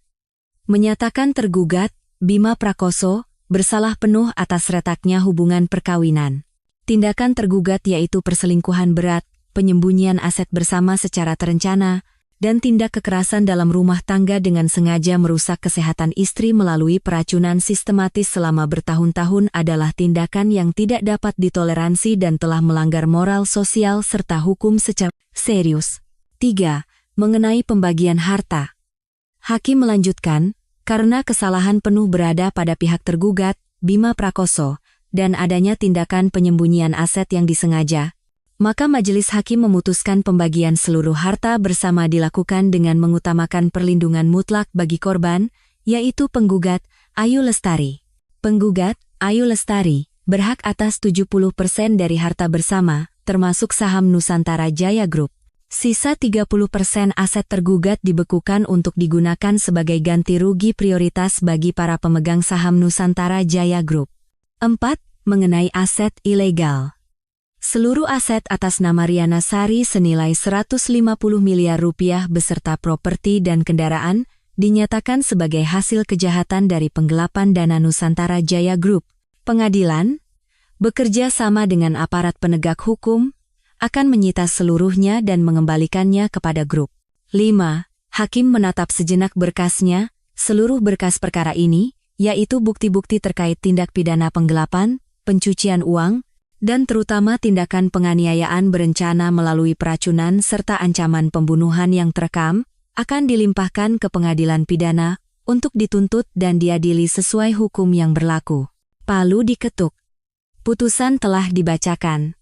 Menyatakan tergugat, Bima Prakoso, bersalah penuh atas retaknya hubungan perkawinan. Tindakan tergugat yaitu perselingkuhan berat, penyembunyian aset bersama secara terencana, dan tindak kekerasan dalam rumah tangga dengan sengaja merusak kesehatan istri melalui peracunan sistematis selama bertahun-tahun adalah tindakan yang tidak dapat ditoleransi dan telah melanggar moral sosial serta hukum secara serius. 3. Mengenai pembagian harta. Hakim melanjutkan, karena kesalahan penuh berada pada pihak tergugat, Bima Prakoso, dan adanya tindakan penyembunyian aset yang disengaja, maka majelis hakim memutuskan pembagian seluruh harta bersama dilakukan dengan mengutamakan perlindungan mutlak bagi korban, yaitu penggugat, Ayu Lestari. Penggugat, Ayu Lestari, berhak atas 70% dari harta bersama, termasuk saham Nusantara Jaya Group. Sisa 30% aset tergugat dibekukan untuk digunakan sebagai ganti rugi prioritas bagi para pemegang saham Nusantara Jaya Group. 4. Mengenai aset ilegal. Seluruh aset atas nama Riana Sari senilai 150 miliar rupiah beserta properti dan kendaraan dinyatakan sebagai hasil kejahatan dari penggelapan dana Nusantara Jaya Group. Pengadilan, bekerja sama dengan aparat penegak hukum, akan menyita seluruhnya dan mengembalikannya kepada grup. 5. Hakim menatap sejenak berkasnya, seluruh berkas perkara ini, yaitu bukti-bukti terkait tindak pidana penggelapan, pencucian uang, dan terutama tindakan penganiayaan berencana melalui peracunan serta ancaman pembunuhan yang terekam, akan dilimpahkan ke pengadilan pidana untuk dituntut dan diadili sesuai hukum yang berlaku. Palu diketuk. Putusan telah dibacakan.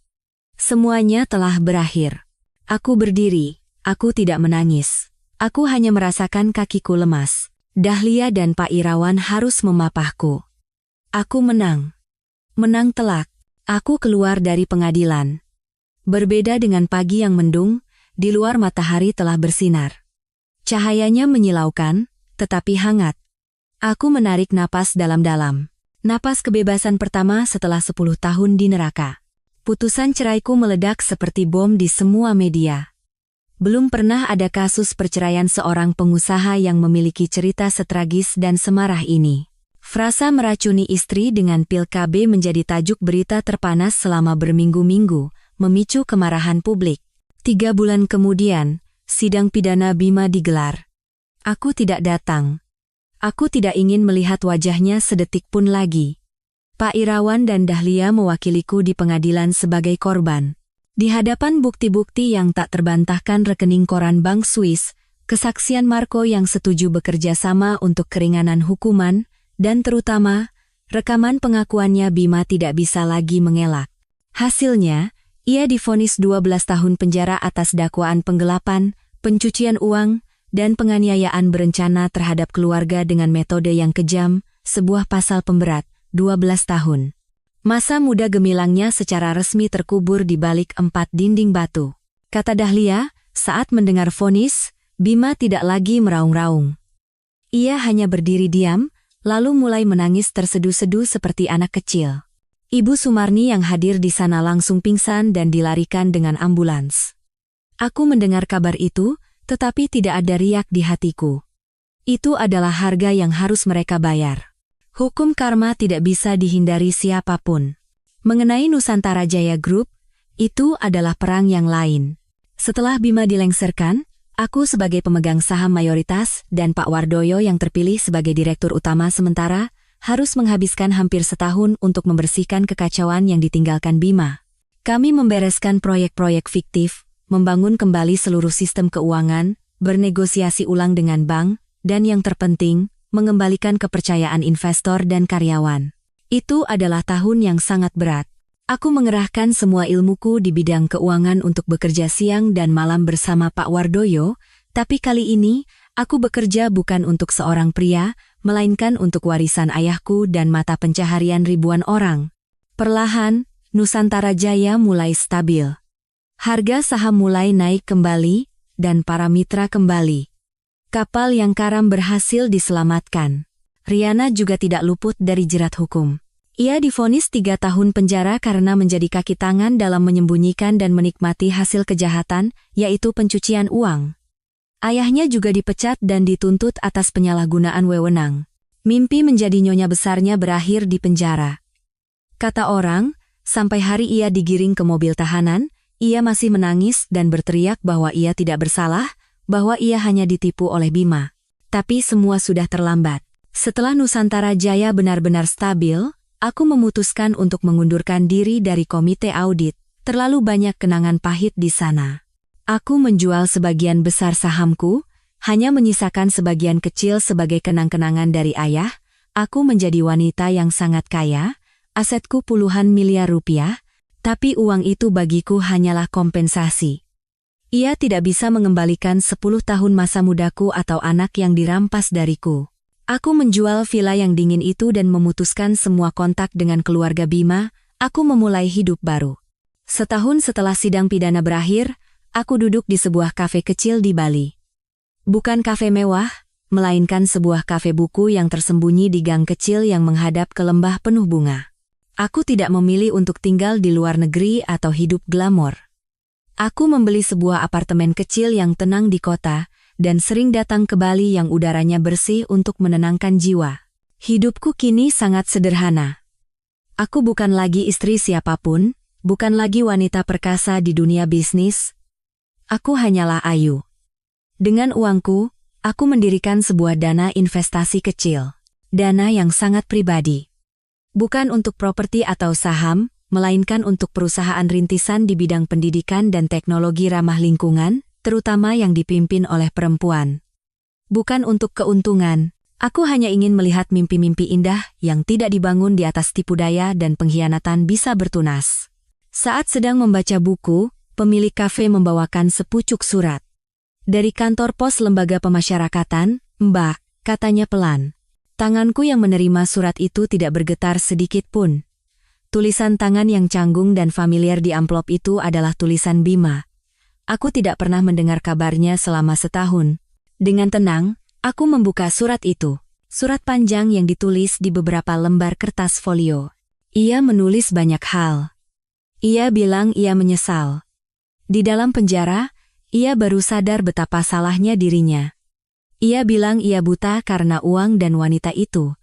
Semuanya telah berakhir. Aku berdiri, aku tidak menangis. Aku hanya merasakan kakiku lemas. Dahlia dan Pak Irawan harus memapahku. Aku menang. Menang telak. Aku keluar dari pengadilan. Berbeda dengan pagi yang mendung, di luar matahari telah bersinar. Cahayanya menyilaukan, tetapi hangat. Aku menarik napas dalam-dalam. Napas kebebasan pertama setelah 10 tahun di neraka. Putusan ceraiku meledak seperti bom di semua media. Belum pernah ada kasus perceraian seorang pengusaha yang memiliki cerita setragis dan semarah ini. Frasa meracuni istri dengan pil KB menjadi tajuk berita terpanas selama berminggu-minggu, memicu kemarahan publik. 3 bulan kemudian, sidang pidana Bima digelar. Aku tidak datang. Aku tidak ingin melihat wajahnya sedetik pun lagi. Pak Irawan dan Dahlia mewakiliku di pengadilan sebagai korban. Di hadapan bukti-bukti yang tak terbantahkan rekening koran Bank Swiss, kesaksian Marco yang setuju bekerja sama untuk keringanan hukuman, dan terutama, rekaman pengakuannya Bima tidak bisa lagi mengelak. Hasilnya, ia divonis 12 tahun penjara atas dakwaan penggelapan, pencucian uang, dan penganiayaan berencana terhadap keluarga dengan metode yang kejam, sebuah pasal pemberat, 12 tahun. Masa muda gemilangnya secara resmi terkubur di balik 4 dinding batu. Kata Dahlia, saat mendengar vonis, Bima tidak lagi meraung-raung. Ia hanya berdiri diam, lalu mulai menangis terseduh-seduh seperti anak kecil. Ibu Sumarni yang hadir di sana langsung pingsan dan dilarikan dengan ambulans. Aku mendengar kabar itu, tetapi tidak ada riak di hatiku. Itu adalah harga yang harus mereka bayar. Hukum karma tidak bisa dihindari siapapun. Mengenai Nusantara Jaya Group, itu adalah perang yang lain. Setelah Bima dilengsarkan, aku sebagai pemegang saham mayoritas dan Pak Wardoyo yang terpilih sebagai direktur utama sementara, harus menghabiskan hampir setahun untuk membersihkan kekacauan yang ditinggalkan Bima. Kami membereskan proyek-proyek fiktif, membangun kembali seluruh sistem keuangan, bernegosiasi ulang dengan bank, dan yang terpenting, mengembalikan kepercayaan investor dan karyawan. Itu adalah tahun yang sangat berat. Aku mengerahkan semua ilmuku di bidang keuangan untuk bekerja siang dan malam bersama Pak Wardoyo, tapi kali ini, aku bekerja bukan untuk seorang pria, melainkan untuk warisan ayahku dan mata pencaharian ribuan orang. Perlahan, Nusantara Jaya mulai stabil. Harga saham mulai naik kembali, dan para mitra kembali. Kapal yang karam berhasil diselamatkan. Riana juga tidak luput dari jerat hukum. Ia divonis 3 tahun penjara karena menjadi kaki tangan dalam menyembunyikan dan menikmati hasil kejahatan, yaitu pencucian uang. Ayahnya juga dipecat dan dituntut atas penyalahgunaan wewenang. Mimpi menjadi nyonya besarnya berakhir di penjara. Kata orang, sampai hari ia digiring ke mobil tahanan, ia masih menangis dan berteriak bahwa ia tidak bersalah, bahwa ia hanya ditipu oleh Bima. Tapi semua sudah terlambat. Setelah Nusantara Jaya benar-benar stabil, aku memutuskan untuk mengundurkan diri dari komite audit. Terlalu banyak kenangan pahit di sana. Aku menjual sebagian besar sahamku, hanya menyisakan sebagian kecil sebagai kenang-kenangan dari ayah. Aku menjadi wanita yang sangat kaya, asetku puluhan miliar rupiah, tapi uang itu bagiku hanyalah kompensasi. Ia tidak bisa mengembalikan 10 tahun masa mudaku atau anak yang dirampas dariku. Aku menjual villa yang dingin itu dan memutuskan semua kontak dengan keluarga Bima. Aku memulai hidup baru. Setahun setelah sidang pidana berakhir, aku duduk di sebuah kafe kecil di Bali. Bukan kafe mewah, melainkan sebuah kafe buku yang tersembunyi di gang kecil yang menghadap ke lembah penuh bunga. Aku tidak memilih untuk tinggal di luar negeri atau hidup glamor. Aku membeli sebuah apartemen kecil yang tenang di kota, dan sering datang ke Bali yang udaranya bersih untuk menenangkan jiwa. Hidupku kini sangat sederhana. Aku bukan lagi istri siapapun, bukan lagi wanita perkasa di dunia bisnis. Aku hanyalah Ayu. Dengan uangku, aku mendirikan sebuah dana investasi kecil. Dana yang sangat pribadi. Bukan untuk properti atau saham, melainkan untuk perusahaan rintisan di bidang pendidikan dan teknologi ramah lingkungan, terutama yang dipimpin oleh perempuan. Bukan untuk keuntungan, aku hanya ingin melihat mimpi-mimpi indah yang tidak dibangun di atas tipu daya dan pengkhianatan bisa bertunas. Saat sedang membaca buku, pemilik kafe membawakan sepucuk surat. Dari kantor pos lembaga pemasyarakatan, Mbak, katanya pelan. Tanganku yang menerima surat itu tidak bergetar sedikit pun. Tulisan tangan yang canggung dan familiar di amplop itu adalah tulisan Bima. Aku tidak pernah mendengar kabarnya selama setahun. Dengan tenang, aku membuka surat itu. Surat panjang yang ditulis di beberapa lembar kertas folio. Ia menulis banyak hal. Ia bilang ia menyesal. Di dalam penjara, ia baru sadar betapa salahnya dirinya. Ia bilang ia buta karena uang dan wanita itu.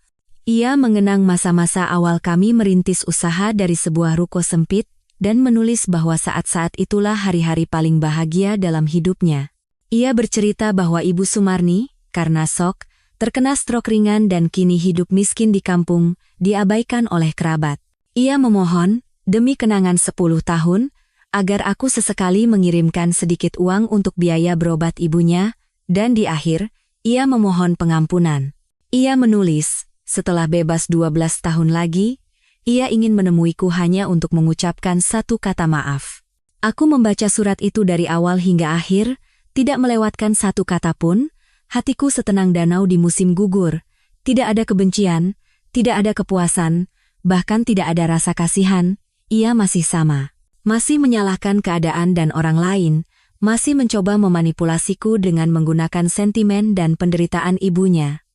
Ia mengenang masa-masa awal kami merintis usaha dari sebuah ruko sempit, dan menulis bahwa saat-saat itulah hari-hari paling bahagia dalam hidupnya. Ia bercerita bahwa Ibu Sumarni, karena shock, terkena stroke ringan dan kini hidup miskin di kampung, diabaikan oleh kerabat. Ia memohon, demi kenangan 10 tahun, agar aku sesekali mengirimkan sedikit uang untuk biaya berobat ibunya, dan di akhir, ia memohon pengampunan. Ia menulis, setelah bebas 12 tahun lagi, Ia ingin menemuiku hanya untuk mengucapkan satu kata maaf. Aku membaca surat itu dari awal hingga akhir, tidak melewatkan satu kata pun. Hatiku setenang danau di musim gugur. Tidak ada kebencian, tidak ada kepuasan, bahkan tidak ada rasa kasihan. Ia masih sama. Masih menyalahkan keadaan dan orang lain, masih mencoba memanipulasiku dengan menggunakan sentimen dan penderitaan ibunya.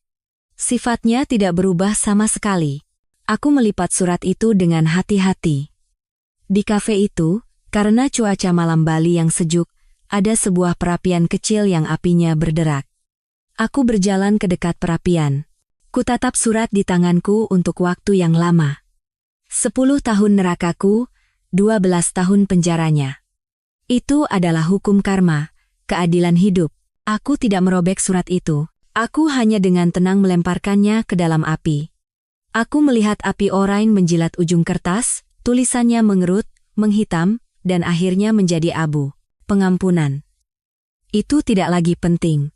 Sifatnya tidak berubah sama sekali. Aku melipat surat itu dengan hati-hati. Di kafe itu, karena cuaca malam Bali yang sejuk, ada sebuah perapian kecil yang apinya berderak. Aku berjalan ke dekat perapian. Kutatap surat di tanganku untuk waktu yang lama. 10 tahun nerakaku, 12 tahun penjaranya. Itu adalah hukum karma, keadilan hidup. Aku tidak merobek surat itu. Aku hanya dengan tenang melemparkannya ke dalam api. Aku melihat api orain menjilat ujung kertas, tulisannya mengerut, menghitam, dan akhirnya menjadi abu. Pengampunan. Itu tidak lagi penting.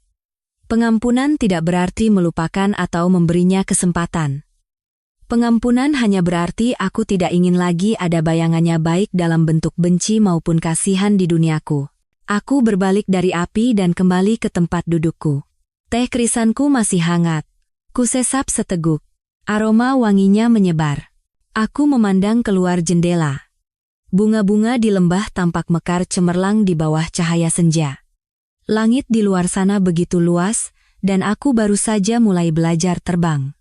Pengampunan tidak berarti melupakan atau memberinya kesempatan. Pengampunan hanya berarti aku tidak ingin lagi ada bayangannya baik dalam bentuk benci maupun kasihan di duniaku. Aku berbalik dari api dan kembali ke tempat dudukku. Teh krisanku masih hangat. Kusesap seteguk. Aroma wanginya menyebar. Aku memandang keluar jendela. Bunga-bunga di lembah tampak mekar cemerlang di bawah cahaya senja. Langit di luar sana begitu luas, dan aku baru saja mulai belajar terbang.